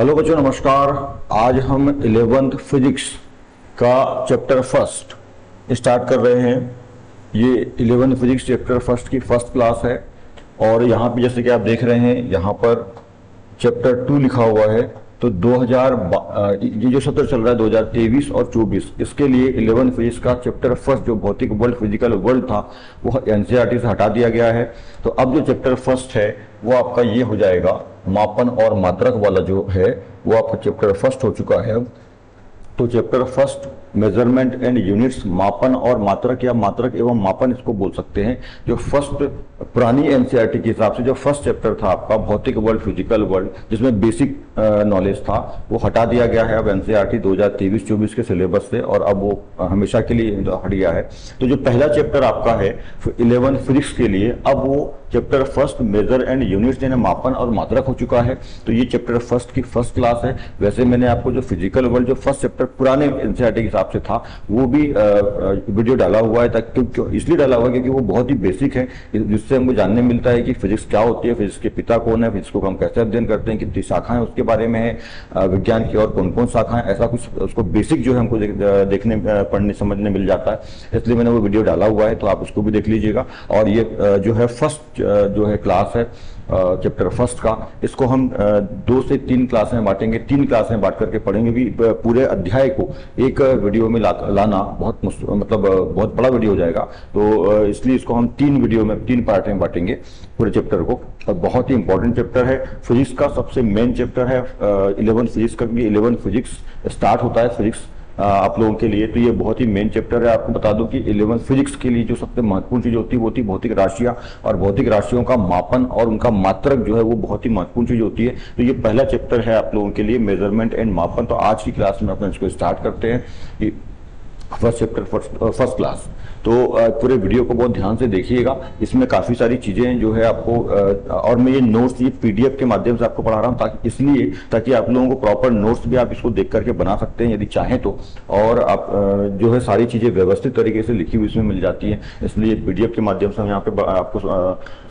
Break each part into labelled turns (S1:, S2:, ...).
S1: Hello बच्चों, नमस्कार। आज हम 11th फिजिक्स का चैप्टर फर्स्ट स्टार्ट कर रहे हैं। ये 11th फिजिक्स चैप्टर फर्स्ट की फर्स्ट क्लास है और यहाँ पे जैसे कि आप देख रहे हैं यहाँ पर चैप्टर 2 लिखा हुआ है। तो 2000 ये जो सत्र चल रहा है 2023 और 24, इसके लिए 11th फिजिक्स का चैप्टर फर्स्ट जो भौतिक वर्ल्ड फिजिकल वर्ल्ड था वो एनसीईआरटी से हटा दिया गया है। तो अब जो चैप्टर फर्स्ट है वो आपका ये हो जाएगा, मापन और मात्रक वाला जो है वो आपका चैप्टर फर्स्ट हो चुका है। तो chapter first measurement and units, मापन और मात्रक या मात्रक एवं मापन इसको बोल सकते हैं। जो फर्स्ट पुरानी एनसीईआरटी के हिसाब से जो फर्स्ट चैप्टर था आपका भौतिक वर्ल्ड फिजिकल वर्ल्ड, जिसमें बेसिक नॉलेज था, वो हटा दिया गया है अब एनसीईआरटी 2023-24 के सिलेबस से, और अब वो हमेशा के लिए हट गया है। तो जो पहला चैप्टर आपका है 11th फिजिक्स के लिए, अब वो chapter first measure and units यानी मापन और मात्रक हो चुका है। तो ये चैप्टर फर्स्ट की फर्स्ट क्लास है। वैसे मैंने आपको जो फिजिकल वर्ल्ड जो फर्स्ट चैप्टर पुराने एनसीईआरटी के हिसाब से था वो भी वीडियो डाला हुआ है, ताकि इसलिए डाला हुआ है क्योंकि वो बहुत ही बेसिक है, जिससे हमको जानने मिलता है कि फिजिक्स क्या होती है, फिजिक्स के पिता कौन है, फिजिक्स को हम कैसे अध्ययन करते हैं, कितनी शाखाएं उसके बारे में है, विज्ञान की और कौन कौन शाखाएं, ऐसा कुछ उसको बेसिक जो है हमको देखने पढ़ने समझने मिल जाता है। इसलिए मैंने वो वीडियो डाला हुआ है, तो आप उसको भी देख लीजिएगा। और ये जो है फर्स्ट जो है क्लास है चैप्टर फर्स्ट का, इसको हम 2 से 3 क्लास में बांटेंगे। 3 क्लास में बांट करके पढ़ेंगे भी। पूरे अध्याय को एक वीडियो में लाना बहुत बड़ा वीडियो हो जाएगा, तो इसलिए इसको हम 3 वीडियो में 3 पार्ट में बांटेंगे पूरे चैप्टर को। और बहुत ही इंपॉर्टेंट चैप्टर है, फिजिक्स का सबसे मेन चैप्टर है 11th फिजिक्स का, क्योंकि 11th फिजिक्स स्टार्ट होता है फिजिक्स आप लोगों के लिए। तो ये बहुत ही मेन चैप्टर है। आपको बता दूं कि 11th फिजिक्स के लिए जो सबसे महत्वपूर्ण चीज होती है वो होती है भौतिक राशियां, और भौतिक राशियों का मापन और उनका मात्रक जो है वो बहुत ही महत्वपूर्ण चीज होती है। तो ये पहला चैप्टर है आप लोगों के लिए, मेजरमेंट एंड मापन। तो आज की क्लास में अपन इसको स्टार्ट करते हैं, फर्स्ट चैप्टर फर्स्ट क्लास। तो पूरे वीडियो को बहुत ध्यान से देखिएगा, इसमें काफ़ी सारी चीज़ें जो है आपको और मैं ये नोट्स ये पीडीएफ के माध्यम से आपको पढ़ा रहा हूँ, ताकि आप लोगों को प्रॉपर नोट्स भी आप इसको देख करके बना सकते हैं यदि चाहें तो। और आप जो है सारी चीज़ें व्यवस्थित तरीके से लिखी हुई इसमें मिल जाती हैं, इसलिए पीडीएफ के माध्यम से हम यहाँ पे आपको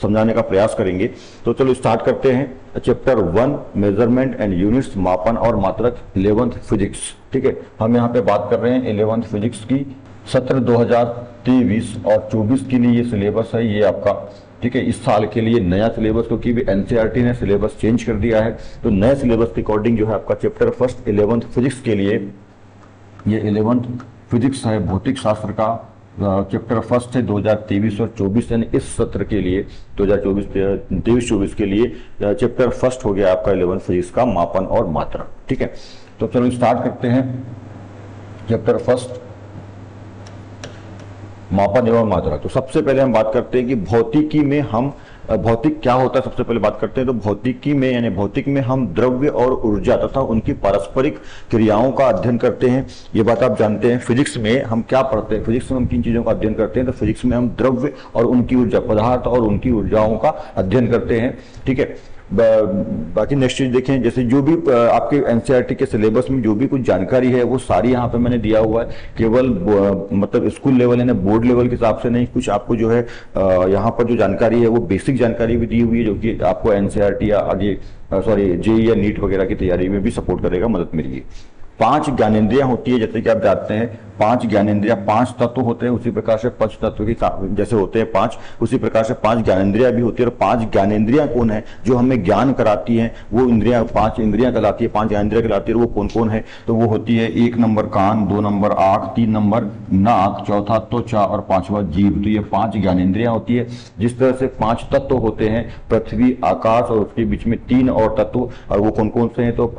S1: समझाने का प्रयास करेंगे। तो चलो स्टार्ट करते हैं। चैप्टर 1 मेजरमेंट एंड यूनिट्स, मापन और मात्रक, 11th फिजिक्स। ठीक है, हम यहाँ पे बात कर रहे हैं 11th फिजिक्स की। सत्र 2023 और 24 के लिए ये सिलेबस है ये आपका। ठीक है, इस साल के लिए नया सिलेबस, क्योंकि भी एनसीईआरटी ने सिलेबस चेंज कर दिया है, तो नए सिलेबस के अकॉर्डिंग जो है आपका चैप्टर फर्स्ट 11th फिजिक्स के लिए ये 11th फिजिक्स है भौतिक शास्त्र का चैप्टर फर्स्ट है 2023 और 24, यानी इस सत्र के लिए 2023-24 के लिए चैप्टर फर्स्ट हो गया आपका 11th फिजिक्स का मापन और मात्रक। ठीक है, तो चलो स्टार्ट करते हैं चैप्टर फर्स्ट मापन एवं मात्रक। तो सबसे पहले हम बात करते हैं कि भौतिकी में हम भौतिक क्या होता है, सबसे पहले बात करते हैं। तो भौतिकी में यानी भौतिक में हम द्रव्य और ऊर्जा तथा उनकी पारस्परिक क्रियाओं का अध्ययन करते हैं। ये बात आप जानते हैं। फिजिक्स में हम क्या पढ़ते हैं, फिजिक्स में हम किन चीजों का अध्ययन करते हैं, तो फिजिक्स में हम द्रव्य और उनकी ऊर्जा, पदार्थ और उनकी ऊर्जाओं का अध्ययन करते हैं। ठीक है, बाकी नेक्स्ट चीज देखें, जैसे जो भी आपके एनसीईआरटी के सिलेबस में जो भी कुछ जानकारी है वो सारी यहाँ पे मैंने दिया हुआ है। केवल मतलब स्कूल लेवल यानी बोर्ड लेवल के हिसाब से नहीं, कुछ आपको जो है यहाँ पर जो जानकारी है वो बेसिक जानकारी भी दी हुई है, जो कि आपको एनसीईआरटी या आगे जेईई या नीट वगैरह की तैयारी में भी सपोर्ट करेगा, मदद मिलेगी। 5 ज्ञानेंद्रियां होती है, जैसे कि आप जानते हैं 5 ज्ञानेंद्रियां, 5 तत्व होते हैं, उसी प्रकार से पंच तत्व की जैसे होते हैं 5, उसी प्रकार से 5 ज्ञानेंद्रियां भी होती है। और 5 ज्ञानेंद्रियां कौन है जो हमें ज्ञान कराती हैं, वो इंद्रियां 5 इंद्रियां कहलाती है, 5 ज्ञानेंद्रियां कहलाती है। वो कौन कौन है, तो वो होती है 1 नंबर कान, 2 नंबर आंख, 3 नंबर नाक, चौथा त्वचा और 5वां जीभ। तो ये 5 ज्ञानेंद्रियां होती है। जिस तरह से 5 तत्व होते हैं, पृथ्वी, आकाश और उसके बीच में 3 और तत्व, और वो कौन कौन से हैं, तो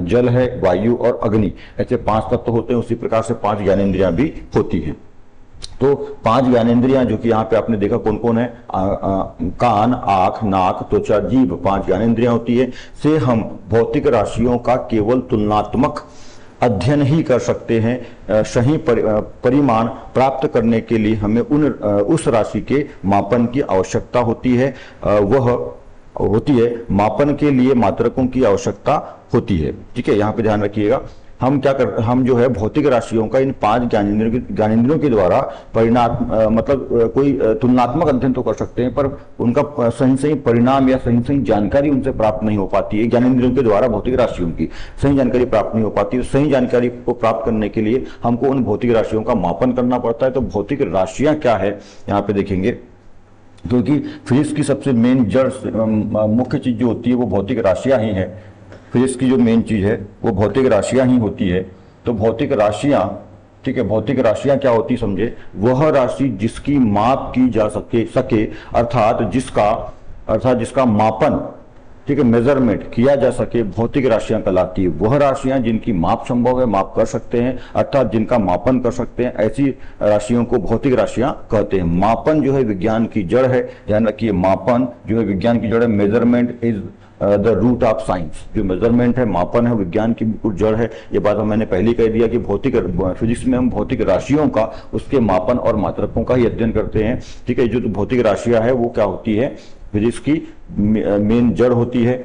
S1: जल है, वायु और अग्नि, ऐसे 5 तत्व होते हैं। उसी प्रकार से 5 ज्ञानेंद्रियां भी होती हैं। तो 5 ज्ञानेंद्रियां जो कि यहाँ पे आपने देखा कौन कौन है, कान, आंख, नाक, त्वचा, जीभ, 5 ज्ञानेंद्रियां होती है। से हम भौतिक राशियों का केवल तुलनात्मक अध्ययन ही कर सकते हैं। सही परिमाण प्राप्त करने के लिए हमें उस राशि के मापन की आवश्यकता होती है। मापन के लिए मात्रकों की आवश्यकता होती है। ठीक है, यहाँ पे ध्यान रखिएगा। हम जो है भौतिक राशियों का इन 5 ज्ञानेंद्रियों के द्वारा मतलब कोई तुलनात्मक अध्ययन तो कर सकते हैं, पर उनका सही परिणाम या सही जानकारी उनसे प्राप्त नहीं हो पाती है। ज्ञानेंद्रियों के द्वारा भौतिक राशियों की सही जानकारी प्राप्त नहीं हो पाती है। सही जानकारी को प्राप्त करने के लिए हमको उन भौतिक राशियों का मापन करना पड़ता है। तो भौतिक राशियां क्या है यहाँ पे देखेंगे, क्योंकि फिजिक्स की सबसे मेन जड़ मुख्य चीज जो होती है वो भौतिक राशियां ही है। फिजिक्स की जो मेन चीज है वो भौतिक राशियां ही होती है। तो भौतिक राशियां, ठीक है, भौतिक राशियां क्या होती समझे, वह राशि जिसकी माप की जा सके अर्थात जिसका मापन, ठीक है, मेजरमेंट किया जा सके, भौतिक राशियां कहलाती है। वह राशियां जिनकी माप संभव है, माप कर सकते हैं, अर्थात जिनका मापन कर सकते हैं, ऐसी राशियों को भौतिक राशियां कहते हैं। मापन जो है विज्ञान की जड़ है, ध्यान रखिए, मापन जो है विज्ञान की जड़ है। Measurement is the root of science. जो मेजरमेंट है, मापन है, विज्ञान की बिल्कुल जड़ है। ये बात मैंने पहले कह दिया कि फिजिक्स में हम भौतिक राशियों का, उसके मापन और मात्रकों का ही अध्ययन करते हैं। ठीक है, जो भौतिक राशियां है वो क्या होती है, फिजिक्स की मेन जड़ होती है।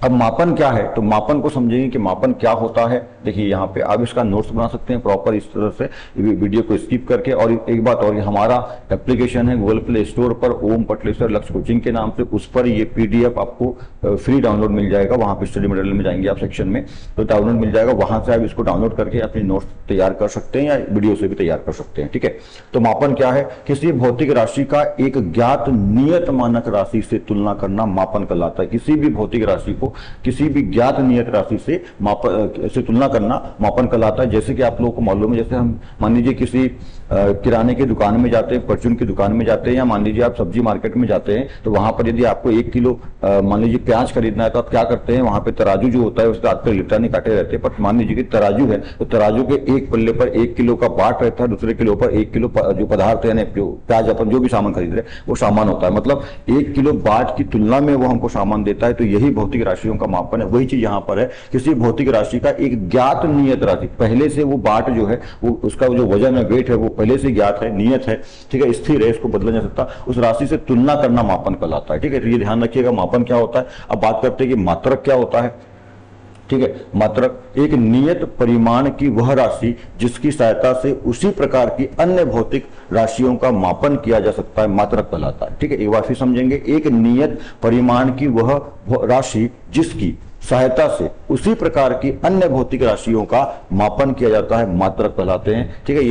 S1: अब मापन क्या है, तो मापन को समझेंगे कि मापन क्या होता है। देखिए यहाँ पे आप इसका नोट्स बना सकते हैं प्रॉपर इस तरह से वीडियो को स्किप करके। और एक बात और, हमारा एप्लीकेशन है गूगल प्ले स्टोर पर, ओम पटलेश्वर लक्ष्य कोचिंग के नाम से, उस पर ये पीडीएफ आपको फ्री डाउनलोड मिल जाएगा। वहां पे स्टडी मटेरियल में जाएंगे आप सेक्शन में तो डाउनलोड मिल जाएगा, वहां से आप इसको डाउनलोड करके अपनी नोट्स तैयार कर सकते हैं या वीडियो से भी तैयार कर सकते हैं। ठीक है, तो मापन क्या है, किसी भौतिक राशि का एक ज्ञात नियत मानक राशि से तुलना करना मापन कहलाता है। किसी भी भौतिक राशि को किसी भी ज्ञात नियत राशि से तुलना करना मापन कहलाता है। जैसे कि आप लोगों को मालूम है, जैसे हम मान लीजिए किसी किराने की दुकान में जाते हैं, परचून की दुकान में जाते हैं, या मान लीजिए आप सब्जी मार्केट में जाते हैं, तो वहां पर यदि आपको 1 किलो मान लीजिए प्याज खरीदना है तो आप क्या करते हैं, वहां पे तराजू जो होता है उसके हाथ पर लिटा नहीं काटे रहते हैं, पर मान लीजिए कि तराजू है तो तराजू के एक पल्ले पर 1 किलो का बाट रहता है, दूसरे किलो पर 1 किलो जो पदार्थ है, प्याज अपन जो भी सामान खरीद रहे वो सामान होता है। मतलब 1 किलो बाट की तुलना में वो हमको सामान देता है। तो यही भौतिक राशियों का मापन है। वही चीज यहाँ पर है, किसी भौतिक राशि का एक ज्ञात नियत राशि, पहले से वो बाट जो है वो उसका जो वजन है, वेट है, वो पहले से ज्ञात है, नियत है, ठीक है, स्थिर है, इसको बदला जा सकता, उस राशि से तुलना करना मापन कहलाता है। ठीक है, तो ये ध्यान रखिएगा मापन क्या होता है। अब बात करते हैं कि मात्रक क्या होता है। ठीक है, मात्रक एक नियत परिमाण की वह राशि जिसकी सहायता से उसी प्रकार की अन्य भौतिक राशियों का मापन किया जा सकता है, मात्रक कहलाता है। ठीक है, एक बार फिर समझेंगे, एक नियत परिमाण की वह राशि जिसकी सहायता से उसी प्रकार की अन्य भौतिक राशियों का मापन किया जाता है, मात्रक कहलाते हैं। ठीक है,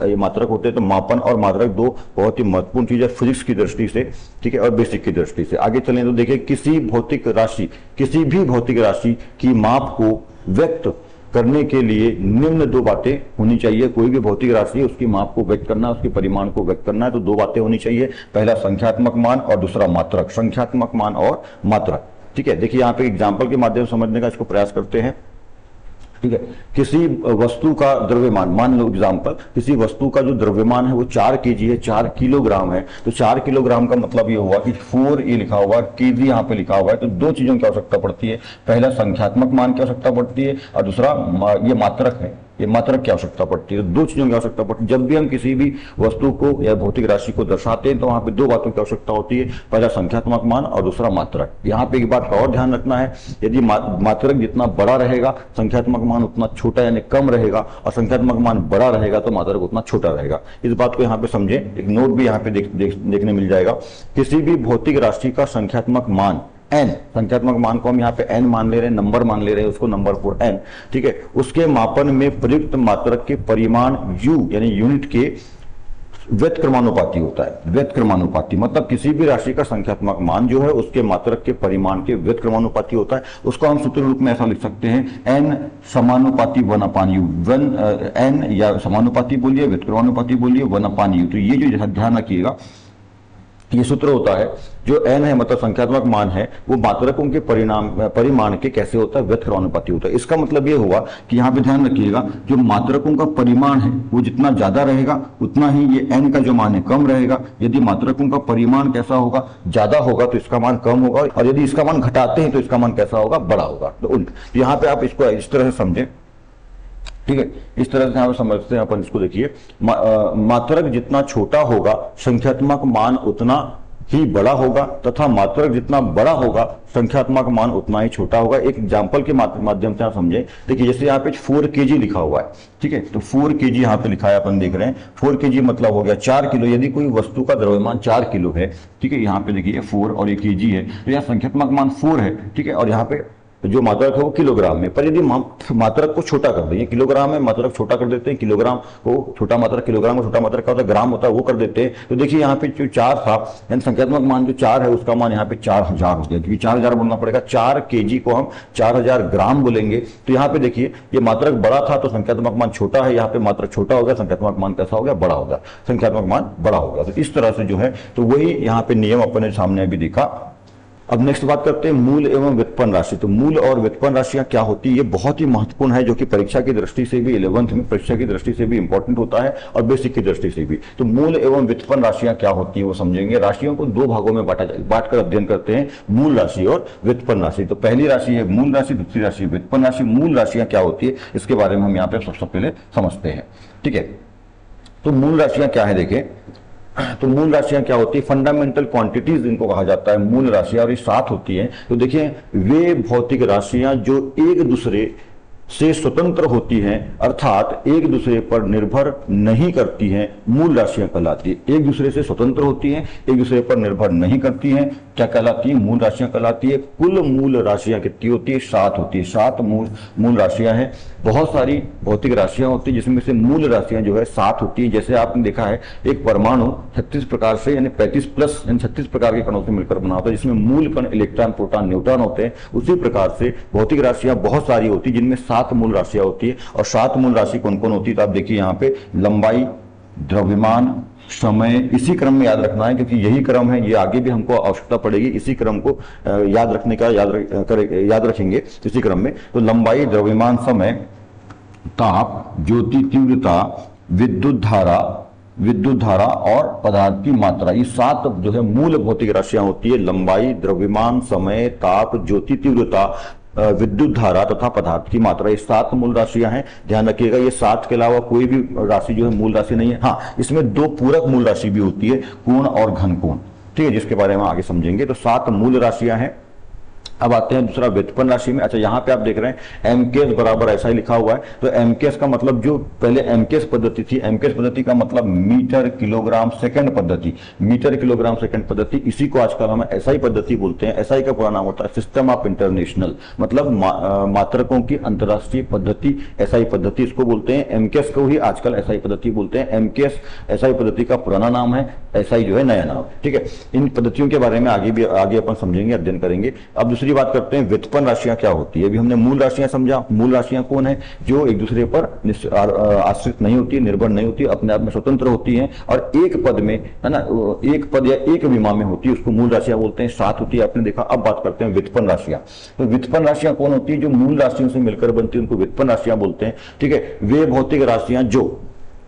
S1: ये मात्रक होते हैं। तो मापन और मात्रक दो बहुत ही महत्वपूर्ण चीज है फिजिक्स की दृष्टि से, ठीक है, और बेसिक की दृष्टि से। आगे चलें तो देखिए, किसी भी भौतिक राशि की माप को व्यक्त करने के लिए निम्न 2 बातें होनी चाहिए। कोई भी भौतिक राशि उसकी माप को व्यक्त करना, उसके परिमाण को व्यक्त करना है तो 2 बातें होनी चाहिए। पहला संख्यात्मक मान और दूसरा मात्रक। संख्यात्मक मान और मात्रक। ठीक है, देखिए यहाँ पे एग्जाम्पल के माध्यम से समझने का इसको प्रयास करते हैं। ठीक है, किसी वस्तु का द्रव्यमान, मान लो एग्जाम्पल, किसी वस्तु का जो द्रव्यमान है वो 4 kg है, 4 किलोग्राम है। तो 4 किलोग्राम का मतलब ये हुआ कि 4 ये लिखा हुआ, kg यहाँ पे लिखा हुआ है। तो 2 चीजों की आवश्यकता पड़ती है, पहला संख्यात्मक मान की आवश्यकता पड़ती है और दूसरा ये मात्रक है, ये मात्रक की आवश्यकता पड़ती है। 2 चीजों की आवश्यकता पड़ती है। जब भी हम किसी भी वस्तु को या भौतिक राशि को दर्शाते हैं तो वहां पे 2 बातों की आवश्यकता होती है, पहला संख्यात्मक मान और दूसरा मात्रक। यहाँ पे एक बात का और ध्यान रखना है, यदि मात्रक जितना बड़ा रहेगा संख्यात्मक मान उतना छोटा यानी कम रहेगा, और संख्यात्मक मान बड़ा रहेगा तो मात्रक उतना छोटा रहेगा। इस बात को यहाँ पे समझे, एक नोट भी यहाँ पे देखने मिल जाएगा। किसी भी भौतिक राशि का संख्यात्मक मान n, संख्यात्मक मान को हम यहाँ पे n मान ले रहे हैं, नंबर मान ले रहे हैं उसको, नंबर 4 n, ठीक है, उसके मापन में प्रयुक्त मात्रक के परिमाण u यानी यूनिट के व्यतक्रमानुपाती होता है। व्यतक्रमानुपाती मतलब किसी भी राशि का संख्यात्मक मान जो है उसके मात्रक के परिमाण के व्यतक्रमानुपाती होता है। उसको हम सूत्र रूप में ऐसा लिख सकते हैं, n समानुपाती 1/u, n या समानुपाती बोलिए, व्यतक्रमानुपाती बोलिए, 1/u। तो ये जो ध्यान रखिएगा, ये सूत्र होता है, जो n है मतलब संख्यात्मक मान है, वो मात्रकों के परिमाण के कैसे होता है, व्यतक्रमानुपाती होता है। इसका मतलब ये हुआ कि यहाँ पे ध्यान रखिएगा, जो मात्रकों का परिमाण है वो जितना ज्यादा रहेगा उतना ही ये n का जो मान है कम रहेगा। यदि मात्रकों का परिमाण कैसा होगा, ज्यादा होगा तो इसका मान कम होगा, और यदि इसका मान घटाते हैं तो इसका मान कैसा होगा, बड़ा होगा। तो यहाँ पे आप इसको इस तरह से समझें। ठीक है, इस तरह से यहाँ समझते हैं अपन इसको। देखिए, मात्रक जितना छोटा होगा संख्यात्मक मान उतना ही बड़ा होगा तथा मात्रक जितना बड़ा होगा संख्यात्मक मान उतना ही छोटा होगा। एक एग्जांपल के माध्यम से आप समझें। देखिए जैसे यहाँ पे 4 kg लिखा हुआ है, ठीक है, तो 4 kg यहाँ पे लिखा है, अपन देख रहे हैं 4 kg मतलब हो गया 4 किलो। यदि कोई वस्तु का द्रव्यमान 4 किलो है, ठीक है, यहाँ पे देखिए 4 और ये kg है, तो यहाँ संख्यात्मक मान 4 है, ठीक है, और यहाँ पे जो मात्रक है वो किलोग्राम में। पर यदि मात्रक को छोटा कर दें, किलोग्राम है, मात्रक छोटा कर देते हैं, किलोग्राम को छोटा मात्रक, किलोग्राम को छोटा मात्रक का होता है, ग्राम होता है, वो कर देते हैं, तो देखिए यहाँ पे जो 4 था, यानी संख्यात्मक मान जो 4 है उसका मान यहाँ पे 4000 हो गया, क्योंकि 4000 बोलना पड़ेगा। 4 kg को हम 4000 ग्राम बोलेंगे। तो यहाँ पे देखिए ये मात्रक बड़ा था तो संख्यात्मक मान छोटा है, यहाँ पे मात्रक छोटा हो गया, संख्यात्मक मान कैसा हो गया, बड़ा हो गया, संख्यात्मक मान बड़ा हो गया। तो इस तरह से जो है, तो वही यहाँ पे नियम अपने सामने अभी देखा। अब नेक्स्ट बात करते हैं मूल एवं व्युत्पन्न राशि। तो मूल और व्युत्पन्न राशियां क्या होती है, ये बहुत ही महत्वपूर्ण है, जो कि परीक्षा की दृष्टि से भी, 11th में परीक्षा की दृष्टि से भी इंपॉर्टेंट होता है और बेसिक की दृष्टि से भी। तो मूल एवं व्युत्पन्न राशियां क्या होती है वो समझेंगे। राशियों को 2 भागों में बांट कर अध्ययन करते हैं, मूल राशि और व्युत्पन्न राशि। तो पहली राशि है मूल राशि, दूसरी राशि व्युत्पन्न राशि। मूल राशियां क्या होती है इसके बारे में हम यहाँ पे सबसे पहले समझते हैं, ठीक है। तो मूल राशियां क्या है, देखें, तो मूल राशियां क्या होती है, फंडामेंटल क्वांटिटीज इनको कहा जाता है मूल राशियां, और ये 7 होती हैं। तो देखिए वे भौतिक राशियां जो एक दूसरे से स्वतंत्र होती हैं, अर्थात एक दूसरे पर निर्भर नहीं करती हैं, मूल राशियां कहलाती है। एक दूसरे से स्वतंत्र होती हैं, एक दूसरे पर निर्भर नहीं करती हैं, क्या कहलाती है, मूल राशियां कहलाती है। कुल मूल राशियां कितनी होती है, 7 होती है। 7 मूल राशियां हैं। बहुत सारी भौतिक राशियां होती है जिसमें से मूल राशियां जो है 7 होती है। जैसे आपने देखा है एक परमाणु 36 प्रकार से, यानी 35 प्लस यानी 36 प्रकार के कणों से मिलकर बना होता है, जिसमें मूल कण इलेक्ट्रॉन, प्रोटॉन, न्यूट्रॉन होते हैं। उसी प्रकार से भौतिक राशियां बहुत सारी होती है जिनमें 7 मूल राशियां होती है। और 7 मूल राशि कौन कौन होती है, तो आप देखिए यहाँ पे लंबाई, द्रव्यमान, समय, इसी क्रम में याद रखना है, क्योंकि यही क्रम है, ये आगे भी हमको आवश्यकता पड़ेगी, इसी क्रम को याद रखने का, याद रखेंगे इसी क्रम में। तो लंबाई, द्रव्यमान, समय, ताप, ज्योति तीव्रता, विद्युत धारा और पदार्थ की मात्रा, ये 7 जो है मूल भौतिक राशियां होती है। लंबाई, द्रव्यमान, समय, ताप, ज्योति तीव्रता, विद्युत धारा तथा पदार्थ की मात्रा, ये 7 मूल राशियां हैं। ध्यान रखिएगा ये 7 के अलावा कोई भी राशि जो है मूल राशि नहीं है। हाँ, इसमें 2 पूरक मूल राशि भी होती है, कोण और घन कोण, ठीक है, जिसके बारे में आगे समझेंगे। तो 7 मूल राशियां हैं। अब आते हैं दूसरा व्युत्पन्न राशि में। अच्छा, यहाँ पे आप देख रहे हैं एमकेएस बराबर ऐसा ही लिखा हुआ है। तो एमकेएस का मतलब, जो पहले एमकेएस पद्धति थी, एमकेएस पद्धति का मतलब मीटर किलोग्राम सेकंड पद्धति, मीटर किलोग्राम सेकंड पद्धति, इसी को आजकल हम एसआई पद्धति बोलते हैं। एसआई का पूरा नाम होता है सिस्टम ऑफ इंटरनेशनल, मतलब मात्रकों की अंतरराष्ट्रीय पद्धति, एसआई पद्धति इसको बोलते हैं। एमकेएस को ही आजकल एसआई पद्धति बोलते हैं। एमकेएस एसआई पद्धति का पुराना नाम है, एसआई जो है नया नाम, ठीक है। इन पद्धतियों के बारे में आगे अपन समझेंगे, अध्ययन करेंगे। अब दूसरी बात करते हैं व्युत्पन्न राशियां क्या होती है। अभी हमने मूल राशियां समझा। मूल राशियां कौन है, जो एक दूसरे पर आश्रित नहीं होती, निर्भर नहीं होती, अपने आप में स्वतंत्र होती हैं और एक पद में, है ना, एक पद या एक विमा में होती है, उसको मूल राशियां बोलते हैं। 7 होती है, आपने देखा। अब बात करते हैं व्युत्पन्न राशियां। तो व्युत्पन्न राशियां कौन होती है, जो मूल राशियों से मिलकर बनती है, उनको व्युत्पन्न राशियां बोलते हैं, ठीक है। वे भौतिक राशियां जो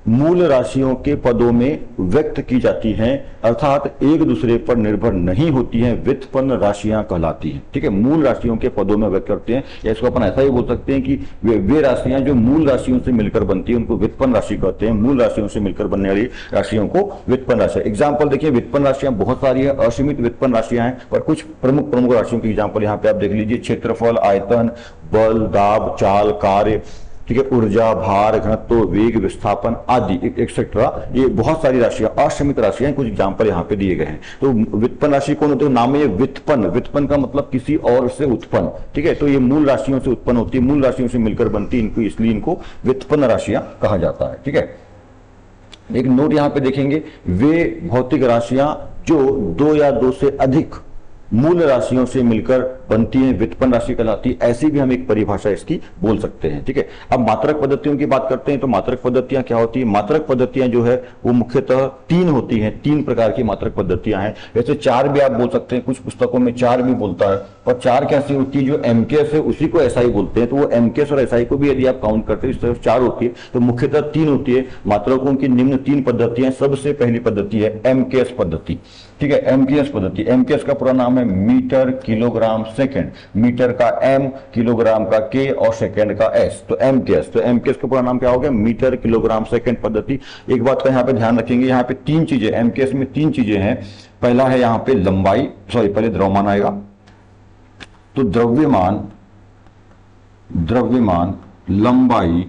S1: मूल राशियों के पदों में व्यक्त की जाती हैं, अर्थात एक दूसरे पर निर्भर नहीं होती हैं, व्युत्पन्न राशियां कहलाती हैं, ठीक है। मूल राशियों के पदों में व्यक्त करते हैं, या इसको अपन ऐसा ही बोल सकते हैं कि वे राशियां जो मूल राशियों से मिलकर बनती है उनको व्युत्पन्न राशि कहते हैं। मूल राशियों से मिलकर बनने वाली राशियों को व्युत्पन्न राशि। एग्जाम्पल देखिए, व्युत्पन्न राशियां बहुत सारी है, असीमित व्युत्पन्न राशियां हैं, और कुछ प्रमुख राशियों की एग्जाम्पल यहाँ पे आप देख लीजिए। क्षेत्रफल, आयतन, बल, दाब, चाल, कार्य, ठीक है, ऊर्जा, भार, घनत्व, वेग, विस्थापन आदि एक्सेट्रा, ये बहुत सारी राशियां, असीमित राशियां, कुछ एग्जांपल यहाँ पे दिए गए हैं। तो व्युत्पन्न राशि कौन होती है, नाम है व्युत्पन्न। व्युत्पन्न का मतलब किसी और से उत्पन्न, ठीक है। तो ये मूल राशियों से उत्पन्न होती है, मूल राशियों से मिलकर बनती है, इनको इसलिए इनको व्युत्पन्न राशियां कहा जाता है, ठीक है। एक नोट यहाँ पे देखेंगे, वे भौतिक राशियां जो 2 या 2 से अधिक मूल राशियों से मिलकर बनती है, व्युत्पन्न राशि कहलाती है। ऐसी भी हम एक परिभाषा इसकी बोल सकते हैं, ठीक है। अब मात्रक पद्धतियों की बात करते हैं। तो मात्रक पद्धतियां क्या होती है, मात्रक पद्धतियां जो है वो मुख्यतः 3 होती हैं। 3 प्रकार की मात्रक पद्धतियां हैं। वैसे 4 भी आप बोल सकते हैं, कुछ पुस्तकों में 4 भी बोलता है, और 4 कैसी होती है, जो एमकेएस है उसी को एसआई बोलते हैं। तो वो एमकेएस और एसआई को भी यदि आप काउंट करते हैं, इस तरह 4 होती है। तो मुख्यतः 3 होती है। मात्रकों की निम्न 3 पद्धतियां। सबसे पहली पद्धति है एमकेएस पद्धति, ठीक है। एमकेएस पद्धति, एमकेएस का पूरा नाम है मीटर किलोग्राम सेकंड, मीटर का m, किलोग्राम का k और सेकंड का s, तो MKS। तो MKS का पूरा नाम क्या हो गया? मीटर किलोग्राम सेकंड पद्धति। एक बात का यहाँ पे ध्यान रखेंगे, यहाँ पे तीन चीजें MKS में, तीन चीजें हैं। पहला है यहाँ पे लंबाई, सॉरी पहले द्रव्यमान आएगा, तो द्रव्यमान, लंबाई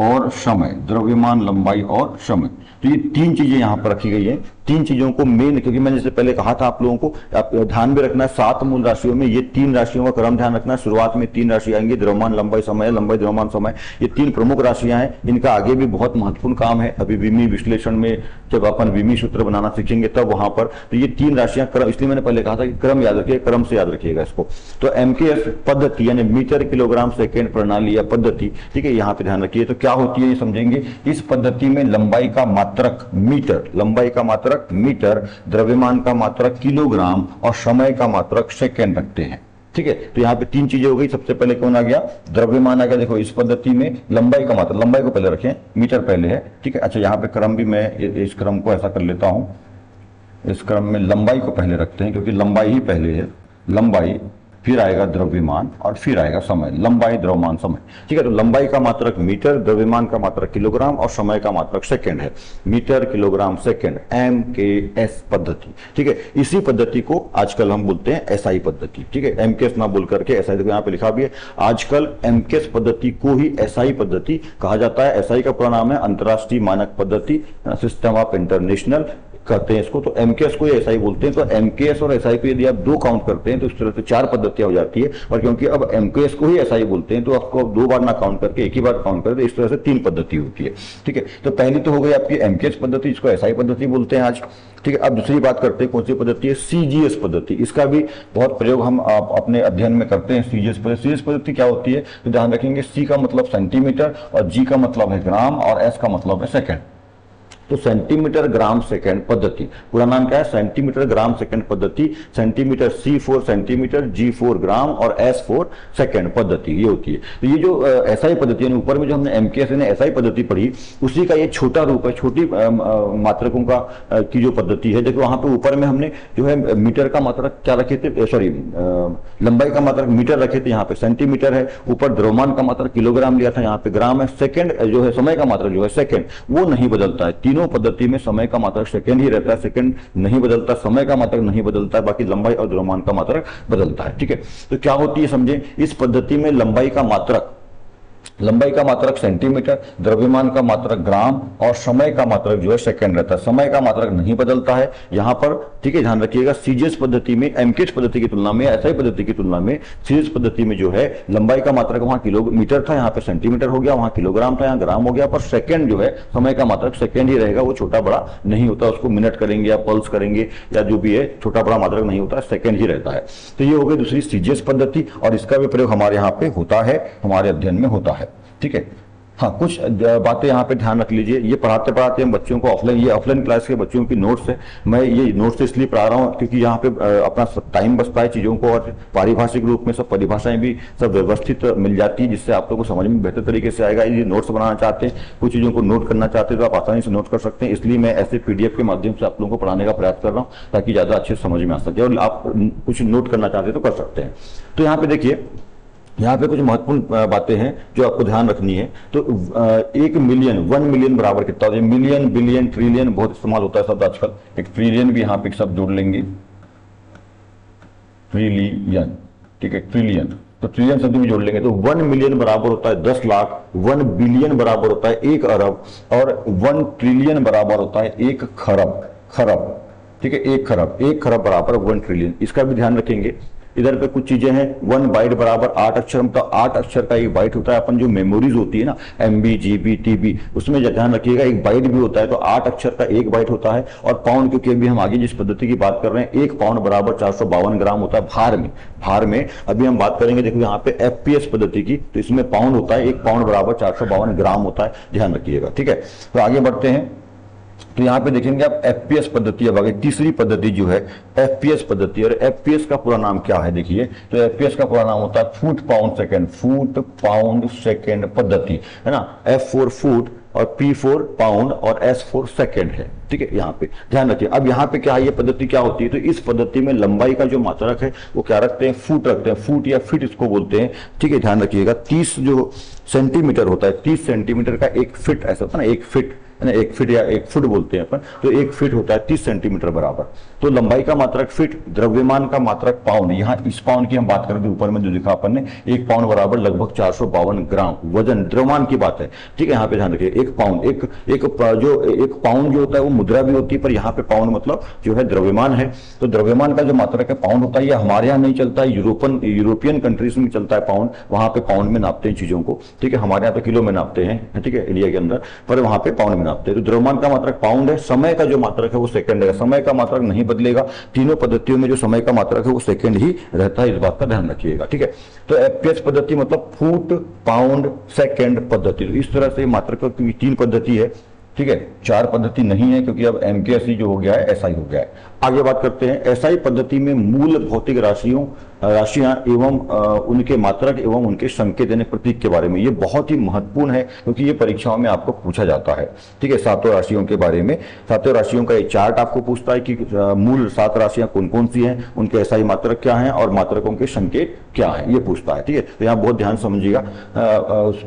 S1: और समय, द्रव्यमान, लंबाई और समय। तो ये तीन चीजें यहां पर रखी गई हैं। तीन चीजों को मेन, क्योंकि मैंने जैसे पहले कहा था आप लोगों को, आप ध्यान में रखना है 7 मूल राशियों में ये तीन राशियों का क्रम ध्यान रखना है। शुरुआत में तीन राशि आएंगी, द्रव्यमान, लंबाई, समय, लंबाई, द्रव्यमान, समय। ये तीन प्रमुख राशियां हैं, इनका आगे भी बहुत महत्वपूर्ण काम है। अभी विमी विश्लेषण में जब अपन विमी सूत्र बनाना सीखेंगे तब वहां पर, तो ये तीन राशियां क्रम, इसलिए मैंने पहले कहा था कि क्रम याद रखिए, क्रम से याद रखिएगा इसको। तो MKS पद्धति यानी मीटर किलोग्राम सेकेंड प्रणाली या पद्धति, ठीक है, यहाँ पे ध्यान रखिए। तो क्या होती है ये समझेंगे। इस पद्धति में लंबाई का मात्रक मीटर, लंबाई का मात्रक मीटर, द्रव्यमान का मात्रक किलोग्राम और समय का मात्रक सेकेंड रखते हैं, ठीक है। तो यहाँ पे तीन चीजें हो गई। सबसे पहले कौन आ गया? द्रव्यमान आ गया। देखो इस पद्धति में लंबाई का मात्रक, लंबाई को पहले रखें, मीटर पहले है, ठीक है। अच्छा यहाँ पे क्रम भी मैं इस क्रम को ऐसा कर लेता हूं, इस क्रम में लंबाई को पहले रखते हैं क्योंकि लंबाई ही पहले है। लंबाई, फिर आएगा द्रव्यमान और फिर आएगा समय। लंबाई, द्रव्यमान, समय, ठीक है। तो लंबाई का मात्रक मीटर, द्रव्यमान का मात्रक किलोग्राम और समय का मात्रक सेकंड है। मीटर, किलोग्राम, सेकंड, MKS पद्धति, ठीक है। इसी पद्धति को आजकल हम बोलते हैं SI पद्धति, ठीक है। MKS ना बोल करके SI, देखो यहाँ पे लिखा भी है, आजकल MKS पद्धति को ही SI पद्धति कहा जाता है। SI का पूरा नाम है अंतरराष्ट्रीय मानक पद्धति, सिस्टम ऑफ इंटरनेशनल कहते हैं इसको। तो MKS को ऐसा ही बोलते हैं। तो MKS और SI को यदि आप दो काउंट करते हैं तो इस तरह से चार पद्धतियां हो जाती है। और क्योंकि अब MKS को ही ऐसा ही बोलते हैं तो आपको दो बार ना काउंट करके एक ही बार काउंट करते, इस तरह से तीन पद्धति होती है, ठीक है। तो पहली तो हो गई आपकी MKS पद्धति, जिसको SI पद्धति बोलते हैं आज, ठीक है। अब दूसरी बात करते हैं कौन सी पद्धति है? CGS पद्धति। इसका भी बहुत प्रयोग हम अपने अध्ययन में करते हैं। CGS पद्धति, CGS पद्धति क्या होती है? तो ध्यान रखेंगे, C का मतलब सेंटीमीटर और G का मतलब है ग्राम और S का मतलब है सेकंड। तो सेंटीमीटर ग्राम सेकंड पद्धति, पूरा नाम क्या है? सेंटीमीटर ग्राम सेकंड पद्धति। सेंटीमीटर C4 सेंटीमीटर, G4 ग्राम और S4 सेकंड पद्धति ये होती है। तो ये जो SI पद्धति है, ऊपर में जो हमने MKS ने SI पद्धति पढ़ी, उसी का ये छोटा रूप है, छोटी मात्रकों का की जो पद्धति है। देखो वहां पे ऊपर में हमने जो है मीटर का मात्रक क्या रखे थे, सॉरी लंबाई का मात्रक मीटर रखे थे, यहाँ पे सेंटीमीटर है। ऊपर द्रव्यमान का मात्रक किलोग्राम लिया था, यहाँ पे ग्राम है। सेकंड जो है समय का मात्रक जो है सेकंड, वो नहीं बदलता है। तीनों पद्धति में समय का मात्रक सेकंड ही रहता है, सेकंड नहीं बदलता, समय का मात्रक नहीं बदलता है, बाकी लंबाई और द्रव्यमान का मात्रक बदलता है, ठीक है। तो क्या होती है समझे, इस पद्धति में लंबाई का मात्रक सेंटीमीटर, द्रव्यमान का मात्रक ग्राम और समय का मात्रक जो है सेकंड रहता है। समय का मात्रक नहीं बदलता है यहां पर, ठीक है। ध्यान रखिएगा, CGS पद्धति में MKS पद्धति की तुलना में, SI पद्धति की तुलना में CGS पद्धति में जो है लंबाई का मात्रक वहां किलोमीटर था, यहाँ पे सेंटीमीटर हो गया, वहां किलोग्राम था, यहाँ ग्राम हो गया। पर सेकंड जो है समय का मात्रक सेकंड ही रहेगा, वो छोटा बड़ा नहीं होता। उसको मिनट करेंगे या पल्स करेंगे या जो भी है, छोटा बड़ा मात्रक नहीं होता, सेकंड ही रहता है। तो ये हो गई दूसरी CGS पद्धति और इसका भी प्रयोग हमारे यहाँ पे होता है, हमारे अध्ययन में होता है, ठीक है। हाँ, कुछ बातें यहाँ पे ध्यान रख लीजिए। ये पढ़ाते पढ़ाते हम बच्चों को ऑफलाइन, ये ऑफलाइन क्लास के बच्चों की नोट्स है। मैं ये नोट्स इसलिए पढ़ा रहा हूँ क्योंकि यहाँ पे अपना टाइम बचता है चीजों को, और पारिभाषिक रूप में सब परिभाषाएं भी सब व्यवस्थित मिल जाती है, जिससे आप लोगों को समझ में बेहतर तरीके से आएगा। ये नोट्स बनाना चाहते हैं, कुछ चीजों को नोट करना चाहते हैं तो आप आसानी से नोट कर सकते हैं। इसलिए मैं ऐसे PDF के माध्यम से आप लोगों को पढ़ाने का प्रयास कर रहा हूँ ताकि ज्यादा अच्छे समझ में आ सके। और आप कुछ नोट करना चाहते हैं तो कर सकते हैं। तो यहाँ पे देखिए, यहाँ पे कुछ महत्वपूर्ण बातें हैं जो आपको ध्यान रखनी है। तो 1 मिलियन बराबर कितना होता है? मिलियन, बिलियन, ट्रिलियन बहुत इस्तेमाल होता है शब्द आजकल। एक ट्रिलियन भी यहाँ पे एक शब्द जोड़ लेंगे, ट्रिलियन, ठीक है, ट्रिलियन। तो ट्रिलियन शब्द भी जोड़ लेंगे तो 1 मिलियन बराबर होता है 10 लाख, 1 बिलियन बराबर होता है 1 अरब और 1 ट्रिलियन बराबर होता है 1 खरब, ठीक है। 1 खरब बराबर 1 ट्रिलियन। इसका भी ध्यान रखेंगे। इधर पे कुछ चीजें हैं। 1 बाइट बराबर 8 अक्षर, मतलब 8 अक्षर का एक बाइट होता है। अपन जो मेमोरीज होती है ना, MB, GB, TB, उसमें ध्यान रखिएगा एक बाइट भी होता है। तो 8 अक्षर का एक बाइट होता है। और पाउंड, क्योंकि अभी हम आगे जिस पद्धति की बात कर रहे हैं, 1 पाउंड बराबर 452 ग्राम होता है भार में। अभी हम बात करेंगे, देखो यहाँ पे FPS पद्धति की, तो इसमें पाउंड होता है, 1 पाउंड बराबर 452 ग्राम होता है, ध्यान रखिएगा, ठीक है। तो आगे बढ़ते हैं। तो यहाँ पे देखेंगे आप FPS पद्धति। अब आगे तीसरी पद्धति जो है FPS पद्धति, और FPS का पूरा नाम क्या है देखिए। तो FPS का पूरा नाम होता है फुट पाउंड सेकंड पद्धति, है ना। F4 फुट, और P फॉर पाउंड और S फॉर सेकेंड है। ठीक है, यहाँ पे ध्यान रखिए। अब यहाँ पे क्या है, ये पद्धति क्या होती है, तो इस पद्धति में लंबाई का जो मात्रक है वो क्या रखते हैं, फुट रखते हैं, फुट या फीट इसको बोलते हैं। ठीक है, ध्यान रखिएगा। 30 जो सेंटीमीटर होता है, 30 सेंटीमीटर का एक फिट ऐसा होता है ना, एक फिट एक फीट या एक फुट बोलते हैं अपन, तो एक फीट होता है 30 सेंटीमीटर बराबर। तो लंबाई का मात्रक फीट, द्रव्यमान का मात्रक पाउंड। यहाँ इस पाउंड की हम बात करें तो ऊपर में जो लिखा अपन ने, एक पाउंड बराबर लगभग 452 ग्राम वजन, द्रव्यमान की बात है। ठीक है, यहाँ पे ध्यान रखिए, एक पाउंड, एक पाउंड जो होता है वो मुद्रा भी होती है, पर यहाँ पे पाउंड मतलब जो है द्रव्यमान है। तो द्रव्यमान का जो मात्रक है पाउंड होता है। ये हमारे यहाँ नहीं चलता है, यूरोपियन कंट्रीज में चलता है पाउंड, वहां पे पाउंड में नापते हैं चीजों को। ठीक है, हमारे यहाँ तो किलो में नापते हैं, ठीक है, इंडिया के अंदर, पर वहां पे पाउंड में नापते हैं। तो द्रव्यमान का मात्रक पाउंड है, समय का जो मात्रक है वो सेकंड है। समय का मात्रक नहीं बदलेगा, तीनों पद्धतियों में जो समय का मात्रक है वो सेकंड ही रहता है, इस बात का ध्यान रखिएगा। ठीक है, तो एफपीएस पद्धति मतलब फुट पाउंड सेकंड पद्धति। तो इस तरह से मात्रक की 3 पद्धति है। ठीक है, 4 पद्धति नहीं है, क्योंकि अब एमकेएसई जो हो गया है एसआई हो गया है। आगे बात करते हैं, एसआई पद्धति में मूल भौतिक राशियां एवं उनके मात्रक एवं उनके संकेत यानी प्रतीक के बारे में। ये बहुत ही महत्वपूर्ण है, क्योंकि ये परीक्षाओं में आपको पूछा जाता है। ठीक है, 7 राशियों के बारे में, 7 राशियों का एक चार्ट आपको पूछता है कि मूल 7 राशियां कौन कौन सी हैं, उनके एसआई मात्रक क्या हैं और मात्रकों के संकेत क्या है, ये पूछता है। ठीक है, तो यहाँ बहुत ध्यान समझिएगा।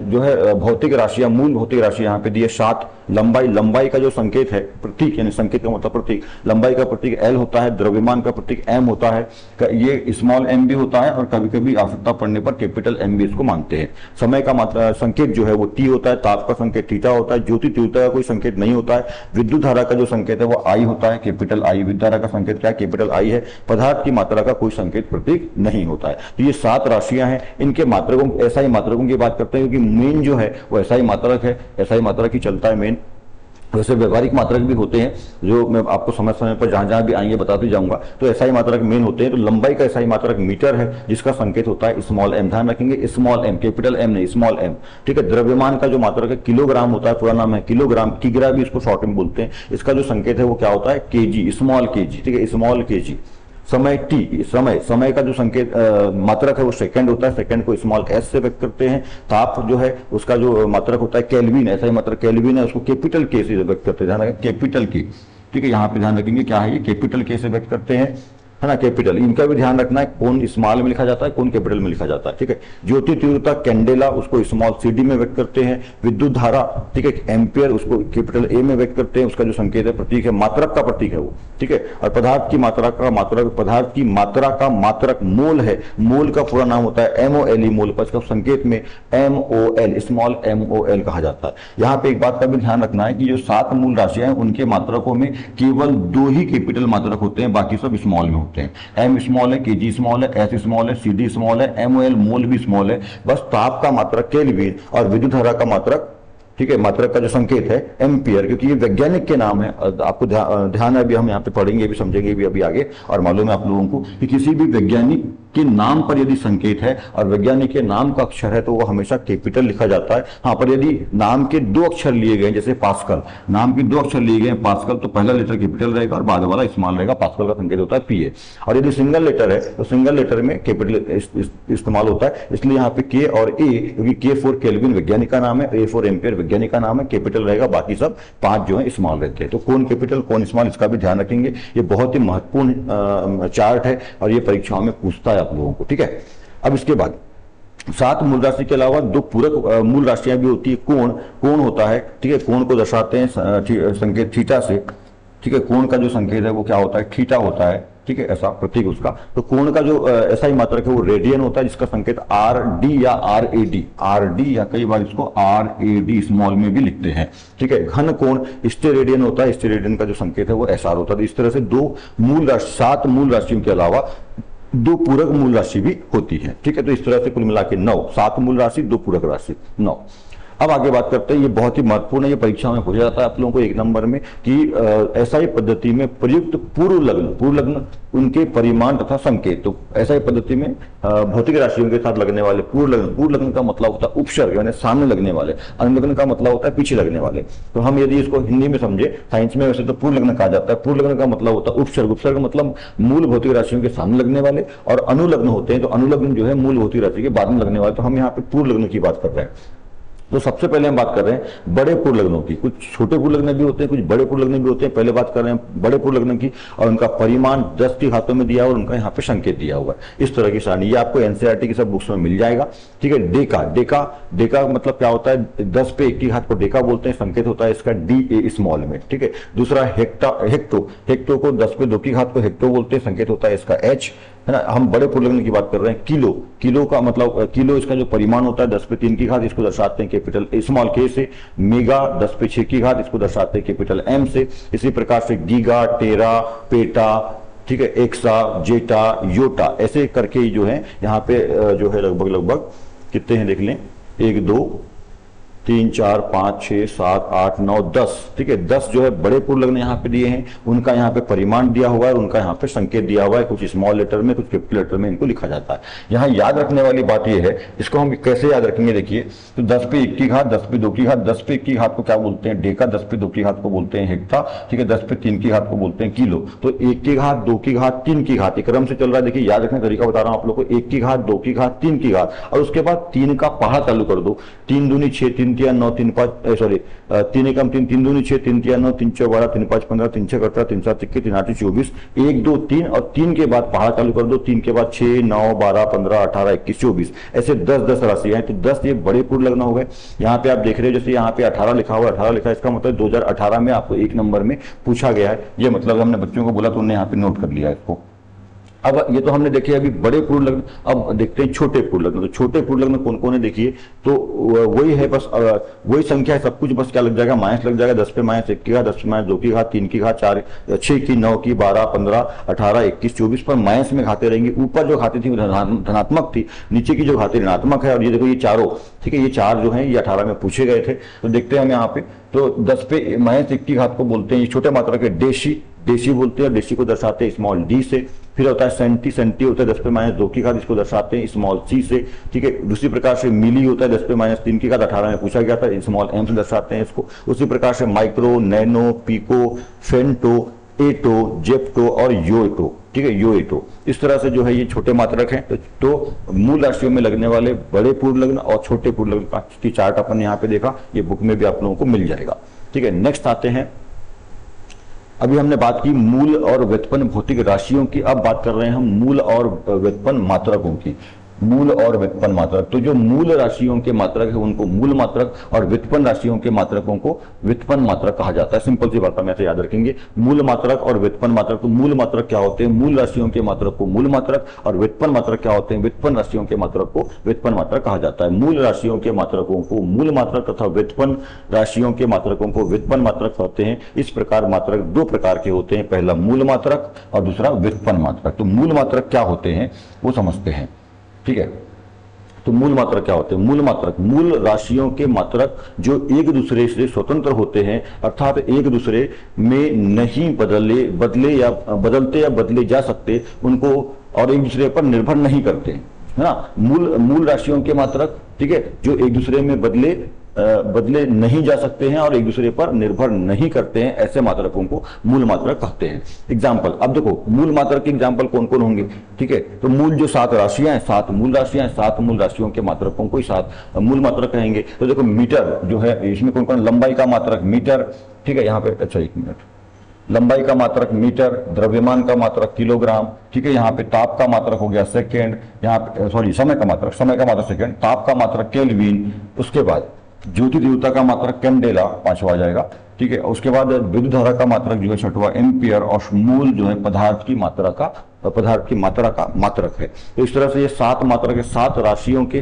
S1: जो है भौतिक राशियां, मूल भौतिक राशि यहाँ पे दी है 7। लंबाई का जो संकेत है, प्रतीक यानी संकेत का मतलब प्रतीक, लंबाई का प्रतीक L होता है, द्रव्यमान का प्रतीक M होता है, ये स्मॉल m भी होता है, और कभी कभी आवश्यकता पड़ने पर कैपिटल M भी इसको मानते हैं। समय का मात्रा संकेत जो है वो T होता है, ताप का संकेत थीटा होता है, ज्योति तीव्रता का कोई संकेत नहीं होता है। विद्युत धारा का जो संकेत है वो I होता है, कैपिटल I। विद्युत धारा का संकेत क्या है, कैपिटल I है। पदार्थ की मात्रा का कोई संकेत प्रतीक नहीं होता है। तो ये 7 राशियां हैं, इनके मात्रकों, एसआई मात्रकों की बात करते हैं, क्योंकि मेन जो है वो एसआई मात्रक है, एसआई मात्रक ही चलता है मेन। वैसे व्यवहारिक मात्रक भी होते हैं, जो मैं आपको समय समय पर जहां जहां भी आएंगे बताते जाऊंगा। तो एसआई मात्रक मेन होते हैं। तो लंबाई का एसआई मात्रक मीटर है, जिसका संकेत होता है स्मॉल m। ध्यान रखेंगे, स्मॉल m, कैपिटल M नहीं, स्मॉल m। ठीक है, द्रव्यमान का जो मात्रक है किलोग्राम होता है, पूरा नाम है किलोग्राम, किग्रा भी इसको शॉर्ट में बोलते हैं। इसका जो संकेत है वो क्या होता है, केजी, स्मॉल केजी। ठीक है, स्मॉल केजी। समय टी, समय का जो संकेत मात्रक है वो सेकंड होता है, सेकंड को स्मॉल s से व्यक्त करते हैं। ताप जो है उसका जो मात्रक होता है केल्विन, ऐसा ही मात्रक केल्विन है, उसको कैपिटल के से व्यक्त करते हैं। ध्यान रखें, कैपिटल के। ठीक है, यहाँ पे ध्यान रखेंगे क्या है, ये कैपिटल के से व्यक्त करते हैं, है ना, कैपिटल। इनका भी ध्यान रखना है, कौन स्मॉल में लिखा जाता है, कौन कैपिटल में लिखा जाता है। ठीक है, ज्योति तीव्रता कैंडेला, उसको स्मॉल CD में व्यक्त करते हैं। विद्युत धारा, ठीक है, एम्पियर, उसको कैपिटल A में व्यक्त करते हैं। उसका जो संकेत है, प्रतीक है, मात्रक का प्रतीक है वो। ठीक है, और पदार्थ की मात्रा का मात्रक, पदार्थ की मात्रा का मात्रक मोल है। मोल का पूरा नाम होता है MOLE, मोल, पर इसका संकेत में MOL, स्मॉल MOL कहा जाता है। यहाँ पे एक बात का भी ध्यान रखना है कि जो 7 मूल राशियां हैं उनके मात्रकों में केवल 2 ही कैपिटल मात्रक होते हैं, बाकी सब स्मॉल में होते हैं। M स्मॉल है, KG स्मॉल है, S स्मॉल है, CD स्मॉल है, MOL मोल भी स्मॉल है। बस ताप का मात्रक केल्विन और विद्युत धारा का मात्रक, ठीक है, मात्रक का जो संकेत है एम्पियर, क्योंकि ये वैज्ञानिक के नाम है। आपको ध्यान है, अभी हम यहाँ पे पढ़ेंगे भी, समझेंगे भी अभी आगे। और मालूम है आप लोगों को कि किसी भी वैज्ञानिक के नाम पर यदि संकेत है और वैज्ञानिक के नाम का अक्षर है तो वो हमेशा कैपिटल लिखा जाता है। हाँ, पर यदि नाम के 2 अक्षर लिए गए, जैसे पास्कल, नाम के 2 अक्षर लिए गए पास्कल, तो पहला लेटर कैपिटल रहेगा और बाद वाला स्मॉल रहेगा। पास्कल का संकेत होता है PA। और यदि सिंगल लेटर है तो सिंगल लेटर में कैपिटल इस्तेमाल होता है, इसलिए यहाँ पे K और A, क्योंकि K फॉर केल्विन वैज्ञानिक का नाम है, A फॉर एम्पियर वैज्ञानिक का नाम है, कैपिटल रहेगा, बाकी सब 5 जो है स्मॉल रहते हैं। तो कौन कैपिटल कौन स्मॉल, इसका भी ध्यान रखेंगे। ये बहुत ही महत्वपूर्ण चार्ट है और ये परीक्षाओं में पूछता है आप लोगों को। ठीक है, अब इसके बाद 7 मूल राशि के अलावा 2 पूरक मूल राशियां भी होती है। कोण होता है, ठीक है, कोण को दर्शाते हैं संकेत थीटा से। ठीक है, कोण का जो संकेत है वो क्या होता है, थीटा होता है। ठीक है, ऐसा प्रतीक उसका। तो कोण का जो ऐसा ही मात्रक है वो रेडियन होता है, जिसका संकेत RD या RAD, या कई बार इसको RAD स्मॉल में भी लिखते हैं। ठीक है, घन कोण स्टेरेडियन होता है, स्टेरेडियन का जो संकेत है वो SR होता है। तो इस तरह से 7 मूल राशियों के अलावा 2 पूरक मूल राशि भी होती है। ठीक है, तो इस तरह से कुल मिला के 9, 7 मूल राशि, 2 पूरक राशि, 9। अब आगे बात करते हैं, ये बहुत ही महत्वपूर्ण है, ये परीक्षा में पूछा जाता है आप लोगों को 1 नंबर में, कि एसआई पद्धति में प्रयुक्त पूर्व लग्न उनके परिमाण तथा संकेत। तो एसआई पद्धति में भौतिक राशियों के साथ लगने वाले पूर्व लग्न का मतलब होता है उपसर्ग, यानी सामने लगने वाले। अनुलग्न का मतलब होता है पीछे लगने वाले। तो हम यदि इसको हिंदी में समझे, साइंस में वैसे तो पूर्व लग्न कहा जाता है, पूर्व लग्न का मतलब होता है उपसर्ग। उपसर्ग मतलब मूल भौतिक राशियों के सामने लगने वाले, और अनुलग्न होते हैं, तो अनुलग्न जो है मूल भौतिक राशि के बाद में लगने वाले। तो हम यहाँ पे पूर्व लग्न की बात कर रहे हैं। तो सबसे पहले हम बात कर रहे हैं बड़े पूर्ण लग्नों की। कुछ छोटे पूर्ण लग्न भी होते हैं, कुछ बड़े पूर्ण लग्न भी होते हैं। पहले बात कर रहे हैं बड़े पूर्ण लग्न की, और उनका परिमाण 10 की घातों में दिया हुआ और उनका यहाँ पे संकेत दिया हुआ है। इस तरह की सारणी ये आपको एनसीईआरटी की सब बुक्स में मिल जाएगा। ठीक है। डेका, डेका, डेका मतलब क्या होता है, 10 पे 1 की घात को डेका बोलते हैं, संकेत होता है इसका DA स्मॉल में। ठीक है। दूसरा हेक्टा, हेक्टो, हेक्टो को 10 पे 2 की घात को हेक्टो बोलते हैं, संकेत होता है इसका H, है ना। हम बड़े पूर्ण लग्न की बात कर रहे हैं। किलो, किलो का मतलब किलो, इसका जो परिमाण होता है 10 पे 3 की घात, इसको दर्शाते हैं कैपिटल स्मॉल K से। मेगा 10 पे 6 की घात, इसको दर्शाते हैं कैपिटल M से। इसी प्रकार से गीगा, टेरा, पेटा, ठीक है, एक्सा, जेटा, योटा, ऐसे करके जो है यहाँ पे जो है लगभग कितने हैं देख लें, 1 2 3 4 5 6 7 8 9 10। ठीक है। 10 जो है बड़े पूर्ण लग्न यहाँ पे दिए हैं, उनका यहाँ पे परिमाण दिया हुआ है, उनका यहाँ पे संकेत दिया हुआ है, कुछ स्मॉल लेटर में कुछ कैपिटल लेटर में इनको लिखा जाता है। यहाँ याद रखने वाली बात यह है, इसको हम कैसे याद रखेंगे, देखिए। तो 10 पे 1 की घात, 10 पे 2 की घात, 10 पे 1 की घात को क्या बोलते हैं, डेका, 10 पे 2 की घात को बोलते हैं हेक्टा, ठीक है। 10 पे 3 की घात को बोलते हैं किलो। तो 1 की घात, 2 की घात, 3 की घात, क्रम से चल रहा है। देखिए याद रखने का तरीका बता रहा हूं आप लोग को, 1 की घात, 2 की घात, 3 की घात, और उसके बाद 3 का पहाड़ा चालू कर दो। 3 दूनी 6, 3 तिया 9, 3 5, सॉरी 3 एकम 3, 3 दूनी 6, 3 तिया 9, 3 4 12, 3 5 15, 3 6 18, 3 7 21, 3 8 24, 1 2 3, और 3 के बाद पहाड़ा चालू कर दो। 3 के बाद 6 9 12 15 18 21 24, ऐसे 10 राशियां हैं। तो 10 ये बड़े पूर्ण लग्न हो गए। यहाँ पे आप देख रहे हो जैसे यहाँ पे 18 लिखा हुआ है, 18 लिखा है, इसका मतलब 2018 में आपको 1 नंबर में पूछा गया है। ये मतलब हमने बच्चों को बोला तो उन्होंने यहाँ पे नोट कर लिया इसको। अब ये तो हमने देखे अभी बड़े पूर्ण लग्न, अब देखते हैं छोटे पूर्ण लग्न। तो छोटे पूर्ण लग्न कौन कौन है देखिए, तो वही है, बस वही संख्या है सब कुछ, बस क्या लग जाएगा, माइनस लग जाएगा। 10 पे माइनस 1 की घात, 10 पे माइनस 2 की घात, 3 की घात, 4 6 की, 9 की, 12 15 18 21 24 पर माइनस में घाते रहेंगे। ऊपर जो घाते थी वो धनात्मक थी, नीचे की जो घाते ऋणात्मक है। और ये देखो ये चारों, ठीक है, ये 4 जो है ये 18 में पूछे गए थे। तो देखते हैं हम यहाँ पे, तो 10 पे माइनस 1 की घात को बोलते हैं, ये छोटे मात्रा के डेशी, डेशी बोलते हैं। डेशी को दर्शाते हैं स्मॉल d से। फिर होता है सेंटी, सेंटी होता है 10 पे माइनस 2 की घात, इसको दर्शाते हैं स्मॉल c से। ठीक है। दूसरी प्रकार से मिली होता है 10 पे माइनस 3 की घात, 18 में पूछा गया था, स्मॉल m से दर्शाते हैं इसको। उसी प्रकार से माइक्रो, नैनो, पिको, फेंटो, एटो, जेप्टो और योएटो, ठीक है, योएटो, इस तरह से जो है ये छोटे मात्रक हैं। तो मूल राशियों में लगने वाले बड़े पूर्ण लग्न और छोटे पूर्ण लग्न की चार्ट अपन यहाँ पे देखा, ये बुक में भी आप लोगों को मिल जाएगा। ठीक है। नेक्स्ट आते हैं, अभी हमने बात की मूल और व्युत्पन्न भौतिक राशियों की, अब बात कर रहे हैं हम मूल और व्युत्पन्न मात्रकों की। मूल और व्युत्पन्न मात्रक, तो जो मूल राशियों के मात्रक है उनको मूल मात्रक, और व्युत्पन्न राशियों के मात्रकों को व्युत्पन्न मात्रक कहा जाता है। सिंपल सी बात है, ऐसे याद रखेंगे, मूल मात्रक और व्युत्पन्न मात्रक। तो मूल मात्रक क्या होते हैं, मूल राशियों के मात्रक को मूल मात्रक, और व्युत्पन्न मात्रक क्या होते हैं, व्युत्पन्न राशियों के मात्रक को व्युत्पन्न मात्रक कहा जाता है। मूल राशियों के मात्रकों को मूल मात्रक तथा व्युत्पन्न राशियों के मात्रकों को व्युत्पन्न मात्रक कहते हैं। इस प्रकार मात्रक 2 प्रकार के होते हैं, पहला मूल मात्रक और दूसरा व्युत्पन्न मात्रक। तो मूल मात्रक क्या होते हैं वो समझते हैं। ठीक है। तो मूल मात्रक क्या होते हैं, मूल मात्रक, मूल राशियों के मात्रक जो एक दूसरे से स्वतंत्र होते हैं, अर्थात एक दूसरे में नहीं बदलते या बदले जा सकते, उनको और एक दूसरे पर निर्भर नहीं करते, है ना। मूल राशियों के मात्रक, ठीक है, जो एक दूसरे में बदले नहीं जा सकते हैं और एक दूसरे पर निर्भर नहीं करते हैं, ऐसे मात्रकों को मूल मात्रक कहते हैं। एग्जाम्पल, अब देखो मूल मात्रक के एग्जाम्पल कौन कौन होंगे। ठीक है। तो मूल जो 7 राशियां हैं, 7 मूल राशियां हैं, 7 मूल राशियों के मात्रकों को ही 7 मूल मात्रक कहेंगे। तो देखो मीटर जो है, इसमें कौन कौन, लंबाई का मात्रक मीटर, ठीक है, यहाँ पे, अच्छा 1 मिनट, लंबाई का मात्रक मीटर, द्रव्यमान का मात्रक किलोग्राम, ठीक है, यहाँ पे ताप का मात्रक हो गया सेकेंड, यहाँ पे सॉरी समय का मात्रक सेकेंड, ताप का मात्रक केल्विन, उसके बाद ज्योति तीव्रता का मात्रक कैंडेला 5वां आ जाएगा। ठीक है। उसके बाद विद्युत धारा का मात्रक जो है 6वां एम्पियर, और मूल जो है पदार्थ की मात्रा का मात्रक है। तो इस तरह से ये 7 मात्रक है, 7 राशियों के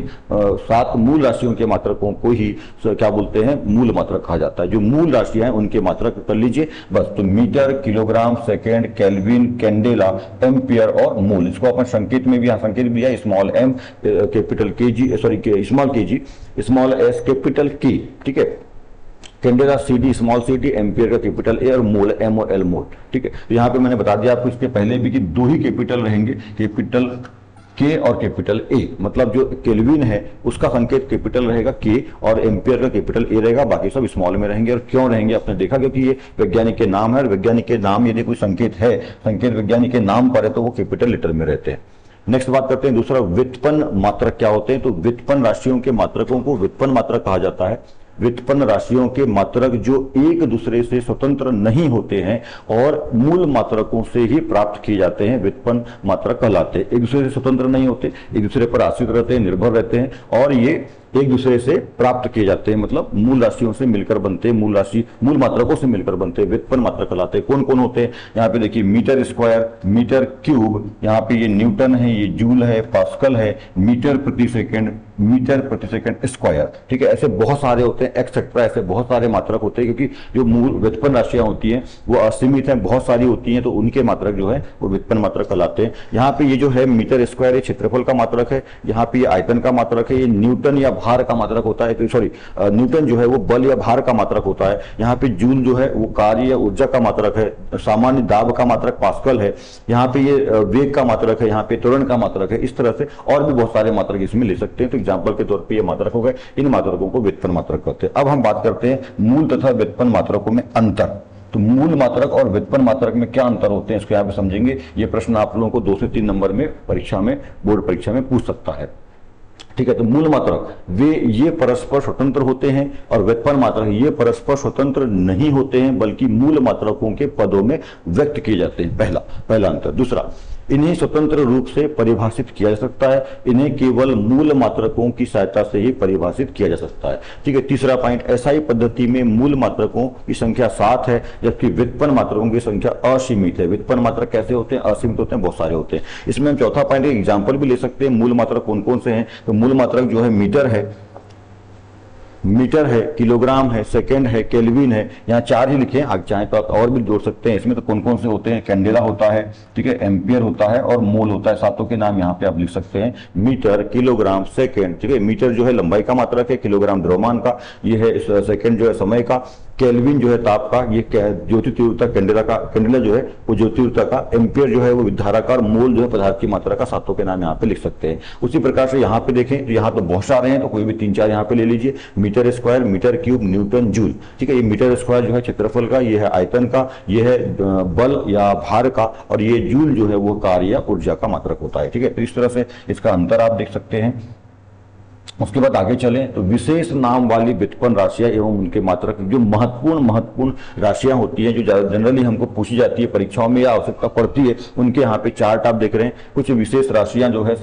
S1: 7 मूल राशियों के मात्रकों को ही क्या बोलते हैं, मूल मात्रक कहा जाता है। जो मूल राशियां हैं उनके मात्रक कर लीजिए बस। तो metre, kilogram, second, kelvin, candela, ampere और मूल। इसको अपन संकेत में भी, यहाँ संकेत भी है, small m capital kg, sorry small kg, small s capital K, ठीक है, candela CD small CD, ampere का कैपिटल A और मोल M और L मोल। ठीक है। तो यहाँ पे मैंने बता दिया आपको इसके पहले भी कि 2 ही कैपिटल रहेंगे, कैपिटल K और कैपिटल A। मतलब जो केल्विन है उसका संकेत कैपिटल रहेगा K और एम्पियर का कैपिटल A रहेगा, बाकी सब स्मॉल में रहेंगे। और क्यों रहेंगे आपने देखा, क्योंकि ये वैज्ञानिक के नाम है, और वैज्ञानिक के नाम यदि कोई संकेत है, संकेत वैज्ञानिक के नाम पर है, तो वो कैपिटल लेटर में रहते हैं। नेक्स्ट बात करते हैं दूसरा, व्युत्पन्न मात्रक क्या होते हैं। तो व्युत्पन्न राशियों के मात्रकों को व्युत्पन्न मात्रक कहा जाता है। व्युत्पन्न राशियों के मात्रक जो एक दूसरे से स्वतंत्र नहीं होते हैं और मूल मात्रकों से ही प्राप्त किए जाते हैं, व्युत्पन्न मात्रक कहलाते हैं। एक दूसरे से स्वतंत्र नहीं होते, एक दूसरे पर आश्रित रहते हैं, निर्भर रहते हैं और ये एक दूसरे से प्राप्त किए जाते हैं, मतलब मूल राशियों से मिलकर बनते हैं, मूल मात्रकों से मिलकर बनते हैं, व्युत्पन्न मात्रक कहलाते हैं। कौन कौन होते हैं, यहाँ पे देखिए मीटर स्क्वायर, मीटर क्यूब, यहाँ पे ये न्यूटन है, ये जूल है, पास्कल है, मीटर प्रति सेकंड स्क्वायर, ठीक है। ऐसे बहुत सारे होते हैं, एक्सेट्रा, ऐसे बहुत सारे मात्रक होते हैं, क्योंकि जो मूल व्युत्पन्न राशियां होती हैं वो असीमित हैं, बहुत सारी होती हैं, तो उनके मात्रक जो है वो व्युत्पन्न मात्रक कहलाते हैं। यहाँ पे ये जो है मीटर स्क्वायर, ये क्षेत्रफल का मात्रक है, यहाँ पे ये आयतन का मात्रक है, ये न्यूटन या भार का मात्रक होता है, तो सॉरी न्यूटन जो है वो बल या भार का मात्रक होता है। यहाँ पे जूल जो है वो कार्य या ऊर्जा का मात्रक है, सामान्य दाब का मात्रक पास्कल है, यहाँ पे ये वेग का मात्रक है, यहाँ पे त्वरण का मात्रक है। इस तरह से और भी बहुत सारे मात्रक इसमें ले सकते हैं। तो एग्जाम्पल के तौर पर ये मात्रक हो गए, इन मात्रकों को व्युत्पन्न मात्रक कहते हैं। अब हम बात करते हैं मूल तथा व्युत्पन्न मात्रकों में अंतर। तो मूल मात्रक और व्युत्पन्न मात्रक में क्या अंतर होते हैं, इसको यहाँ पे समझेंगे। ये प्रश्न आप लोगों को 2 से 3 नंबर में परीक्षा में, बोर्ड परीक्षा में पूछ सकता है, ठीक है। तो मूल मात्रक वे ये परस्पर स्वतंत्र होते हैं और व्युत्पन्न मात्रक ये परस्पर स्वतंत्र नहीं होते हैं, बल्कि मूल मात्रकों के पदों में व्यक्त किए जाते हैं। पहला अंतर। दूसरा, इन्हें स्वतंत्र रूप से परिभाषित किया जा सकता है, इन्हें केवल मूल मात्रकों की सहायता से ही परिभाषित किया जा सकता है, ठीक है। तीसरा पॉइंट, एसआई पद्धति में मूल मात्रकों की संख्या 7 है, जबकि व्युत्पन्न मात्रकों की संख्या असीमित है। व्युत्पन्न मात्रक कैसे होते हैं, असीमित होते हैं, बहुत सारे होते हैं। इसमें हम चौथा पॉइंट एग्जाम्पल भी ले सकते हैं, मूल मात्रक कौन कौन से हैं। तो मूल मात्रक जो है मीटर है, किलोग्राम है, सेकंड है, केल्विन है, यहाँ 4 ही लिखे हैं, आगे चाहे तो आप और भी जोड़ सकते हैं। इसमें तो कौन कौन से होते हैं, कैंडेला होता है, ठीक है, एम्पियर होता है और मोल होता है। सातों के नाम यहाँ पे आप लिख सकते हैं, मीटर, किलोग्राम, सेकंड, ठीक है। मीटर जो है लंबाई का मात्रक है, किलोग्राम द्रव्यमान का, ये है सेकंड जो है समय का, केल्विन जो है ताप का, ये ज्योति तीव्रता, कैंडेला जो है वो ज्योति तीव्रता का, एम्पियर जो है वो विद्युत धारा का, और मोल जो है पदार्थ की मात्रा का। सातों के नाम यहाँ पे लिख सकते हैं। उसी प्रकार से यहाँ पे देखें तो यहाँ तो बहुत सारे हैं, तो कोई भी 3-4 यहाँ पे ले लीजिए। Metre square, metre cube, newton, joule, ठीक है। ये मीटर स्क्वायर जो है क्षेत्रफल का, ये है आयतन का, ये है बल या भार का, और ये जूल जो है वो कार्य या ऊर्जा का मात्रक होता है, ठीक है। तो इस तरह से इसका अंतर आप देख सकते हैं। उसके बाद आगे चलें तो विशेष नाम वाली व्युत्पन्न राशियां एवं उनके मात्रक, जो महत्वपूर्ण राशियां होती हैं, जो जनरली हमको पूछी जाती है परीक्षाओं में या आवश्यकता पड़ती है, उनके यहाँ पे चार्ट आप देख रहे हैं। कुछ विशेष राशियां जो है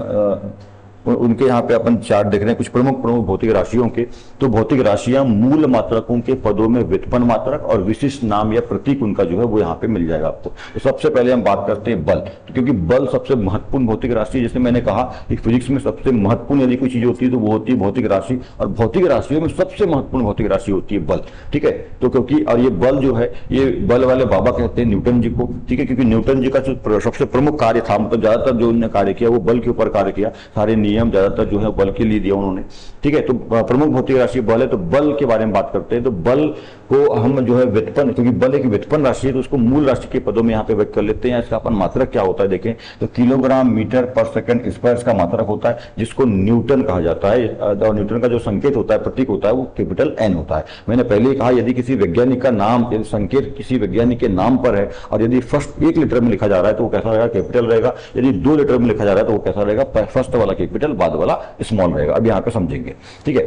S1: उनके यहाँ पे अपन चार्ट देख रहे हैं, कुछ प्रमुख भौतिक राशियों के। तो भौतिक राशियां मूल मात्रकों के पदों में व्युत्पन्न मात्रक और विशिष्ट नाम या प्रतीक उनका जो है वो यहाँ पे मिल जाएगा आपको। तो सबसे पहले हम बात करते हैं बल, क्योंकि बल सबसे महत्वपूर्ण भौतिक राशि, जैसे मैंने कहा कि फिजिक्स में सबसे महत्वपूर्ण यदि कोई चीज होती है तो वो होती है भौतिक राशि, और भौतिक राशियों में सबसे महत्वपूर्ण भौतिक राशि होती है बल, ठीक है। तो क्योंकि और ये बल जो है, ये बल वाले बाबा कहते हैं न्यूटन जी को, ठीक है, क्योंकि न्यूटन जी का जो सबसे प्रमुख कार्य था, मतलब ज्यादातर जो उन्होंने कार्य किया वो बल के ऊपर कार्य किया, सारे नियम ज्यादातर जो है बल के लिए दिया उन्होंने, ठीक है। तो प्रमुख भौतिक राशि बल है। तो बल के बारे में बात करते हैं। तो बल को हम जो है व्युत्पन्न, क्योंकि बल एक व्युत्पन्न राशि है तो उसको मूल राशि के पदों में यहाँ पे व्यक्त कर लेते हैं। इसका अपन मात्रक क्या होता है देखें तो किलोग्राम मीटर पर सेकंड स्क्वायर का मात्रक होता है, जिसको न्यूटन कहा जाता है। और न्यूटन का जो संकेत होता है, प्रतीक होता है, वो कैपिटल एन होता है। मैंने पहले ही कहा, यदि किसी वैज्ञानिक का नाम, यदि संकेत किसी वैज्ञानिक के नाम पर है और यदि फर्स्ट 1 लीटर में लिखा जा रहा है तो वो कैसा रहेगा, कैपिटल रहेगा। यदि 2 लीटर में लिखा जा रहा है तो वो कैसा रहेगा, फर्स्ट वाला कैपिटल, बाद वाला स्मॉल रहेगा। अब यहाँ पे समझेंगे, ठीक है।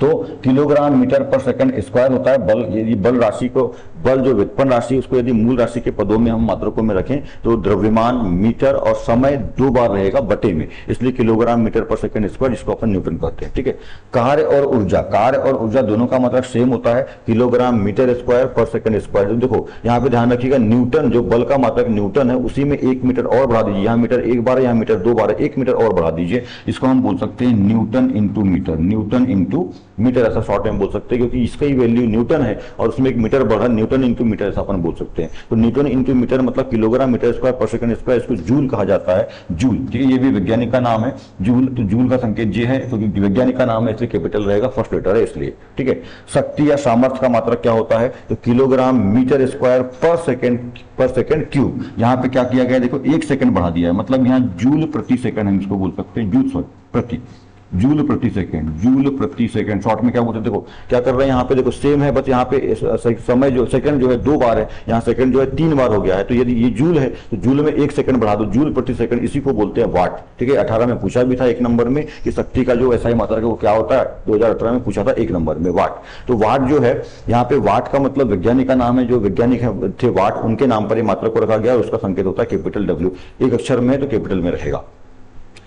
S1: तो किलोग्राम मीटर पर सेकंड स्क्वायर होता है बल। यदि बल राशि को, बल जो व्युत्पन्न राशि, उसको यदि मूल राशि के पदों में हम मात्रकों में रखें तो द्रव्यमान, मीटर और समय 2 बार रहेगा बटे में, इसलिए किलोग्राम मीटर पर सेकंड स्क्वायर, जिसको अपन न्यूटन कहते हैं, ठीक है। कार्य और ऊर्जा दोनों का मतलब सेम होता है, किलोग्राम मीटर स्क्वायर पर सेकंड स्क्वायर। तो देखो यहाँ पे ध्यान रखिएगा, न्यूटन जो बल का मात्रक न्यूटन है, उसी में 1 मीटर और बढ़ा दीजिए। यहाँ मीटर 1 बार है, यहाँ मीटर 2 बार है, 1 मीटर और बढ़ा दीजिए। इसको हम बोल सकते हैं newton into metre, newton into metre, ऐसा शॉर्ट में बोल सकते हैं, क्योंकि इसका ही वैल्यू न्यूटन है और उसमें 1 मीटर बढ़ा, न्यूटन इंटू मीटर ऐसा अपन बोल सकते हैं। तो न्यूटन इंटू मीटर मतलब किलोग्राम मीटर स्क्वायर पर सेकंड स्क्वायर, इसको जूल कहा जाता है, जूल, ठीक है। ये भी वैज्ञानिक का नाम है जूल। तो जूल का संकेत जे है, क्योंकि वैज्ञानिक का नाम है इसलिए कैपिटल रहेगा, फर्स्ट लेटर है इसलिए, ठीक है। शक्ति या सामर्थ्य का मात्रक क्या होता है, तो किलोग्राम मीटर स्क्वायर पर सेकंड क्यूब। यहाँ पे क्या किया गया, देखो 1 सेकंड बढ़ा दिया है, मतलब यहाँ जूल प्रति सेकंड हम इसको बोल सकते हैं, जूल प्रति, जूल प्रति सेकंड, जूल प्रति सेकंड शॉर्ट में क्या बोलते हैं, देखो क्या कर रहे हैं यहाँ पे, देखो सेम है, बस यहाँ पे समय जो सेकंड जो है 2 बार है, यहाँ सेकंड जो है 3 बार हो गया है। तो यदि ये जूल है तो जूल में 1 सेकंड बढ़ा दो, जूल प्रति सेकंड, इसी को बोलते हैं वाट। ठीक है, 18 में पूछा भी था 1 नंबर में कि शक्ति का जो SI मात्रक है वो क्या होता है, 2018 में पूछा था 1 नंबर में, वाट। तो वाट जो है यहाँ पे, वाट का मतलब वैज्ञानिक का नाम है, जो वैज्ञानिक थे वाट, उनके नाम पर ये मात्रक को रखा गया, और उसका संकेत होता है कैपिटल W। एक अक्षर में है तो कैपिटल में रहेगा,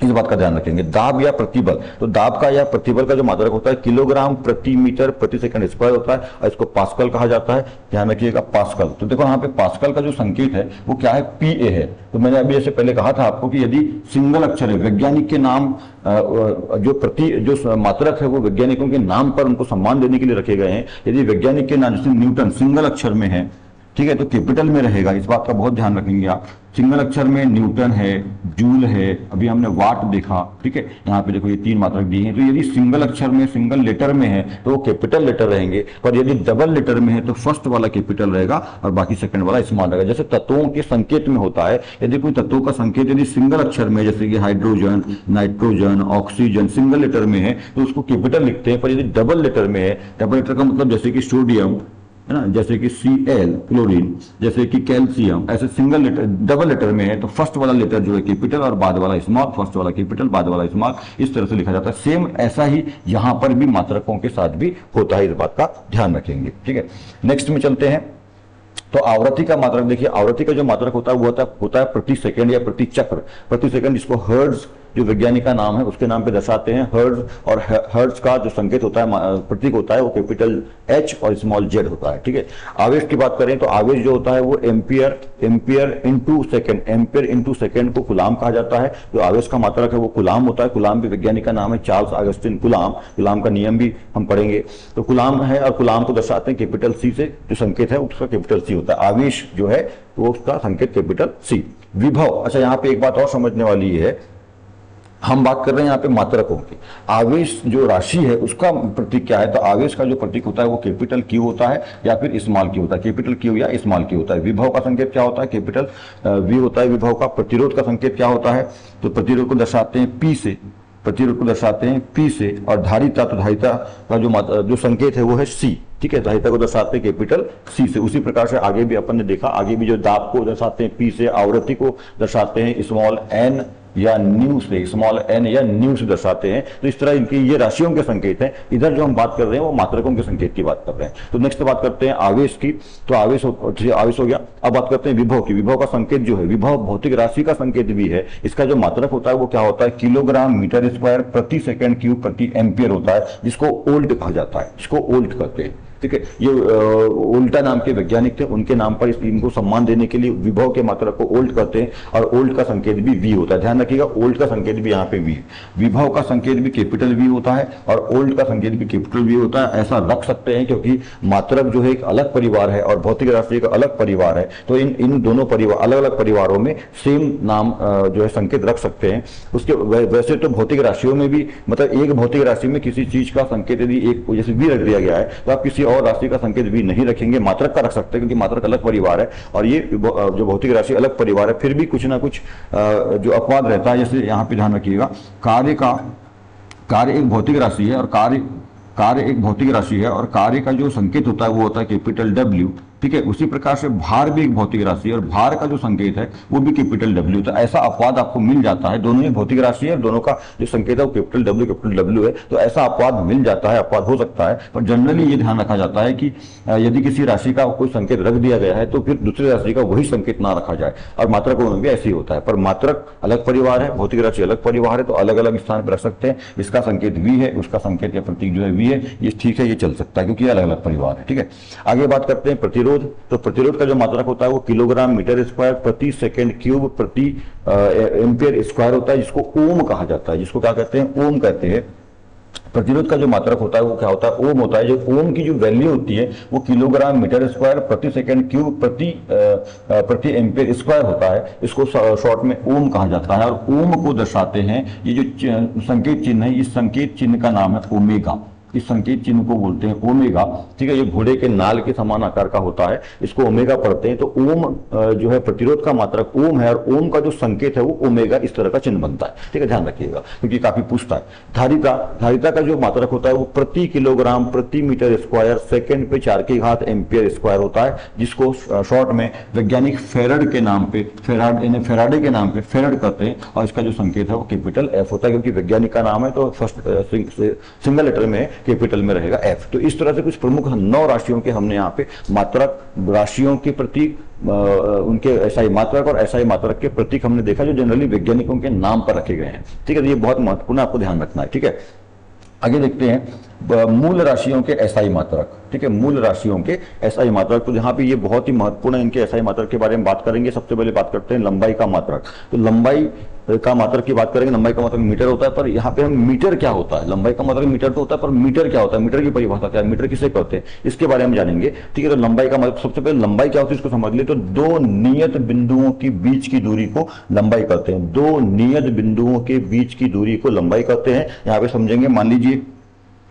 S1: इस बात का ध्यान रखेंगे। दाब या प्रतिबल, तो दाब का या प्रतिबल का जो मात्रक होता है किलोग्राम प्रति मीटर प्रति सेकंड स्क्वायर होता है, और इसको पास्कल कहा जाता है, ध्यान रखिएगा पास्कल। तो देखो यहाँ पे पास्कल का जो संकेत है वो क्या है, PA है। तो मैंने अभी जैसे पहले कहा था आपको कि यदि सिंगल अक्षर है, वैज्ञानिक के नाम जो मात्रक है वो वैज्ञानिकों के नाम पर उनको सम्मान देने के लिए रखे गए हैं। यदि वैज्ञानिक के नाम, जैसे न्यूटन सिंगल अक्षर में है, ठीक है, तो कैपिटल में रहेगा, इस बात का बहुत ध्यान रखेंगे आप। सिंगल अक्षर में न्यूटन है, जूल है, अभी हमने वाट देखा, ठीक है, यहाँ पे देखो ये 3 मात्रक दिए हैं। तो यदि सिंगल अक्षर में, सिंगल लेटर में है तो वो कैपिटल लेटर रहेंगे, पर यदि डबल लेटर में है तो फर्स्ट वाला कैपिटल रहेगा और बाकी सेकंड वाला स्मॉल रहेगा। जैसे तत्वों के संकेत में होता है, यदि कोई तत्वों का संकेत यदि सिंगल अक्षर में, जैसे कि hydrogen, nitrogen, oxygen single letter में है तो उसको कैपिटल लिखते हैं, पर यदि डबल लेटर में है, डबल लेटर का मतलब जैसे कि सोडियम है ना, जैसे कि Cl क्लोरीन, जैसे कि कैल्शियम, ऐसे सिंगल लेटर, डबल लेटर में है तो फर्स्ट वाला लेटर जो है कैपिटल और बाद वाला स्मॉल, फर्स्ट वाला कैपिटल बाद वाला स्मॉल, इस तरह से लिखा जाता है। सेम ऐसा ही यहाँ पर भी मात्रकों के साथ भी होता है, इस बात का ध्यान रखेंगे। ठीक है, नेक्स्ट में चलते हैं। तो आवृत्ति का मात्रक देखिए, आवृत्ति का जो मात्रक होता है वो होता है प्रति सेकंड या प्रति चक्र, प्रति सेकंड, जिसको हर्ट्ज जो वैज्ञानिक का नाम है उसके नाम पे दर्शाते हैं, हर्ट्ज। और हर्ट्ज का जो संकेत होता है, प्रतीक होता है, वो कैपिटल H और स्मॉल z होता है। ठीक है, आवेश की बात करें तो आवेश जो होता है वो ampere into second, ampere into second को कुलाम कहा जाता है। जो आवेश का मात्रक है वो कुलाम होता है। कुलाम भी वैज्ञानिक का नाम है, चार्ल्स अगस्टिन कुलाम। कुलाम का नियम भी हम पढ़ेंगे। तो कुलाम है और कुलाम को दर्शाते हैं कैपिटल C से, जो संकेत है उसका कैपिटल C होता है। आवेश जो है वो उसका संकेत कैपिटल C। विभव, अच्छा यहाँ पे एक बात और समझने वाली है, हम बात कर रहे हैं यहाँ पे मात्रकों की। आवेश जो राशि है उसका प्रतीक क्या है, तो आवेश का जो प्रतीक होता है वो कैपिटल Q होता है या फिर स्मॉल Q होता है, कैपिटल Q या स्मॉल Q होता है। विभव का संकेत क्या होता है, कैपिटल V होता है विभव का। प्रतिरोध का संकेत क्या होता है, तो प्रतिरोध को दर्शाते हैं P से, प्रतिरोध को दर्शाते हैं P से। और धारिता, तो धारिता का जो संकेत है वो है C। ठीक है, धारिता को दर्शाते हैं कैपिटल C से। उसी प्रकार से आगे भी अपन ने देखा, आगे भी जो दाब को दर्शाते हैं P से, आवृत्ति को दर्शाते हैं स्मॉल n या न्यू से, स्मॉल n या न्यू से दर्शाते हैं। तो इस तरह इनकी ये राशियों के संकेत हैं। इधर जो हम बात कर रहे हैं वो मात्रकों के संकेत की बात कर रहे हैं। तो नेक्स्ट बात करते हैं आवेश की। तो आवेश हो गया। अब बात करते हैं विभव की। विभव का संकेत जो है, विभव भौतिक राशि का संकेत भी है। इसका जो मात्रक होता है वो क्या होता है, किलोग्राम मीटर स्क्वायर प्रति सेकंड क्यूब प्रति एम्पियर होता है, जिसको ओल्ट कहा जाता है, जिसको ओल्ट कहते हैं। ठीक है, ये उल्टा नाम के वैज्ञानिक थे, उनके नाम पर इनको सम्मान देने के लिए विभव के मात्रक को ओल्ट कहते हैं। और ओल्ट का संकेत भी V होता है, ध्यान रखिएगा, ओल्ट का संकेत भी यहाँ पे V। विभव का संकेत भी कैपिटल V होता है और ओल्ट का संकेत भी कैपिटल V होता है। ऐसा रख सकते हैं क्योंकि मात्रक जो है एक अलग परिवार है और भौतिक राशि का अलग परिवार है। तो इन दोनों परिवार, अलग अलग परिवारों में सेम नाम जो है संकेत रख सकते हैं। उसके वैसे तो भौतिक राशियों में भी, मतलब एक भौतिक राशि में किसी चीज का संकेत यदि एक जैसे V रख दिया गया है तो आप किसी और राशि का संकेत भी नहीं रखेंगे, मात्रक का रख सकते हैं, क्योंकि मात्रक अलग परिवार है और ये जो भौतिक राशि अलग परिवार है। फिर भी कुछ ना कुछ जो अपवाद रहता है, जैसे यहाँ पे ध्यान रखिएगा, कार्य एक भौतिक राशि है और कार्य एक भौतिक राशि है और कार्य का जो संकेत होता है वो होता है कैपिटल W। ठीक है, उसी प्रकार से भार भी एक भौतिक राशि है और भार का जो संकेत है वो भी कैपिटल W। तो ऐसा अपवाद आपको मिल जाता है, दोनों ही भौतिक राशि है, दोनों का जो संकेत है वो कैपिटल W है। तो ऐसा अपवाद मिल जाता है, अपवाद हो सकता है, पर जनरली ये ध्यान रखा जाता है कि यदि किसी राशि का कोई संकेत रख दिया गया है तो फिर दूसरी राशि का वही संकेत ना रखा जाए। और मात्रकों में भी ऐसे ही होता है, पर मात्रक अलग परिवार है, भौतिक राशि अलग परिवार है, तो अलग अलग स्थान पर रख सकते हैं। इसका संकेत V है, उसका संकेत या प्रतीक जो है V है, ये ठीक है, ये चल सकता है क्योंकि अलग अलग परिवार है। ठीक है, आगे बात करते हैं प्रतिरोध। तो प्रतिरोध का जो मात्रक होता है वो किलोग्राम मीटर स्क्वायर प्रति सेकंड क्यूब प्रति एम्पियर स्क्वायर होता है, जिसको ओम कहा जाता है, जिसको क्या कहते हैं, ओम कहते हैं। प्रतिरोध का जो मात्रक होता है वो क्या होता है, ओम होता है। जो ओम की जो वैल्यू होती है वो किलोग्राम मीटर स्क्वायर प्रति सेकंड क्यूब प्रति एम्पियर स्क्वायर होता है। इसको शॉर्ट में ओम कहा जाता है। और ओम को दर्शाते हैं, ये जो संकेत चिन्ह है, इस संकेत चिन्ह का नाम है ओमेगा। इस संकेत चिन्ह को बोलते हैं ओमेगा। ठीक है, ये घोड़े के नाल के समान आकार का होता है, इसको ओमेगा पढ़ते हैं। तो ओम जो है प्रतिरोध का मात्रक ओम है, और ओम का जो संकेत है वो ओमेगा इस तरह का चिन्ह बनता है। ठीक है, ध्यान रखिएगा क्योंकि काफी पूछता है। धारिता का जो मात्रक होता है वो प्रति किलोग्राम प्रति मीटर स्क्वायर सेकेंड पे 4 की घात एम्पियर स्क्वायर होता है, जिसको शॉर्ट में वैज्ञानिक फेराडे के नाम पे फेराड करते हैं, और इसका जो संकेत है वो कैपिटल एफ होता है, क्योंकि वैज्ञानिक का नाम है तो फर्स्ट सिंगल लेटर में कैपिटल में रहेगा एफ। तो इस तरह से कुछ प्रमुख 9 राशियों के हमने यहाँ पे मात्रक, राशियों के प्रतीक, उनके एसआई मात्रक और एसआई मात्रक के प्रतीक हमने देखा, जो जनरली वैज्ञानिकों के नाम पर रखे गए हैं। ठीक है, तो ये बहुत महत्वपूर्ण आपको ध्यान रखना है। ठीक है, आगे देखते हैं मूल राशियों के एसआई मात्रक। ठीक है, मूल राशियों के एसआई मात्रक, तो यहाँ पे ये बहुत ही महत्वपूर्ण है, इनके एसआई मात्रक के बारे में बात करेंगे। सबसे पहले बात करते हैं लंबाई का मात्रक। तो लंबाई का मात्रक की बात करेंगे। लंबाई का मात्रक मीटर होता है, पर यहाँ पे हम मीटर क्या होता है, लंबाई का मात्रक मीटर तो होता है, पर मीटर क्या होता है, मीटर की परिभाषा क्या है, मीटर किसे कहते हैं, इसके बारे में जानेंगे। ठीक है, तो लंबाई का मतलब, सबसे पहले लंबाई क्या होती है इसको समझ ले। तो 2 नियत बिंदुओं के बीच की दूरी को लंबाई कहते हैं। 2 नियत बिंदुओं के बीच की दूरी को लंबाई कहते हैं। यहाँ पे समझेंगे, मान लीजिए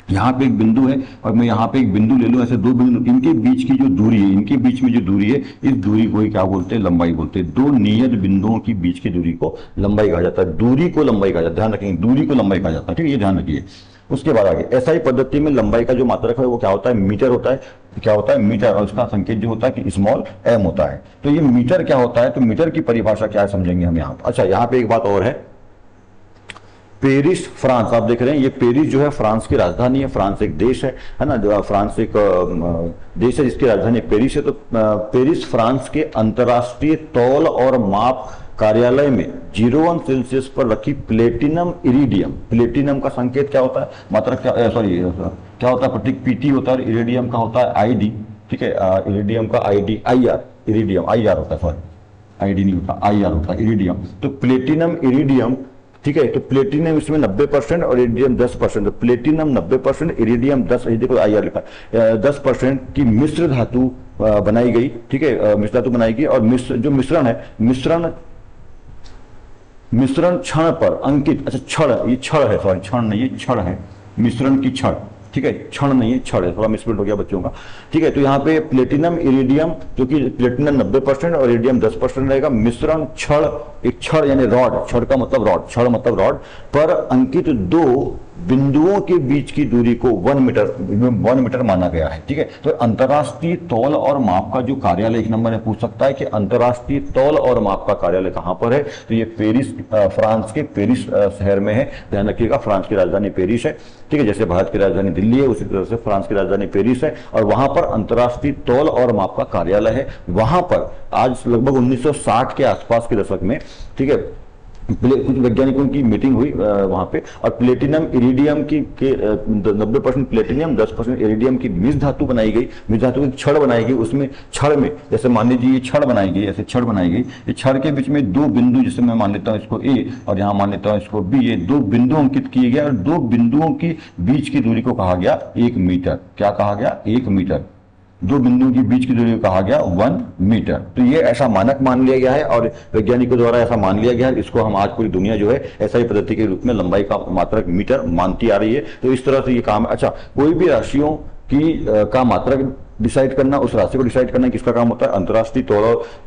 S1: यहाँ पे एक बिंदु है और मैं यहाँ पे एक बिंदु ले लूं, ऐसे 2 बिंदु, इनके बीच की जो दूरी है, इनके बीच में जो दूरी है, इस दूरी को ही क्या बोलते हैं, लंबाई बोलते हैं। 2 नियत बिंदुओं के बीच की दूरी को लंबाई कहा जाता है। दूरी को लंबाई कहा जाता है, ध्यान रखेंगे, दूरी को लंबाई कहा जाता है। ठीक है, ये ध्यान रखिए। उसके बाद आगे एसआई पद्धति में लंबाई का जो मात्रक है वो क्या होता है, मीटर होता है। क्या होता है, मीटर, और उसका संकेत जो होता है कि स्मॉल एम होता है। तो ये मीटर क्या होता है, तो मीटर की परिभाषा क्या है समझेंगे हम यहाँ। अच्छा, यहाँ पे एक बात और है, पेरिस फ्रांस, आप देख रहे हैं ये पेरिस जो है फ्रांस की राजधानी है। फ्रांस एक देश है ना, जो फ्रांस एक देश है जिसकी राजधानी पेरिस है। तो पेरिस फ्रांस के अंतर्राष्ट्रीय तौल और माप कार्यालय में 01 सेल्सियस पर रखी प्लेटिनम इरिडियम, प्लेटिनम का संकेत क्या होता है, मात्रक क्या, सॉरी क्या होता है, प्रतीक पीटी होता है, और इरिडियम का होता है आईडी। ठीक है, इरिडियम का आईडी आईआर, इरिडियम आईआर होता है, सॉरी आईडी नहीं होता, आईआर होता है इरिडियम। तो प्लेटिनम इरिडियम, ठीक है, तो प्लेटिनम इसमें 90% और इरिडियम 10%। तो प्लेटिनम 90%, इरिडियम 10, देखो आईआर लिखा, 10% की मिश्र धातु बनाई गई। ठीक है, मिश्र धातु बनाई गई, और जो मिश्रण है, मिश्रण क्षण पर अंकित, अच्छा क्षण, ये क्षण है, सॉरी क्षण नहीं, ये क्षण है, मिश्रण की क्षण। ठीक है, क्षण नहीं है, क्षण है, थोड़ा मिसप्रिंट हो गया बच्चों का। ठीक है, तो यहाँ पे प्लेटिनम इरिडियम, जो कि प्लेटिनम 90% और इरिडियम 10% रहेगा, मिश्रण क्षण, एक क्षण यानी रॉड, क्षण का मतलब रॉड, क्षण मतलब रॉड पर अंकित 2 बिंदुओं के बीच की दूरी को 1 मीटर माना गया है। ठीक है, तो अंतरराष्ट्रीय तौल और माप का जो कार्यालय, एक नंबर में पूछ सकता है कि अंतरराष्ट्रीय तौल और माप का कार्यालय कहां पर है, तो ये पेरिस, फ्रांस के पेरिस शहर में है। ध्यान रखिएगा, फ्रांस की राजधानी पेरिस है। ठीक है, जैसे भारत की राजधानी दिल्ली है, उसी तरह से फ्रांस की राजधानी पेरिस है, और वहां पर अंतरराष्ट्रीय तौल और माप का कार्यालय है। वहां पर आज लगभग 1960 के आसपास के दशक में, ठीक है, कुछ वैज्ञानिकों की मीटिंग हुई वहां पे, और प्लेटिनम इरिडियम की 90% प्लेटिनम 10% इरिडियम की मिश्र धातु बनाई गई, मिश्र धातु की छड़ बनाई गई। उसमें छड़ में, जैसे मान लीजिए ये छड़ बनाई गई, ऐसे छड़ बनाई गई, ये छड़ के बीच में 2 बिंदु, जैसे मैं मान लेता हूँ इसको ए और यहाँ मान लेता हूँ इसको बी, ये 2 बिंदु अंकित किए गए, और 2 बिंदुओं की बीच की दूरी को कहा गया 1 मीटर। क्या कहा गया, 1 मीटर। 2 बिंदुओं के बीच की दूरी को कहा गया 1 मीटर। तो ये ऐसा मानक मान लिया गया है, और वैज्ञानिकों द्वारा ऐसा मान लिया गया है। इसको हम आज पूरी दुनिया जो है एसआई पद्धति के रूप में लंबाई का मात्रक मीटर मानती आ रही है। तो इस तरह से ये काम है। अच्छा, कोई भी राशियों की का मात्रक डिसाइड करना, उस राशि को डिसाइड करना किसका काम होता है, अंतर्राष्ट्रीय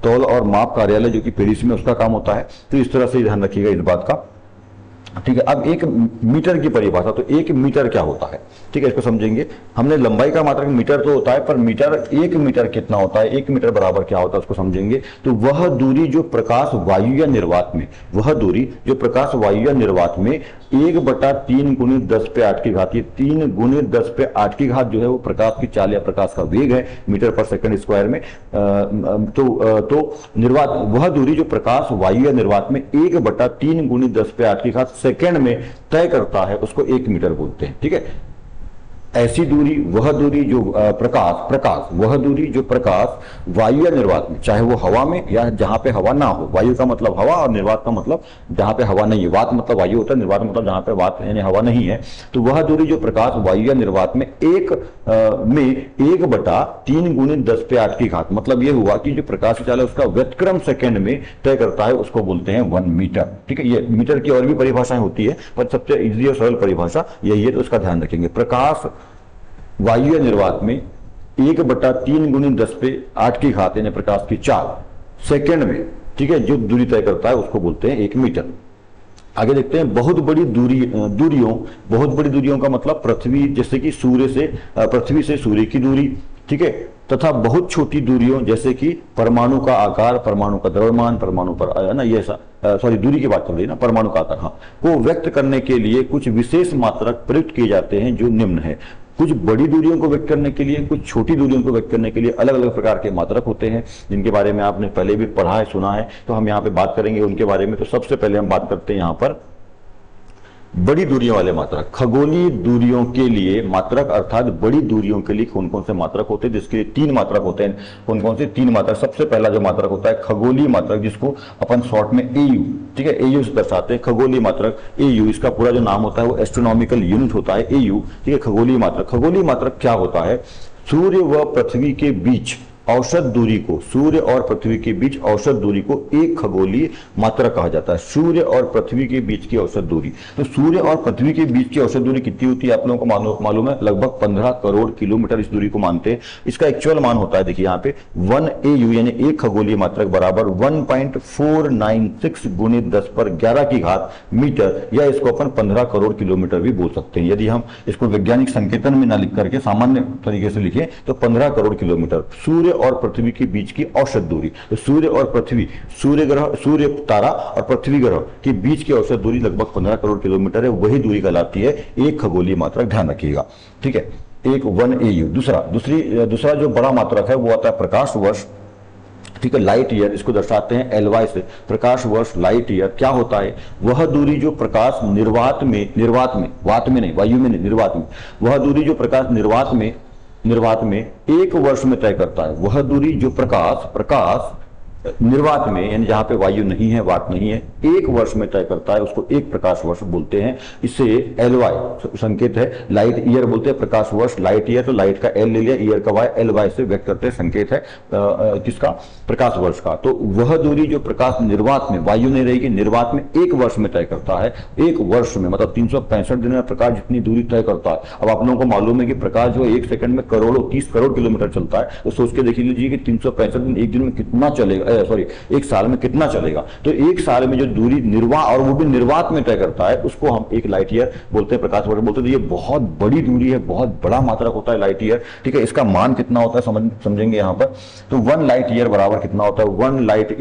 S1: तौल और माप कार्यालय जो कि पेरिस में, उसका काम होता है। तो इस तरह से ध्यान रखिएगा इस बात का। ठीक है, अब 1 मीटर की परिभाषा, तो 1 मीटर क्या होता है, ठीक है, इसको समझेंगे। हमने लंबाई का मात्रक मीटर तो होता है, पर मीटर 1 मीटर कितना होता है, 1 मीटर बराबर क्या होता है उसको समझेंगे। तो वह दूरी जो प्रकाश वायु या निर्वात में, वह दूरी जो प्रकाश वायु या निर्वात में 1/3 × 10 पे 8 की घात, ये 3 × 10 पे 8 की घात जो है वो प्रकाश की चाल या प्रकाश का वेग है मीटर पर सेकंड स्क्वायर में। तो निर्वात, वह दूरी जो प्रकाश वायु या निर्वात में 1/3 × 10 पे 8 की घात सेकंड में तय करता है, उसको 1 मीटर बोलते हैं। ठीक है, ऐसी दूरी, वह दूरी जो प्रकाश वह दूरी जो प्रकाश वायु या निर्वात में, चाहे वो हवा में या जहां पे हवा ना हो, वायु का मतलब हवा और निर्वात का मतलब जहां पे हवा नहीं है, वात मतलब वायु होता है, निर्वात मतलब जहां पे वात यानी हवा नहीं है। तो वह दूरी जो प्रकाश वायु या निर्वात में 1/3 × 10 पे 8 की घात, मतलब ये हुआ कि जो प्रकाश चाल है उसका व्यतक्रम सेकंड में तय करता है, उसको बोलते हैं 1 मीटर। ठीक है, ये मीटर की और भी परिभाषाएं होती है, पर सबसे इजी और सरल परिभाषा यही है, तो उसका ध्यान रखेंगे। प्रकाश वायु या निर्वात में 1/3 गुणित 10 पे 8 की घात यानी प्रकाश की चाल सेकेंड में, ठीक है, जो दूरी तय करता है उसको बोलते हैं 1 मीटर। आगे देखते हैं बहुत बड़ी बहुत बड़ी दूरियों का मतलब पृथ्वी, जैसे कि पृथ्वी से सूर्य की दूरी, ठीक है, तथा बहुत छोटी दूरियों जैसे कि परमाणु का आकार, परमाणु का द्रव्यमान, परमाणु पर ना ये दूरी की बात चल रही है ना, परमाणु का आकार, हाँ, को व्यक्त करने के लिए कुछ विशेष मात्रक प्रयुक्त किए जाते हैं जो निम्न है। कुछ बड़ी दूरियों को व्यक्त करने के लिए, कुछ छोटी दूरियों को व्यक्त करने के लिए अलग अलग प्रकार के मात्रक होते हैं, जिनके बारे में आपने पहले भी पढ़ा है, सुना है, तो हम यहाँ पे बात करेंगे उनके बारे में। तो सबसे पहले हम बात करते हैं यहाँ पर बड़ी दूरियों वाले मात्रक। खगोलीय दूरियों के लिए मात्रक अर्थात बड़ी दूरियों के लिए कौन कौन से मात्रक होते हैं, जिसके 3 मात्रक होते हैं। कौन कौन से 3 मात्रक? सबसे पहला जो मात्रक होता है खगोलीय मात्रक, जिसको अपन शॉर्ट में एयू, ठीक है, एयू से दर्शाते हैं। खगोलीय मात्रक एयू, इसका पूरा जो नाम होता है वो एस्ट्रोनॉमिकल यूनिट होता है, एयू, ठीक है। खगोलीय मात्रक, खगोलीय मात्रक क्या होता है? सूर्य व पृथ्वी के बीच औसत दूरी को, सूर्य और पृथ्वी के बीच औसत दूरी को एक खगोलीय मात्रक कहा जाता है। सूर्य और पृथ्वी के बीच की औसत दूरी, तो सूर्य और पृथ्वी के बीच की औसत दूरी कितनी होती है आप लोगों को मालूम है? लगभग 15 करोड़ किलोमीटर इस दूरी को मानते हैं। इसका एक्चुअल मान होता है, देखिए यहाँ पे 1 AU यानी एक खगोलीय मात्रक बराबर 1.496 गुणित 10 पर 11 की घात मीटर, या इसको अपन 15 करोड़ किलोमीटर भी बोल सकते हैं। यदि हम इसको वैज्ञानिक संकेतन में ना लिख करके सामान्य तरीके से लिखें तो 15 करोड़ किलोमीटर सूर्य और पृथ्वी के बीच की औसत दूरी। तो सूर्य और पृथ्वी, सूर्य तारा और पृथ्वी ग्रह के बीच की औसत दूरी लगभग 15 करोड़ किलोमीटर है। वही दूरी कहलाती है एक खगोलीय मात्रक, ध्यान रखिएगा, ठीक है। एक 1 AU। दूसरा जो बड़ा मात्रक है वो आता है प्रकाश वर्ष, ठीक है, लाइट ईयर, इसको दर्शाते हैं LY से। प्रकाश वर्ष, लाइट ईयर क्या होता है? वह दूरी जो प्रकाश निर्वात में, वात में नहीं, वायु में नहीं, निर्वात में, वह दूरी जो प्रकाश निर्वात में 1 वर्ष में तय करता है। वह दूरी जो प्रकाश निर्वात में, यानी जहां पे वायु नहीं है, वात नहीं है, 1 वर्ष में तय करता है, उसको 1 प्रकाश वर्ष बोलते हैं। इससे LY संकेत है, लाइट ईयर बोलते हैं, प्रकाश वर्ष, लाइट ईयर, तो लाइट का L ले लिया, ईयर का Y, LY से व्यक्त करते हैं, संकेत है किसका? प्रकाश वर्ष का। तो वह दूरी जो प्रकाश निर्वात में, वायु नहीं रहेगी, निर्वात में 1 वर्ष में तय करता है। 1 वर्ष में मतलब 365 दिन में प्रकाश जितनी दूरी तय करता है। अब आप लोगों को मालूम है कि प्रकाश जो 1 सेकंड में 30 करोड़ किलोमीटर चलता है, तो सोच के देख लीजिए कि 365 दिन एक दिन में कितना चलेगा, 1 साल में कितना चलेगा। तो 1 साल में जो दूरी और वो भी निर्वात में तय करता है, उसको हम 1 लाइट ईयर बोलते हैं, प्रकाश वर्ष बोलते हैं। ये बहुत बड़ी दूरी है, बहुत बड़ा मात्रक होता है लाइट ईयर, ठीक है। इसका मान कितना होता है समझेंगे यहाँ पर। तो 1 लाइट ईयर बराबर कितना होता है? 1 लाइट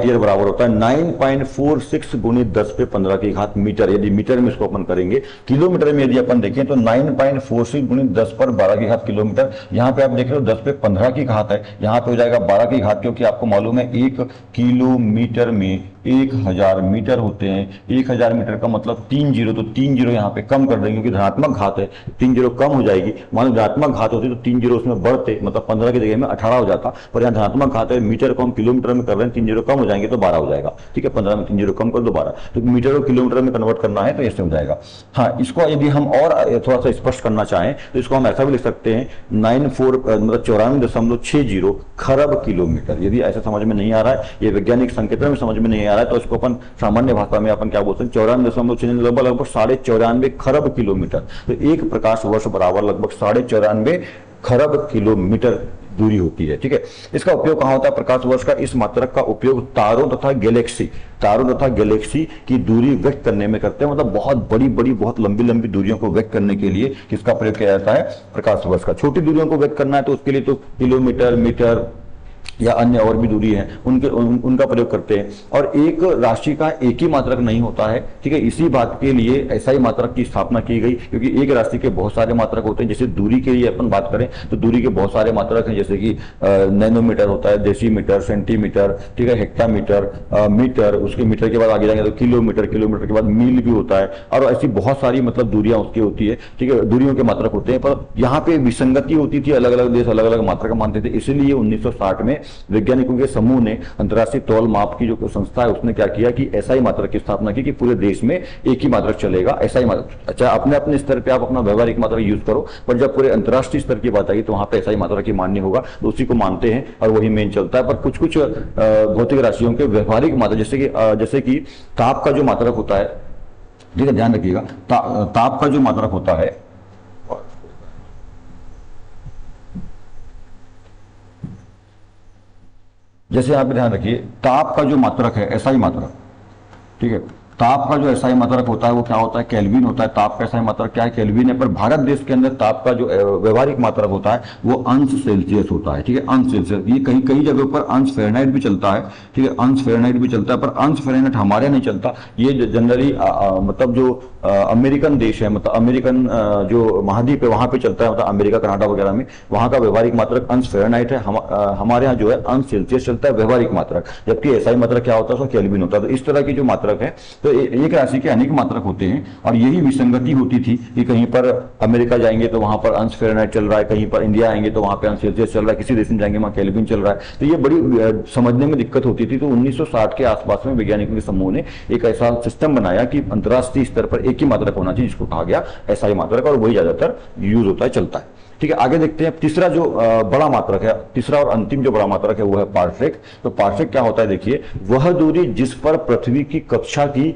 S1: ईयर बराबर होता है 9.46 गुणित 10 पे 15 की घात मीटर। यदि मीटर में इसको अपन करेंगे, किलोमीटर में यदि अपन देखें तो 9.46 गुणित 10 पर 12 की घात किलोमीटर। यहाँ पे आप देख रहे हो 10 पे 15 की घात है, यहाँ पे हो जाएगा 12 की घात, क्योंकि आपको मालूम है 1 किलोमीटर में 1000 मीटर होते हैं। 1000 मीटर का मतलब 3 जीरो, तो 3 जीरो यहाँ पे कम कर देंगे क्योंकि धनात्मक घात है, 3 जीरो कम हो जाएगी। मान लो धनात्मक घात होती तो 3 जीरो उसमें बढ़ते, मतलब 15 की जगह में 18 हो जाता, पर यहाँ धनात्मक घात है, मीटर को हम किलोमीटर में कर रहे हैं, 3 जीरो कम हो जाएंगे तो 12 हो जाएगा, ठीक है। 15 में 3 जीरो कम कर दो 12, तो मीटर को किलोमीटर में कन्वर्ट करना है तो ऐसे हो जाएगा। हाँ, इसको यदि हम और थोड़ा सा स्पष्ट करना चाहें तो इसको हम ऐसा भी लिख सकते हैं 94.60 खरब किलोमीटर। यदि ऐसा समझ में नहीं आ रहा है, ये वैज्ञानिक संकेतन में समझ में नहीं आ रहा है, तो इसको अपन सामान्य भाषा में अपन क्या बोलते हैं? 94.6 लगभग 94.5 खरब किलोमीटर। तो 1 प्रकाश वर्ष बराबर लगभग 94.5 खरब किलोमीटर दूरी होती है, ठीक है। इसका उपयोग कहां होता है प्रकाश वर्ष का? इस मात्रक का उपयोग तारों तथा गैलेक्सी की दूरी व्यक्त करने में करते हैं। मतलब बहुत बड़ी बहुत लंबी दूरियों को व्यक्त करने के लिए किसका प्रयोग किया जाता है? प्रकाश वर्ष का। छोटी दूरियों को व्यक्त करना है तो उसके लिए तो किलोमीटर, मीटर या अन्य और भी दूरी है उनका प्रयोग करते हैं। और एक राशि का एक ही मात्रक नहीं होता है, ठीक है। इसी बात के लिए SI मात्रक की स्थापना की गई, क्योंकि एक राशि के बहुत सारे मात्रक होते हैं। जैसे दूरी के लिए अपन बात करें तो दूरी के बहुत सारे मात्रक हैं, जैसे कि नैनोमीटर होता है, डेसीमीटर, सेंटीमीटर, ठीक है, हेक्टामीटर, मीटर, उसके मीटर के बाद आगे जाएंगे तो किलोमीटर के बाद मील भी होता है, और ऐसी बहुत सारी मतलब दूरियां उसकी होती है, ठीक है। दूरियों के मात्रक होते हैं, पर यहाँ पे विसंगति होती थी, अलग अलग देश अलग अलग मात्रक मानते थे। इसीलिए 1960 में वैज्ञानिकों के समूह ने, अंतर्राष्ट्रीय तौल माप की जो संस्था है, उसने क्या किया कि SI मात्रक की स्थापना की कि पूरे देश में एक ही मात्रक चलेगा, SI मात्रक। अच्छा, अपने स्तर पे आप अपना व्यवहारिक मात्रक यूज करो, पर जब पूरे अंतर्राष्ट्रीय स्तर की बात आई तो वहां पे SI मात्रक ही मान्य होगा, तो उसी को मानते हैं और वही मेन चलता है। पर कुछ भौतिक राशियों के व्यवहारिक मात्रक, जैसे कि ताप का जो मात्रक होता है, ठीक है, ध्यान रखिएगा। ताप का जो मात्रक होता है, जैसे यहाँ पे ध्यान रखिए, ताप का जो मात्रक है एसआई मात्रक, ठीक है, ताप का जो एसआई मात्रक होता है वो क्या होता है, केल्विन होता है। ताप का एसआई मात्रक क्या है, केल्विन है। पर भारत देश के अंदर ताप का जो व्यवहारिक मात्रक होता है वो अंश सेल्सियस होता है, ठीक है, अंश सेल्सियस। ये कहीं कई जगहों पर अंश फ़ारेनहाइट भी चलता है, ठीक है, अंश फ़ारेनहाइट भी चलता है, पर अंश फ़ारेनहाइट हमारे नहीं चलता। ये जनरली मतलब जो अमेरिकन देश है, मतलब अमेरिकन जो महाद्वीप है वहां पे चलता है, मतलब अमेरिका कनाडा वगैरह में वहां का व्यवहारिक मात्रक अंश फ़ारेनहाइट है। हमारे यहाँ जो है अंश सेल्सियस चलता है व्यवहारिक मात्रक, जबकि एसआई मात्रक क्या होता है, उसका केल्विन होता है। तो इस तरह की जो मात्रक है, तो एक राशि के अनेक मात्रक होते हैं, और यही विसंगति होती थी कि कहीं पर अमेरिका जाएंगे तो वहां पर अंश फ़ारेनहाइट चल रहा है, कहीं पर इंडिया आएंगे तो वहां पर अंश सेल्सियस चल रहा है, किसी देश में जाएंगे वहां केल्विन चल रहा है। तो ये बड़ी समझने में दिक्कत होती थी। तो 1960 के आसपास में वैज्ञानिकों के समूह ने एक ऐसा सिस्टम बनाया कि अंतरराष्ट्रीय स्तर पर एक ही मात्रक होना चाहिए, जिसको कहा गया एसआई मात्रक, और वही ज्यादातर यूज होता है, चलता है। ठीक है, आगे देखते हैं। तीसरा जो बड़ा मात्रक है, तीसरा और अंतिम जो बड़ा मात्रक है वो है पार्सेक। तो पार्सेक क्या होता है, देखिए, वह दूरी जिस पर पृथ्वी की कक्षा की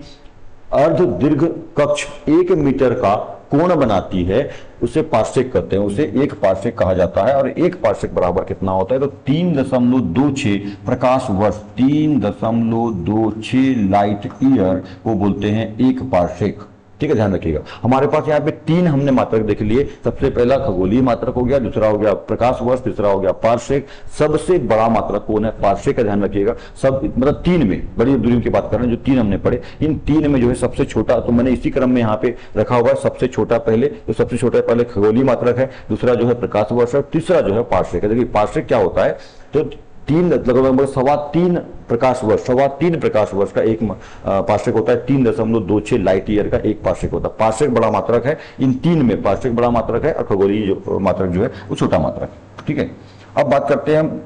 S1: अर्ध दीर्घ कक्ष 1 मीटर का कोण बनाती है, उसे पार्सेक कहते हैं, उसे एक पार्सेक कहा जाता है। और एक पार्सेक बराबर कितना होता है, तो 3.26 प्रकाश वर्ष, 3.26 लाइट ईयर को बोलते हैं एक पार्सेक। ठीक है, ध्यान रखिएगा। हमारे पास यहाँ पे 3 हमने मात्रक देख लिए। सबसे पहला खगोलीय मात्रक हो गया, दूसरा हो गया प्रकाश वर्ष, तीसरा हो गया पार्सेक। सबसे बड़ा मात्रक कौन है, पार्सेक का ध्यान रखिएगा। सब मतलब 3 में, बड़ी दूरी की बात कर रहे हैं, जो 3 हमने पढ़े, इन 3 में जो है सबसे छोटा, तो मैंने इसी क्रम में यहाँ पे रखा हुआ है। सबसे छोटा पहले, तो सबसे छोटा पहले खगोलीय मात्रक है, दूसरा जो है प्रकाश वर्ष है, तीसरा जो है पार्सेक है। देखिए पार्सेक क्या होता है, तो 3 लगभग 3.25 प्रकाश वर्ष, 3.25 प्रकाश वर्ष का एक पार्सेक होता है। 3.26 लाइट ईयर का एक पार्सेक होता है। पार्सेक बड़ा मात्रक है। इन 3 में पार्सेक बड़ा मात्रक है और खगोलीय जो मात्रक जो है वो छोटा मात्रक है। ठीक है, अब बात करते हैं हम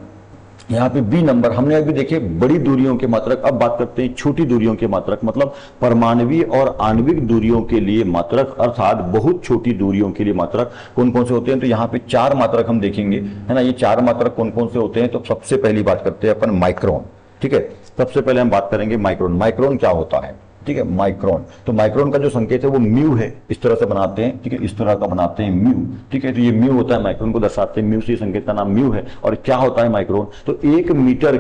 S1: यहाँ पे बी नंबर। हमने अभी देखे बड़ी दूरियों के मात्रक, अब बात करते हैं छोटी दूरियों के मात्रक, मतलब परमाणुवीय और आणविक दूरियों के लिए मात्रक, अर्थात बहुत छोटी दूरियों के लिए मात्रक कौन कौन से होते हैं। तो यहाँ पे 4 मात्रक हम देखेंगे, है ना। ये 4 मात्रक कौन कौन से होते हैं, तो सबसे पहली बात करते हैं अपन माइक्रोन। ठीक है, सबसे पहले हम बात करेंगे माइक्रोन। माइक्रोन क्या होता है, ठीक है, माइक्रोन। तो माइक्रोन का जो संकेत है वो म्यू है, इस तरह से बनाते हैं, ठीक है, इस तरह का बनाते हैं म्यू। ठीक है, तो ये म्यू होता है, माइक्रोन को दर्शाते हैं म्यू से, संकेत का नाम म्यू है। और क्या होता है माइक्रोन, तो 1 मीटर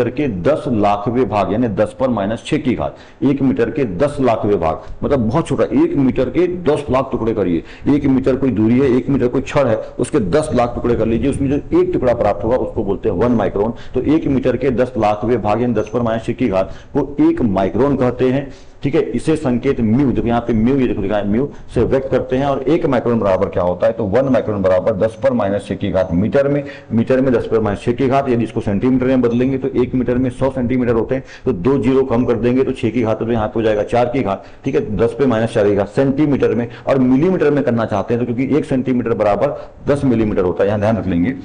S1: के 10 लाखवें भाग, यानी 10 पर -6 की घात, 1 मीटर के 10 लाखवें भाग, मतलब बहुत छोटा। 1 मीटर के 10 लाख टुकड़े करिए। 1 मीटर कोई दूरी है, 1 मीटर कोई छड़ है, उसके 10 लाख टुकड़े कर लीजिए, उसमें जो एक टुकड़ा प्राप्त होगा उसको बोलते हैं 1 माइक्रोन। तो 1 मीटर के 10 लाखवें भाग यानी 10 पर -6 की घात को 1 माइक्रोन कहते हैं। ठीक है, इसे संकेत म्यू, देखो यहाँ पे म्यू, ये देखो लिखा है म्यू, से व्यक्त करते हैं। और 1 माइक्रोन बराबर क्या होता है, तो 1 माइक्रोन बराबर 10 पर -6 की घात मीटर में, मीटर में 10 पर -6 की घात। यदि इसको सेंटीमीटर में बदलेंगे तो 1 मीटर में 100 सेंटीमीटर होते हैं, तो 2 जीरो कम कर देंगे तो 6 की घात, तो यहाँ पे हो जाएगा 4 की घात। ठीक है, 10 पे -4 की घात सेंटीमीटर में। और मिलीमीटर में करना चाहते हैं तो क्योंकि 1 सेंटीमीटर बराबर 10 मिलीमीटर होता है, यहाँ ध्यान रख लेंगे।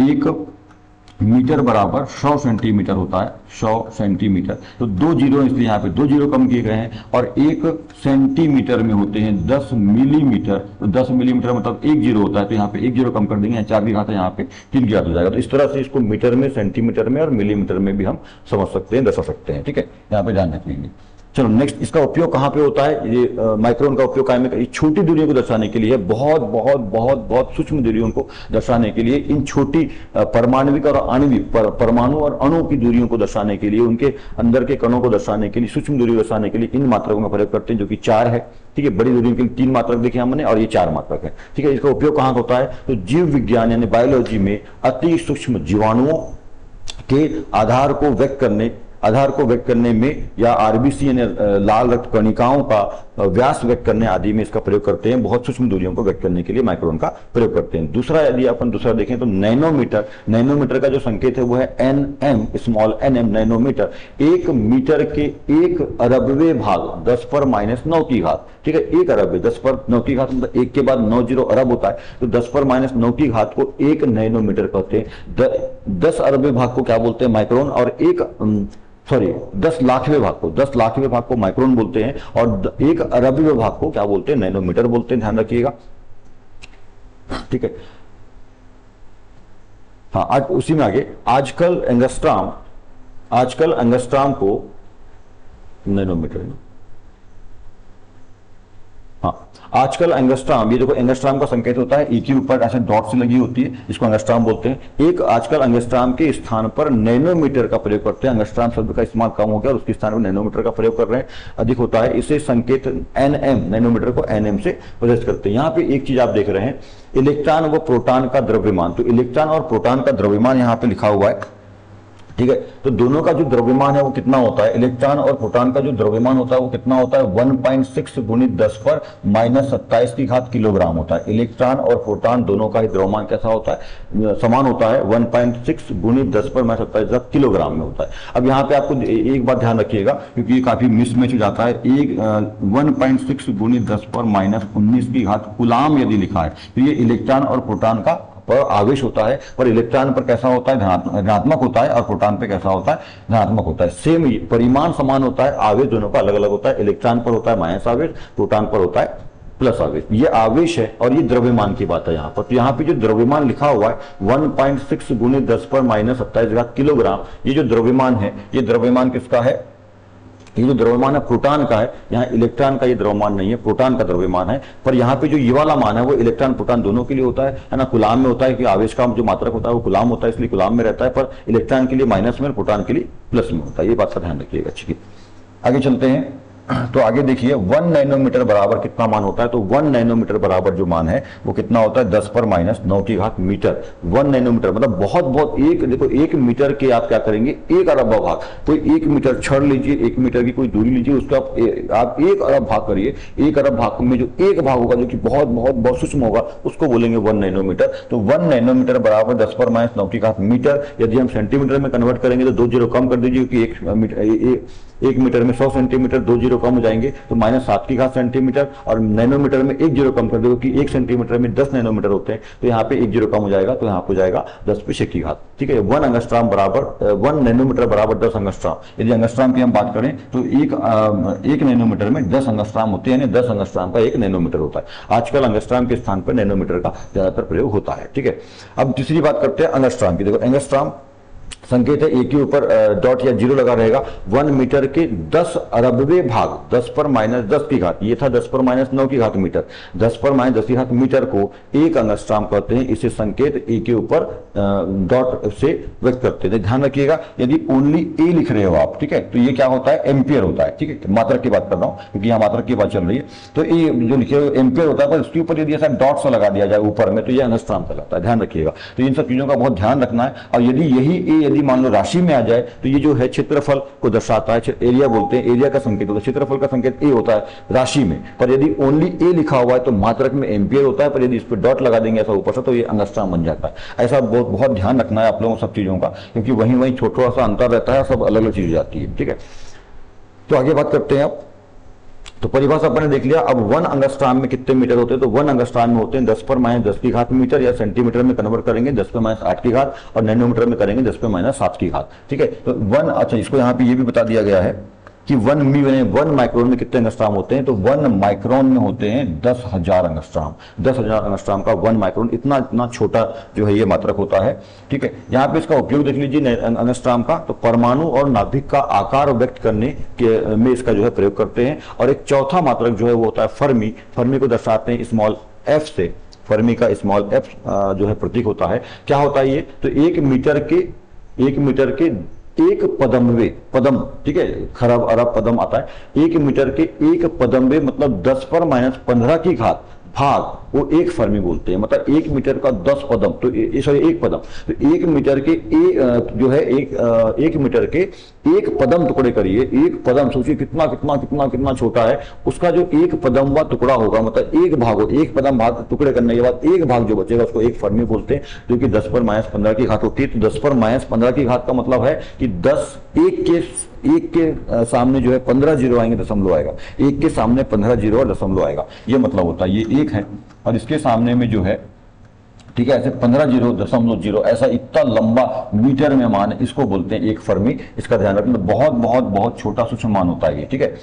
S1: 1 मीटर बराबर 100 सेंटीमीटर होता है, 100 सेंटीमीटर। तो 2 जीरो, इसलिए यहाँ पे 2 जीरो कम किए गए हैं। और 1 सेंटीमीटर में होते हैं 10 मिलीमीटर, तो 10 मिलीमीटर मतलब 1 जीरो होता है, तो यहाँ पे 1 जीरो कम कर देंगे, 4 की घात है, यहाँ पे 3 की घात हो जाएगा। तो इस तरह से इसको मीटर में, सेंटीमीटर में और मिलीमीटर में भी हम समझ सकते हैं, दर्शा सकते हैं। ठीक है, यहाँ पे ध्यान रख लेंगे। चलो नेक्स्ट, इसका उपयोग कहाँ पे होता है, ये माइक्रोन का उपयोग कायम में छोटी दूरियों को दर्शाने के लिए, बहुत बहुत बहुत बहुत सूक्ष्म दूरियों को दर्शाने के लिए, इन छोटी परमाणविक और आणविक, परमाणु और अणु की दूरियों को दर्शाने के लिए, उनके अंदर के कणों को दर्शाने के लिए, सूक्ष्म दूरी को दर्शाने के लिए इन मात्रकों का प्रयोग करते हैं, जो कि 4 है। ठीक है, बड़ी दूरियों के लिए 3 मात्रक देखे हमने, और ये 4 मात्रक है। ठीक है, इसका उपयोग कहाँ होता है, तो जीव विज्ञान यानी बायोलॉजी में अति सूक्ष्म जीवाणुओं के आधार को व्यक्त करने में, या आरबीसी यानी लाल रक्त कणिकाओं का व्यास व्यक्त करने आदि में इसका प्रयोग करते हैं। बहुत सूक्ष्म दूरियों को व्यक्त करने के लिए माइक्रोन का प्रयोग करते हैं। दूसरा, यदि अपन दूसरा देखें तो नैनोमीटर। नैनोमीटर का जो संकेत है वो है nm, small nm, nanometre. 1 metre के 1 अरबवें भाग 10 पर -9 की घात। ठीक है, 1 अरब, 10 पर 9 की घात मतलब 1 के बाद 9 जीरो अरब होता है, तो 10 पर -9 की घात को 1 नैनोमीटर कहते हैं। 10 अरबवें भाग को क्या बोलते हैं, माइक्रोन। और 10 लाखवें भाग को माइक्रोन बोलते हैं, और 1 अरबवें भाग को क्या बोलते हैं, नैनोमीटर बोलते हैं, ध्यान रखिएगा। ठीक है, हाँ, आज उसी में आगे, आजकल एंगस्ट्राम को नैनोमीटर, हाँ, आजकल एंगस्ट्राम, ये देखो एंगस्ट्राम का संकेत होता है, ई के ऊपर ऐसे डॉट से लगी होती है, इसको एंगस्ट्राम बोलते हैं। एक आजकल एंगस्ट्राम के स्थान पर नैनोमीटर का प्रयोग करते हैं। एंगस्ट्राम शब्द का इस्तेमाल कम हो गया और उसके स्थान पर नैनोमीटर का प्रयोग कर रहे हैं, अधिक होता है। इसे संकेत एनएम, नैनोमीटर को एनएम से प्रदर्शित करते हैं। यहाँ पे एक चीज आप देख रहे हैं, इलेक्ट्रॉन व प्रोटॉन का द्रव्यमान। तो इलेक्ट्रॉन और प्रोटॉन का द्रव्यमान यहाँ पे लिखा हुआ है, ठीक है। तो दोनों का जो द्रव्यमान है वो कितना होता है, इलेक्ट्रॉन और प्रोटॉन का जो द्रव्यमान होता है वो कितना होता है, 1.6 गुणित 10 पर माइनस 27 की घात किलोग्राम होता है। इलेक्ट्रॉन और प्रोटॉन दोनों का ही द्रव्यमान कैसा होता है, समान होता है, 1.6 गुणित 10 पर माइनस 27 किलोग्राम में होता है। अब यहाँ पे आपको एक बात ध्यान रखिएगा, क्योंकि ये काफी मिसमैच हो जाता है। 1.6 गुणित 10 पर माइनस 19 की घात कूलाम यदि लिखा है तो ये इलेक्ट्रॉन और प्रोटॉन का पर आवेश होता है, पर इलेक्ट्रॉन पर कैसा होता है, ऋणात्मक होता है, और प्रोटॉन पे कैसा होता है, धनात्मक होता है। सेम परिमाण समान होता है, आवेश दोनों का अलग अलग होता है। इलेक्ट्रॉन पर होता है माइनस आवेश, प्रोटॉन पर होता है प्लस आवेश। ये आवेश है और ये द्रव्यमान की बात है यहाँ पर। तो यहाँ पे जो द्रव्यमान लिखा हुआ है 1.6 गुणित 10 पर माइनस 27 किलोग्राम, ये जो द्रव्यमान है, ये द्रव्यमान किसका है, ये जो द्रव्यमान है प्रोटॉन का है। यहाँ इलेक्ट्रॉन का ये द्रव्यमान नहीं है, प्रोटॉन का द्रव्यमान है। पर यहाँ पे जो ये वाला मान है वो इलेक्ट्रॉन प्रोटॉन दोनों के लिए होता है ना। कुलाम में होता है कि आवेश का जो मात्रक होता है वो कुलाम होता है, इसलिए कुलाम में रहता है, पर इलेक्ट्रॉन के लिए माइनस में और प्रोटॉन के लिए प्लस में होता है। ये बात का ध्यान रखिएगा। ठीक है, आगे चलते हैं। तो आगे देखिए 1 नैनोमीटर बराबर कितना मान होता है, तो 1 नैनोमीटर बराबर जो मान है वो कितना होता है, 10 पर माइनस 9 की घात मीटर। 1 नैनोमीटर मतलब बहुत बहुत, एक देखो 1 मीटर के आप क्या करेंगे, 1 अरब भाग। कोई 1 मीटर छड़ लीजिए, 1 मीटर की कोई दूरी लीजिए, उसका आप 1 अरब भाग करिए। 1 अरब भाग में जो 1 भाग होगा जो कि बहुत बहुत बहुत सूक्ष्म होगा, उसको बोलेंगे 1 नैनोमीटर। तो 1 नैनोमीटर बराबर 10 पर माइनस 9 की घात मीटर। यदि हम सेंटीमीटर में कन्वर्ट करेंगे तो 2 जीरो कम कर दीजिए, क्योंकि 1 मीटर में 100 सेंटीमीटर, 2 जीरो कम हो जाएंगे तो माइनस 7 की घात सेंटीमीटर। और नैनोमीटर में 1 जीरो कम कर दो, क्योंकि 1 सेंटीमीटर में 10 नैनोमीटर होते हैं, तो यहाँ पे 1 जीरो कम हो जाएगा, तो यहाँ हो जाएगा 10 पे 6 की घात। ठीक है, 1 अंगस्ट्राम बराबर 1 नैनोमीटर बराबर 10 अंगस्ट्राम। यदि अंगस्ट्राम की हम बात करें तो एक नैनोमीटर में 10 अंगस्ट्राम होते हैं, यानी 10 अंगस्ट्राम का 1 नैनोमीटर होता है। आजकल अंगस्ट्राम के स्थान पर नैनोमीटर का ज्यादातर प्रयोग होता है। ठीक है, अब तीसरी बात करते हैं अंगस्ट्राम की। देखो एंगस्ट्राम संकेत है, एक के ऊपर डॉट या जीरो लगा रहेगा। 1 मीटर के 10 अरबवें भाग, 10 पर माइनस 10 की घात, ये था 10 पर माइनस 9 की घात मीटर। 10 पर माइनस 10 की घात मीटर को 1 अंगस्ट्राम कहते हैं। इसे संकेत ए के ऊपर डॉट से व्यक्त करते हैं। ध्यान रखिएगा, यदि ओनली ए लिख रहे हो आप, ठीक है, तो ये क्या होता है, एम्पियर होता है। ठीक है, मात्रक की बात कर रहा हूं क्योंकि यहाँ मात्रक की बात चल रही है। तो ये जो लिखे हुए एम्पियर होता है, पर उसके ऊपर यदि ऐसा डॉट सा लगा दिया जाए ऊपर में, तो ये अंगस्ट्राम कहलाता है। ध्यान रखिएगा, तो इन सब चीजों का बहुत ध्यान रखना है। और यदि यही ए यदि मान लो राशि में आ जाए तो ये जो है क्षेत्रफल को दर्शाता है, एरिया बोलते हैं, एरिया का संकेत होता है। क्षेत्रफल का संकेत ए होता है राशि में, पर यदि ओनली ए लिखा हुआ है तो मात्रक में एम्पियर होता है, पर यदि इस पर डॉट लगा देंगे ऐसा ऊपर से तो ये अंगस्ट्राम बन जाता है। ऐसा बहुत बहुत ध्यान रखना है आप लोगों को सब चीजों का, क्योंकि वहीं वहीं छोटा सा अंतर रहता है, सब अलग अलग चीज हो जाती है। ठीक है, तो आगे बात करते हैं अब। तो परिभाषा अपने देख लिया। अब 1 अंगस्ट्राम में कितने मीटर होते हैं, तो 1 अंगस्ट्राम में होते हैं 10 पर माइनस 10 की घात मीटर, या सेंटीमीटर में कन्वर्ट करेंगे 10 पर माइनस 8 की घात, और नैनोमीटर में करेंगे 10 पर माइनस 7 की घात। ठीक है, तो 1, अच्छा इसको यहाँ पे ये भी बता दिया गया है कि 1 माइक्रोन में कितने अंगस्ट्राम होते हैं, तो 1 माइक्रोन में होते हैं 10,000 अंगस्ट्राम। 10,000 अंगस्ट्राम का 1 माइक्रोन, इतना इतना छोटा जो है ये मात्रक होता है। ठीक है, यहाँ पे इसका उपयोग देख लीजिए अंगस्ट्राम का, तो परमाणु और नाभिक का आकार व्यक्त करने के में इसका जो है प्रयोग करते हैं। और एक चौथा मात्रक जो है वो होता है फर्मी। फर्मी को दर्शाते हैं स्मॉल एफ से। फर्मी का स्मॉल एफ जो है प्रतीक होता है। क्या होता है ये, तो 1 मीटर के 1 पदमवे, पदम, ठीक है, खरब अरब पदम आता है। 1 मीटर के 1 पदमवे मतलब 10 पर माइनस 15 की घात भाग, वो 1 फर्मी बोलते हैं। मतलब 1 मीटर का 10 पदम, तो सॉरी 1 पदम, तो 1 मीटर के जो है 1 मीटर के 1 पदम टुकड़े करिए। 1 पदम सोचिए कितना कितना कितना कितना छोटा है, उसका जो 1 पदम व टुकड़ा होगा, मतलब 1 भाग हो, 1 पदम भाग टुकड़े करने के बाद 1 भाग जो बचेगा उसको 1 फर्मी बोलते हैं, जो कि 10 पर माइनस 15 की घात होती है। तो 10 पर माइनस 15 की घात का मतलब है कि 10 1 के सामने जो है 15 जीरो आएंगे, दशमलव आएगा। 1 के सामने 15 जीरो और दशमलव आएगा, ये मतलब होता है। ये 1 है और इसके सामने में जो है, ठीक है, ऐसे 15 जीरो, दशमलव जीरो, ऐसा इतना लंबा मीटर में मान है, इसको बोलते हैं 1 फर्मी। इसका ध्यान रखना, बहुत बहुत बहुत छोटा सूक्ष्म मान होता है ये। ठीक है,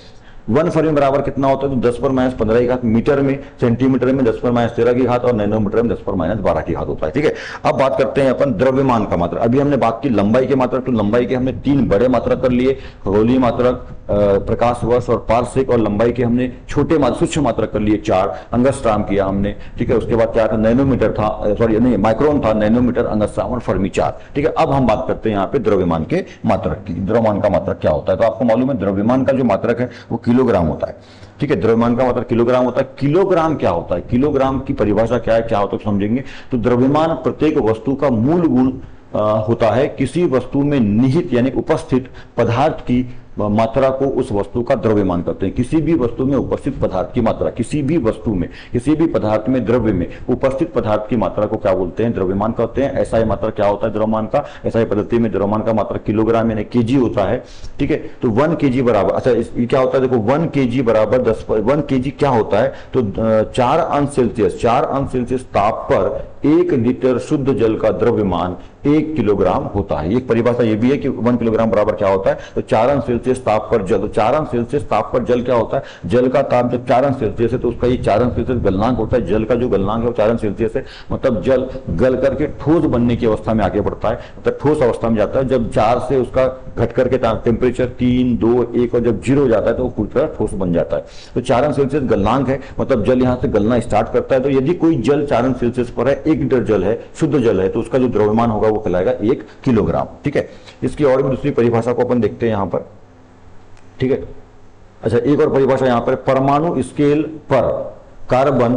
S1: 1 फर्मी बराबर कितना होता है, तो 10 पर माइनस 15 की घात मीटर में, सेंटीमीटर में 10 पर माइनस 13 की घात और नैनोमीटर में 10 पर माइनस 12 की घात होता है। ठीक है, अब बात करते हैं अपन द्रव्यमान का मात्रक। अभी हमने बात की लंबाई के मात्रक, तो लंबाई के हमने 3 बड़े मात्रक कर लिए, खगोलीय मात्रक, प्रकाश वर्ष और पारसेक, और लंबाई के हमने छोटे सूक्ष्म मात्रक कर लिए 4, अंगस्ट्राम किया हमने। ठीक है, उसके बाद क्या था, नैनोमीटर था, सॉरी नहीं माइक्रोन था, नैनोमीटर, अंगस्ट्राम और फर्मी 4। ठीक है, अब हम बात करते हैं यहाँ पे द्रव्यमान के मात्रक की। द्रव्यमान का मात्रक क्या होता है, तो आपको मालूम है द्रव्यमान का जो मात्रक है वो किलोग्राम होता है। ठीक है, द्रव्यमान का मात्रक किलोग्राम होता है। किलोग्राम क्या होता है, किलोग्राम की परिभाषा क्या है, क्या होता है समझेंगे। तो द्रव्यमान प्रत्येक वस्तु का मूल गुण होता है, किसी वस्तु में निहित यानी उपस्थित पदार्थ की मात्रा को उस वस्तु का द्रव्यमान करते हैं। किसी भी वस्तु में उपस्थित पदार्थ की मात्रा, किसी भी वस्तु में, किसी भी पदार्थ में, द्रव्य में उपस्थित पदार्थ की मात्रा को क्या बोलते हैं, द्रव्यमान कहते हैं। ऐसा ही मात्रा क्या होता है द्रव्यमान का, ऐसा ही पद्धति में द्रव्यमान का मात्रा किलोग्राम यानी केजी होता है। ठीक है, तो 1 केजी बराबर, अच्छा ये क्या होता है देखो, 1 केजी बराबर 1 केजी क्या होता है, तो 4 अंश सेल्सियस ताप पर 1 लीटर शुद्ध जल का द्रव्यमान 1 किलोग्राम होता है। एक परिभाषा ये भी है कि 1 किलोग्राम बराबर क्या होता है, तो 4 अंश सेल्सियस ताप पर जल, तो 4 अंश सेल्सियस ताप पर जल क्या होता है, जल का ताप जब 4 अंश सेल्सियस है तो उसका ये 4 अंश सेल्सियस गलनांक होता है। जल का जो गलनांक है वो 4 अंश सेल्सियस है, मतलब जल गल करके ठोस बनने की अवस्था में आगे बढ़ता है, मतलब ठोस अवस्था में जाता है। जब 4 से उसका घट करके टेम्परेचर 3, 2, 1 और जब 0 हो जाता है तो वो पूरी तरह ठोस बन जाता है। तो 4 अंश सेल्सियस गलनांक है, मतलब जल यहाँ से गलना स्टार्ट करता है। तो यदि कोई जल 4 अंश सेल्सियस पर है, 1 लीटर जल है, शुद्ध जल है, तो उसका जो द्रव्यमान होगा वो कहलाएगा 1 किलोग्राम। ठीक है, इसकी और भी दूसरी परिभाषा को अपन देखते हैं यहां पर। ठीक है, अच्छा एक और परिभाषा यहां पर, परमाणु स्केल पर कार्बन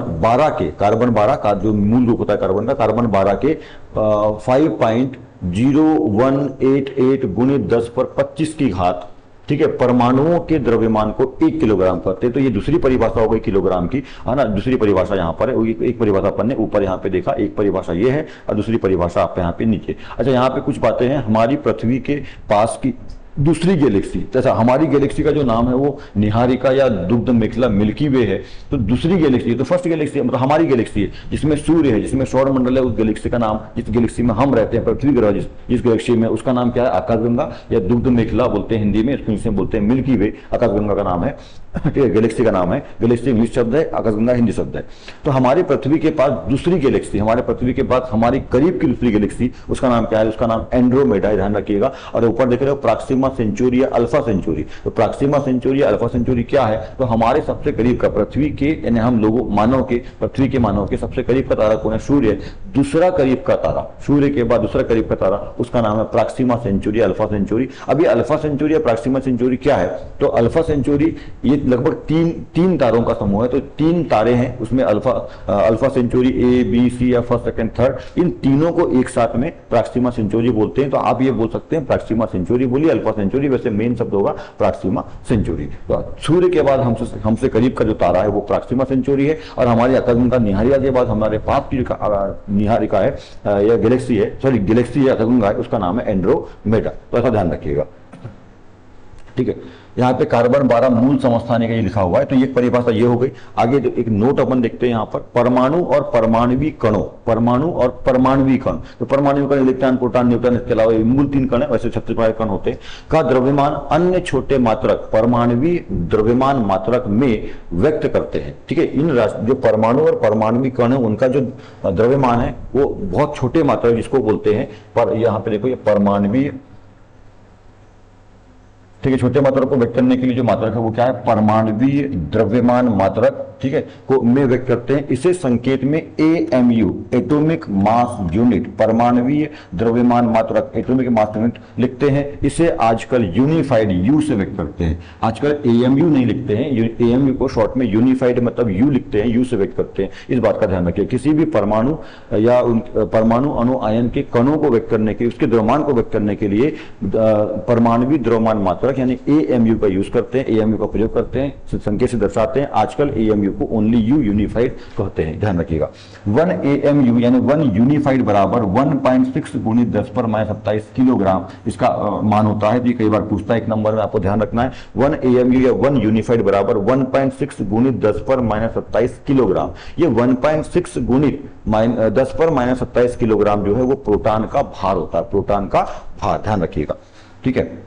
S1: 12 का जो मूल रूप होता है कार्बन का, कार्बन 12 के 5.0188 गुणित 10 पर 25 की घात, ठीक है, परमाणुओं के द्रव्यमान को 1 किलोग्राम करते हैं। तो ये दूसरी परिभाषा हो गई किलोग्राम की, है ना। दूसरी परिभाषा यहाँ पर है, एक परिभाषा अपन ने ऊपर यहाँ पे देखा, एक परिभाषा ये है और दूसरी परिभाषा आप यहाँ पे नीचे। अच्छा, यहाँ पे कुछ बातें हैं, हमारी पृथ्वी के पास की दूसरी गैलेक्सी, जैसा हमारी गैलेक्सी का जो नाम है वो निहारिका या दुग्ध मेखला मिल्की वे है, तो दूसरी गैलेक्सी, तो फर्स्ट गैलेक्सी मतलब हमारी गैलेक्सी है जिसमें सूर्य है, जिसमें सौर मंडल है, उस गैलेक्सी का नाम, जिस गैलेक्सी में हम रहते हैं पृथ्वी ग्रह, जिस गैलेक्सी में, उसका नाम क्या है, आकाशगंगा या दुग्ध मेखला बोलते हैं हिंदी में, इसको बोलते हैं मिल्की वे, आकाशगंगा का नाम है। ठीक है, गैलेक्सी का नाम है, गैलेक्सी इंग्लिश शब्द है, आकाशगंगा हिंदी शब्द है। तो हमारी पृथ्वी के पास दूसरी गैलेक्सी, हमारे पृथ्वी के पास हमारी करीब की दूसरी गैलेक्सी, उसका नाम क्या है, उसका नाम एंड्रोमेडा है, ध्यान रखिएगा। और ऊपर देख रहे हो प्रॉक्सिमा सेंचुरी या अल्फा सेंचुरी, तो प्रॉक्सिमा सेंचुरी या अल्फा सेंचुरी क्या है, तो हमारे सबसे करीब का पृथ्वी के यानी हम लोगों मानव के, पृथ्वी के मानव के सबसे करीब का तारा कौन है, सूर्य है। दूसरा करीब का तारा, सूर्य के बाद दूसरा करीब का तारा, उसका नाम है प्रॉक्सिमा सेंचुरी, अल्फा सेंचुरी। अभी अल्फा सेंचुरी या प्रॉक्सिमा सेंचुरी क्या है, तो अल्फा सेंचुरी ये लगभग तीन तारों का समूह है, तो 3 तारे हैं उसमें, Alpha Centauri A B C या फर्स्ट सेकंड थर्ड, इन तीनों को एक साथ में प्रॉक्सिमा सेंचुरी बोलते हैं। तो आप ये बोल सकते हैं प्रॉक्सिमा सेंचुरी बोलिए, अल्फा सेंचुरी, वैसे मेन शब्द होगा प्रॉक्सिमा सेंचुरी। तो सूर्य के बाद हमसे करीब का जो तारा है वो प्रॉक्सिमा सेंचुरी है, और हमारी आकाशगंगा निहारिका के बाद हमारे पास की निहारिका है या गैलेक्सी है, सॉरी गैलेक्सी है, आकाशगंगा है, उसका नाम है एंड्रोमेडा। तो ऐसा ध्यान रखिएगा। ठीक है, यहाँ पे कार्बन 12 मूल समस्थानिक ये लिखा हुआ है, तो ये परिभाषा ये हो गई। आगे एक नोट अपन देखते हैं यहाँ पर, परमाणु और परमाणुवी कणों, परमाणु और परमाणुवी कण, तो परमाणु कण इलेक्ट्रॉन, प्रोटॉन, न्यूट्रॉन, इसके अलावा मूल 3 कण है, वैसे 36 कण होते हैं, का द्रव्यमान अन्य छोटे मात्रक परमाणुवी द्रव्यमान मात्रक में व्यक्त करते हैं। ठीक है, इन जो परमाणु और परमाणुवी कण है उनका जो द्रव्यमान है वो बहुत छोटे मात्रक जिसको बोलते हैं, पर यहाँ पे देखो ये परमाणुवी, ठीक है, छोटे मात्रक को व्यक्त करने के लिए जो मात्रक है वो क्या है, परमाणुवीय द्रव्यमान मात्रक, ठीक है, को में व्यक्त करते हैं। इसे संकेत में AMU, एटॉमिक मास यूनिट, परमाणुवीय द्रव्यमान मात्रक, एटॉमिक मास यूनिट लिखते हैं। इसे आजकल यूनिफाइड U से व्यक्त करते हैं, आजकल AMU नहीं लिखते हैं, AMU को शॉर्ट में यूनिफाइड मतलब U लिखते हैं, U से व्यक्त करते हैं। इस बात का ध्यान रखिए, किसी भी परमाणु या परमाणु अणु आयन के कणों को व्यक्त करने के, उसके द्रव्यमान को व्यक्त करने के लिए परमाणुवी द्रव्यमान मात्रक यानी AMU का यूज करते हैं, AMU का प्रयोग करते हैं, संकेत से दर्शाते हैं। आजकल AMU को ओनली U यूनिफाइड कहते हैं, ध्यान रखिएगा। 1 AMU यानी 1 यूनिफाइड बराबर 1.6 गुणित 10 पर माइनस 27 किलोग्राम इसका मान होता है। कई बार पूछता है, एक नंबर में आपको ध्यान रखना है, 1 AMU या 1 यूनिफाइड बराबर 1.6 गुणित 10 पर माइनस 27 किलोग्राम। ये 1.6 गुणित 10 पर माइनस 27 किलोग्राम जो है वो प्रोटॉन का भार होता है, प्रोटॉन का भार, ध्यान रखिएगा। ठीक है,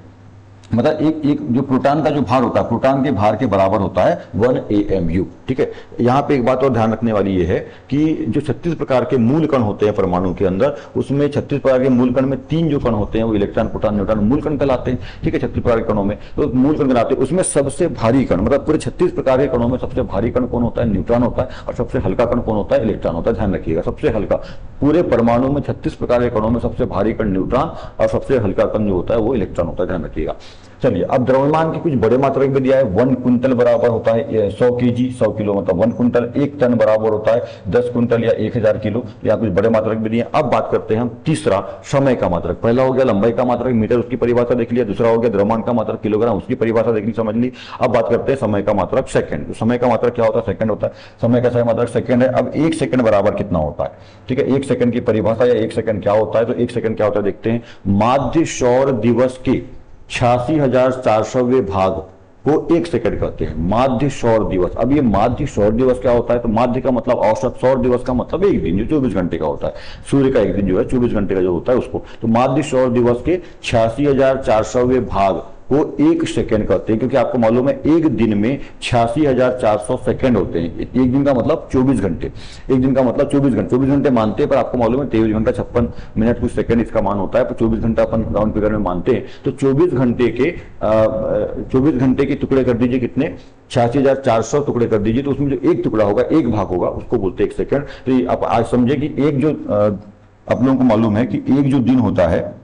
S1: मतलब एक एक जो प्रोटॉन का जो भार होता है, प्रोटॉन के भार के बराबर होता है 1 AMU। ठीक है, यहाँ पे एक बात और ध्यान रखने वाली ये है कि जो 36 प्रकार के मूल कण होते हैं परमाणु के अंदर, उसमें 36 प्रकार के मूल कण में 3 जो कण होते हैं वो इलेक्ट्रॉन, प्रोटॉन, न्यूट्रॉन मूल कण कहलाते हैं। ठीक है, 36 प्रकार के कणों में तो मूल कण कहलाते हैं। उसमें सबसे भारी कण, मतलब पूरे 36 प्रकार के कणों में सबसे भारी कण कौन होता है? न्यूट्रॉन होता है। और सबसे हल्का कण कौन होता है? इलेक्ट्रॉन होता है। ध्यान रखिएगा, सबसे हल्का, पूरे परमाणु में 36 प्रकार के कणों में सबसे भारी कण न्यूट्रॉन और सबसे हल्का कण जो होता है वो इलेक्ट्रॉन होता है। ध्यान रखिएगा। चलिए, अब द्रव्यमान की कुछ बड़े मात्रक में दिया है। 1 क्विंटल बराबर होता है 100 kg, 100 किलो मतलब 1 क्विंटल। 1 टन बराबर होता है 10 क्विंटल या 1000 किलो। यहाँ कुछ बड़े मात्रक में दिए। अब बात करते हैं हम तीसरा, समय का मात्रक। पहला हो गया लंबाई का मात्रक, मीटर, उसकी परिभाषा देख लिया। दूसरा हो गया द्रव्यमान का मात्रक, किलोग्राम, उसकी परिभाषा देख ली, समझ ली। अब बात करते हैं समय का मात्रक, सेकंड। समय का मात्रक क्या होता है? सेकंड होता है। समय का सही मात्रक सेकंड है। अब 1 सेकंड बराबर कितना होता है? ठीक है, 1 सेकंड की परिभाषा या 1 सेकंड क्या होता है? तो 1 सेकंड क्या होता है देखते हैं। माध्य सौर दिवस के 86,400वें भाग को 1 सेकंड कहते हैं। माध्य सौर दिवस। अब ये माध्य सौर दिवस क्या होता है? तो माध्य का मतलब औसत, सौर दिवस का मतलब एक दिन जो 24 घंटे का होता है। सूर्य का एक दिन जो है 24 घंटे का जो होता है उसको। तो माध्य सौर दिवस के 86,400वें भाग को 1 सेकंड कहते हैं, क्योंकि आपको मालूम है एक दिन में 86,400 सेकंड होते हैं। एक दिन का मतलब 24 घंटे, एक दिन का मतलब 24 घंटे, 24 घंटे मानते हैं, पर आपको मालूम है 23 घंटा 56 मिनट कुछ सेकंड इसका मान होता है, पर 24 घंटा अपन राउंड फिगर में मानते हैं। तो 24 घंटे के टुकड़े कर दीजिए, कितने? 86,400 टुकड़े कर दीजिए, तो उसमें जो एक टुकड़ा होगा, एक भाग होगा, उसको बोलते हैं 1 सेकंड। तो आप आज समझे कि एक जो आप लोगों को मालूम है कि एक जो दिन होता है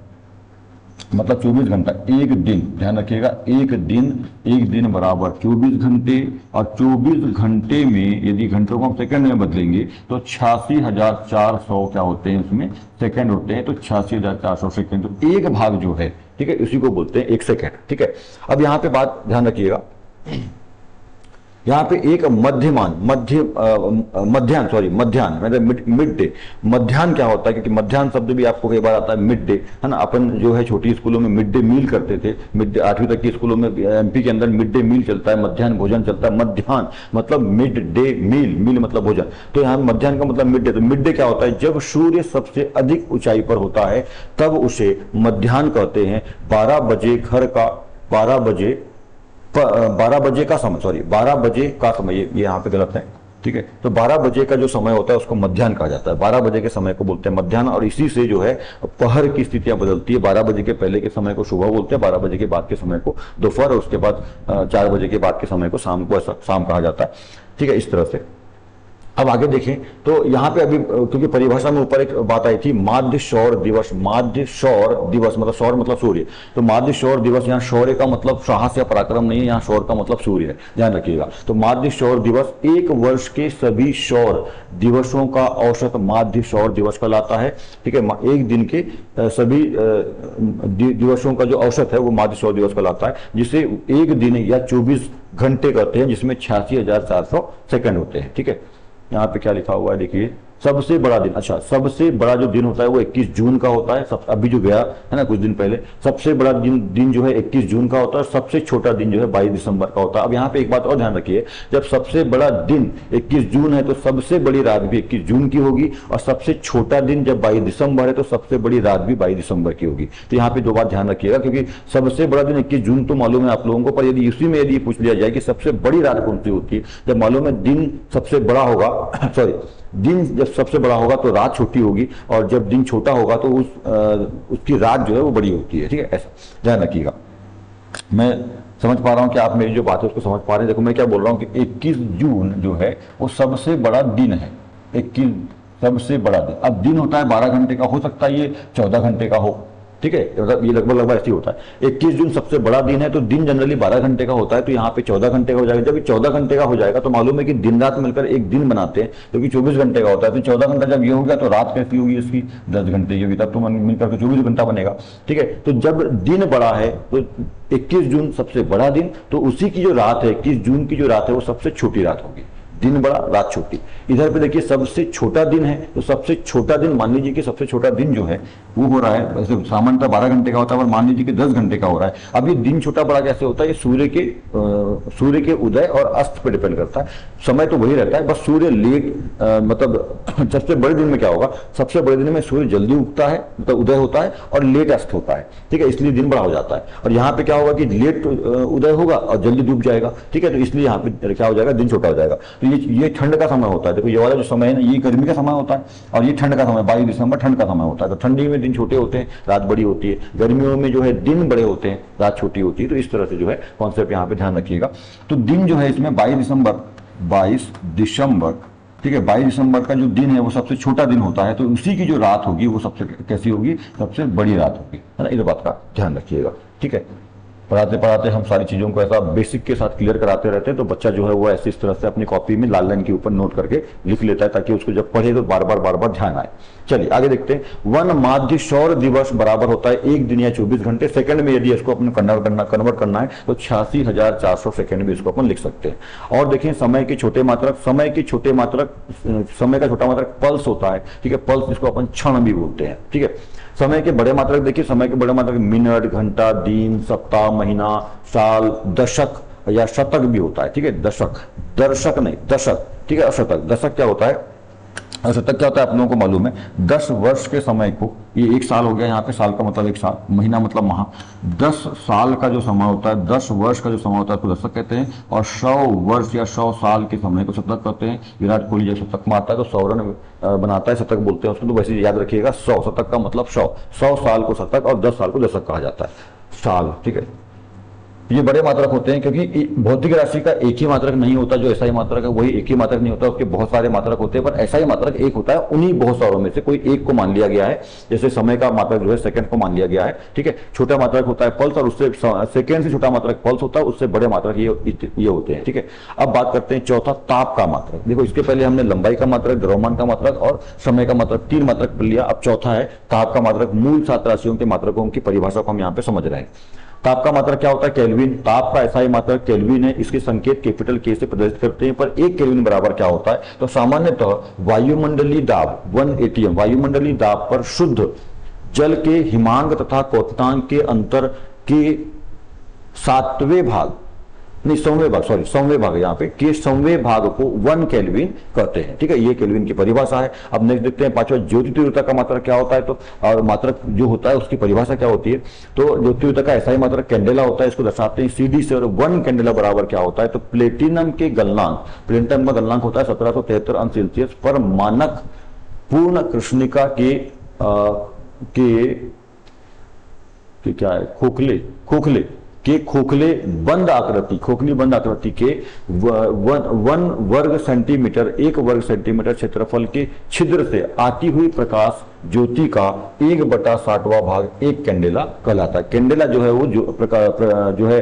S1: मतलब 24 घंटा, एक दिन, ध्यान रखिएगा, एक दिन बराबर 24 घंटे। और 24 घंटे में यदि घंटों को हम सेकंड में बदलेंगे तो 86,400 क्या होते हैं? उसमें सेकंड होते हैं। तो 86,400 सेकंड, तो एक भाग जो है, ठीक है, उसी को बोलते हैं 1 सेकंड। ठीक है, अब यहाँ पे बात ध्यान रखिएगा, यहाँ पे एक मध्यमान, मध्याह्न मतलब मिड डे। मध्याह्न क्या होता है? क्योंकि मध्याह्न शब्द भी आपको कई बार आता है मिड डे, है ना। अपन जो है छोटी स्कूलों में मिड डे मील करते थे। मिड डे 8वीं तक की स्कूलों में MP के अंदर मिड डे मील चलता है, मध्याह्न भोजन चलता है। मध्याह्न मतलब मिड डे मील, मील मतलब भोजन। तो यहाँ मध्याह्न का मतलब मिड डे। तो मिड डे क्या होता है? जब सूर्य सबसे अधिक ऊंचाई पर होता है तब उसे मध्याह्न कहते हैं। 12 बजे घर का 12 बजे का समय, सॉरी 12 बजे का समय, ये यहाँ पे गलत है। ठीक है, तो 12 बजे का जो समय होता है उसको मध्याह्न कहा जाता है। 12 बजे के समय को बोलते हैं मध्याह्न। और इसी से जो है पहर की स्थितियां बदलती है। 12 बजे के पहले के समय को सुबह बोलते हैं, 12 बजे के बाद के समय को दोपहर, और उसके बाद 4 बजे के बाद के समय को शाम कहा जाता है। ठीक है, इस तरह से। अब आगे देखें तो यहाँ पे अभी क्योंकि परिभाषा में ऊपर एक बात आई थी, माध्य सौर दिवस। माध्य सौर दिवस मतलब सौर मतलब सूर्य। तो माध्य सौर दिवस, यहाँ शौर्य का मतलब साहस या पराक्रम नहीं है, यहाँ सौर का मतलब सूर्य है, ध्यान रखिएगा। तो माध्य सौर दिवस 1 वर्ष के सभी सौर दिवसों का औसत माध्य सौर दिवस कहलाता है। ठीक है, एक दिन के सभी दिवसों का जो औसत है वो माध्य सौर दिवस कहलाता है, जिसे एक दिन या 24 घंटे कहते हैं, जिसमें 86,400 सेकंड होते हैं। ठीक है, यहाँ पे क्या लिखा हुआ है देखिए, सबसे बड़ा दिन, अच्छा सबसे बड़ा जो दिन होता है वो 21 जून का होता है। अभी जो गया है ना कुछ दिन पहले, सबसे बड़ा दिन जो है 21 जून का होता है। सबसे छोटा दिन जो है 22 दिसंबर का होता है। अब यहाँ पे एक बात और ध्यान रखिए, जब सबसे बड़ा दिन 21 जून है तो सबसे बड़ी रात भी 21 जून की होगी, और सबसे छोटा दिन जब 22 दिसंबर है तो सबसे बड़ी रात भी 22 दिसंबर की होगी। तो यहाँ पे 2 बात ध्यान रखिएगा, क्योंकि सबसे बड़ा दिन 21 जून तो मालूम है आप लोगों को, पर यदि उसी में यदि पूछ लिया जाए कि सबसे बड़ी रात कौन सी होती है, जब मालूम है दिन सबसे बड़ा होगा सॉरी दिन जब सबसे बड़ा होगा तो रात छोटी होगी, और जब दिन छोटा होगा तो उसकी रात जो है वो बड़ी होती है। ठीक है, ऐसा ध्यान रखिएगा। मैं समझ पा रहा हूं कि आप मेरी जो बात है उसको समझ पा रहे हैं। देखो मैं क्या बोल रहा हूं कि 21 जून जो है वो सबसे बड़ा दिन है। 21 सबसे बड़ा दिन। अब दिन होता है 12 घंटे का, हो सकता है ये 14 घंटे का हो। ठीक है, ये लगभग ऐसे ही होता है। 21 जून सबसे बड़ा दिन है, तो दिन जनरली 12 घंटे का होता है, तो यहाँ पे 14 घंटे का हो जाएगा। जब ये 14 घंटे का हो जाएगा तो मालूम है कि दिन रात मिलकर एक दिन बनाते हैं, क्योंकि 24 घंटे का होता है। तो 14 घंटा जब ये हो गया तो रात कैसी होगी इसकी? 10 घंटे की होगी, तब तो मिलकर के 24 घंटा बनेगा। ठीक है, तो जब दिन बड़ा है तो 21 जून सबसे बड़ा दिन, तो उसी की जो रात है 21 जून की जो रात है वो सबसे छोटी रात होगी। दिन बड़ा रात छोटी। इधर पे देखिए सबसे छोटा दिन है, तो सबसे छोटा दिन मान लीजिए कि सबसे छोटा दिन जो है वो हो रहा है, वैसे सामान्यतः 12 घंटे का होता है, पर मान लीजिए कि 10 घंटे का हो रहा है। अब ये दिन छोटा बड़ा कैसे होता है, ये सूर्य के उदय और अस्त पे डिपेंड करता है। समय तो वही रहता है, बस सूर्य लेट मतलब सबसे बड़े दिन में क्या होगा, सबसे बड़े दिन में सूर्य जल्दी उगता है, मतलब उदय होता है, और लेट अस्त होता है, ठीक है, इसलिए दिन बड़ा हो जाता है। और यहाँ पे क्या होगा कि लेट उदय होगा और जल्दी डूब जाएगा, ठीक है, तो इसलिए यहाँ पे क्या हो जाएगा, दिन छोटा हो जाएगा। तो ये ठंड का समय होता है। देखो ये वाला जो समय है ना, ये गर्मी का समय होता है, और ये ठंड का समय 22 दिसंबर ठंड का समय होता है। तो ठंडी में दिन छोटे होते हैं, रात बड़ी होती है, गर्मियों में जो है दिन बड़े होते हैं, रात छोटी होती है। तो इस तरह से जो है कॉन्सेप्ट यहाँ पे ध्यान रखिएगा। तो दिन जो है इसमें 22 दिसंबर, ठीक है, 22 दिसंबर का जो दिन है वो सबसे छोटा दिन होता है, तो उसी की जो रात होगी वो सबसे कैसी होगी, सबसे बड़ी रात होगी, है ना। इस बात का ध्यान रखिएगा, ठीक है। पढ़ाते पढ़ाते हम सारी चीजों को ऐसा बेसिक के साथ क्लियर कराते रहते हैं, तो बच्चा जो है वो ऐसे इस तरह से अपनी कॉपी में लाल लाइन के ऊपर नोट करके लिख लेता है, ताकि उसको जब पढ़े तो बार बार ध्यान आए। चलिए आगे देखते हैं। वन माध्य सौर दिवस बराबर होता है 1 दिन या 24 घंटे। सेकंड में यदि इसको अपन कन्वर्ट करना है तो 86,400 सेकंड में इसको अपन लिख सकते हैं। और देखें समय के छोटे मात्रक, समय का छोटा मात्रक पल्स होता है, ठीक है, पल्स जिसको अपन क्षण भी बोलते हैं, ठीक है। समय के बड़े मात्रक देखिए, समय के बड़े मात्रक मिनट, घंटा, दिन, सप्ताह, महीना, साल, दशक या शतक भी होता है, ठीक है। दशक नहीं, दशक, ठीक है। शतक, दशक क्या होता है, शतक क्या होता है आप लोगों को मालूम है। 10 वर्ष के समय को, ये 1 साल हो गया, यहाँ पे साल का मतलब 1 साल, महीना मतलब माह। 10 साल का जो समय होता है, 10 वर्ष का जो समय होता है उसको दशक कहते हैं। और 100 वर्ष या 100 साल के समय को शतक कहते हैं। विराट कोहली जब शतक मारता है तो 100 रन बनाता है, शतक बोलते हैं उसको। तो वैसे याद रखिएगा, 100 शतक का मतलब 100 साल को शतक और 10 साल को दशक कहा जाता है, साल, ठीक है। ये बड़े मात्रक होते हैं, क्योंकि भौतिक राशि का एक ही मात्रक नहीं होता। जो ऐसा ही मात्रक है वही एक ही मात्रक नहीं होता, उसके बहुत सारे मात्रक होते हैं, पर ऐसा ही मात्रक एक होता है। उन्हीं बहुत सारों में से कोई एक को मान लिया गया है। जैसे समय का मात्रक जो है सेकंड को मान लिया गया है, ठीक है। छोटा मात्रक होता है पल्स, और उससे सेकंड से छोटा मात्रक पल्स होता है, उससे बड़े मात्रक ये होते हैं, ठीक है। अब बात करते हैं चौथा, ताप का मात्रक। देखो इसके पहले हमने लंबाई का मात्रक, द्रव्यमान का मात्रक और समय का मात्रक, 3 मात्रक पढ़ लिया। अब चौथा है ताप का मात्रक। मूल 7 राशियों के मात्रकों की परिभाषा को हम यहाँ पे समझ रहे हैं। ताप का मात्रक क्या होता है, केल्विन। ताप का ऐसा ही मात्रक केल्विन है, इसके संकेत कैपिटल के से प्रदर्शित करते हैं। पर 1 केल्विन बराबर क्या होता है, तो सामान्यतः वायुमंडलीय दाब 1 atm, वायुमंडलीय दाब पर शुद्ध जल के हिमांक तथा क्वथनांक के अंतर के 7वें भाग, नहीं 100वें भाग, सॉरी 100वें भाग, यहाँ पे के 100वें भाग को 1 केल्विन कहते हैं, ठीक है। ये केल्विन की परिभाषा है। अब नेक्स्ट देखते हैं 5वां, ज्योति तीव्रता का मात्रक क्या होता है। तो और मात्रक जो होता है उसकी परिभाषा क्या होती है, तो ज्योति तीव्रता का ऐसा ही मात्रक कैंडेला होता है, इसको दर्शाते हैं CD से। और 1 कैंडेला बराबर क्या होता है, तो प्लेटिनम के गलनांक, प्लेटिनम का गलनांक होता है 1773 अंश सेल्सियस पर मानक पूर्ण कृष्णिका के क्या है, खोखले बंद आकृति, खोखली बंद आकृति के 1 वर्ग सेंटीमीटर, 1 वर्ग सेंटीमीटर क्षेत्रफल के छिद्र से आती हुई प्रकाश ज्योति का 1/60वां भाग 1 कैंडेला कहलाता है। कैंडेला जो है वो जो है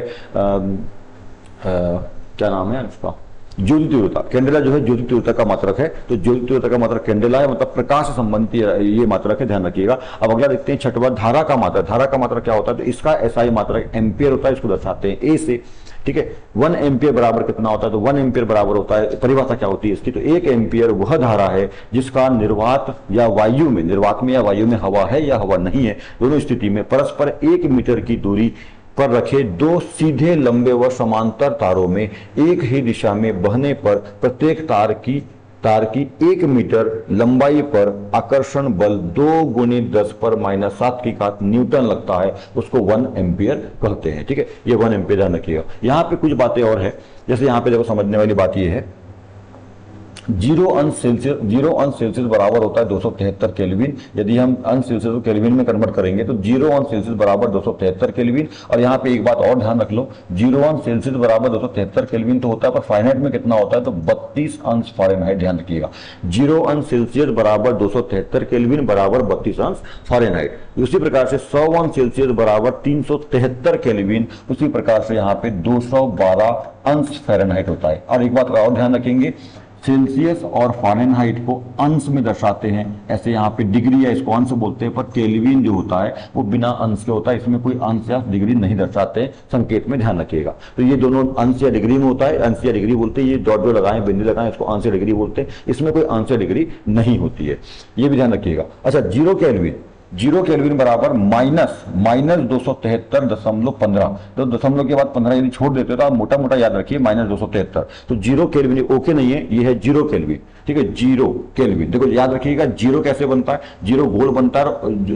S1: क्या नाम है उसका, ज्योति तीव्रता। कैंडेला जो है ज्योति तीव्रता का मात्रक है। तो ज्योति तीव्रता का मात्रक कैंडेला है, मतलब प्रकाश से संबंधित ये मात्रक है, ध्यान रखिएगा। अब अगला देखते हैं 6वां, धारा का मात्रक। धारा का मात्रक क्या होता है, तो इसका ऐसा ही मात्रक एम्पियर होता है, इसको दर्शाते हैं A से, ठीक है। 1 एम्पियर बराबर कितना होता है, तो 1 एम्पियर बराबर होता है, परिभाषा क्या होती है इसकी, तो 1 एम्पियर वह धारा है जिसका निर्वात या वायु में, निर्वात में या वायु में हवा है या हवा नहीं है, दोनों स्थिति में परस्पर 1 मीटर की दूरी पर रखे 2 सीधे लंबे व समांतर तारों में एक ही दिशा में बहने पर प्रत्येक तार की 1 मीटर लंबाई पर आकर्षण बल 2 × 10⁻⁷ न्यूटन लगता है, उसको 1 एम्पियर कहते हैं, ठीक है। ये 1 एम्पियर ध्यान रखिएगा। यहाँ पे कुछ बातें और है, जैसे यहाँ पे देखो समझने वाली बात ये है, 0 अंश सेल्सियस बराबर होता है 273 केल्विन। यदि हम अंश सेल्सियस को केल्विन में कन्वर्ट करेंगे तो 0 अंश सेल्सियस बराबर 273 केल्विन। और यहाँ पे एक बात और ध्यान रख लो, 0 अंश सेल्सियस बराबर 273 केल्विन तो होता है, पर फारेनहाइट में कितना होता है, तो 32 अंश फारेनहाइट, ध्यान रखिएगा। 0 अंश सेल्सियस बराबर 273 केल्विन बराबर 32 अंश फारेनहाइट। उसी प्रकार से 100 अंश सेल्सियस बराबर 373 केल्विन, उसी प्रकार से यहाँ पे 212 अंश फारेनहाइट होता है। और एक बात और ध्यान रखेंगे, सेल्सियस और फारेनहाइट को अंश में दर्शाते हैं, ऐसे यहाँ पे डिग्री या इसको अंश बोलते हैं, पर केल्विन जो होता है वो बिना अंश के होता है, इसमें कोई अंश या डिग्री नहीं दर्शाते हैं, संकेत में ध्यान रखिएगा। तो ये दोनों अंश या डिग्री में होता है, अंश या डिग्री बोलते हैं, ये डॉट जो लगाए बिंदु लगाए इसको अंश या डिग्री बोलते हैं, इसमें कोई अंश या डिग्री नहीं होती है, ये भी ध्यान रखिएगा। अच्छा, 0 केल्विन बराबर माइनस 273.15, तो दशमलव के बाद 15 यदि छोड़ देते हो तो आप मोटा मोटा याद रखिए -273। तो 0 केल्विन ओके नहीं है, ये है 0 केल्विन, ठीक है। 0 केल्विन, देखो याद रखिएगा 0 कैसे बनता है, 0 गोल बनता है,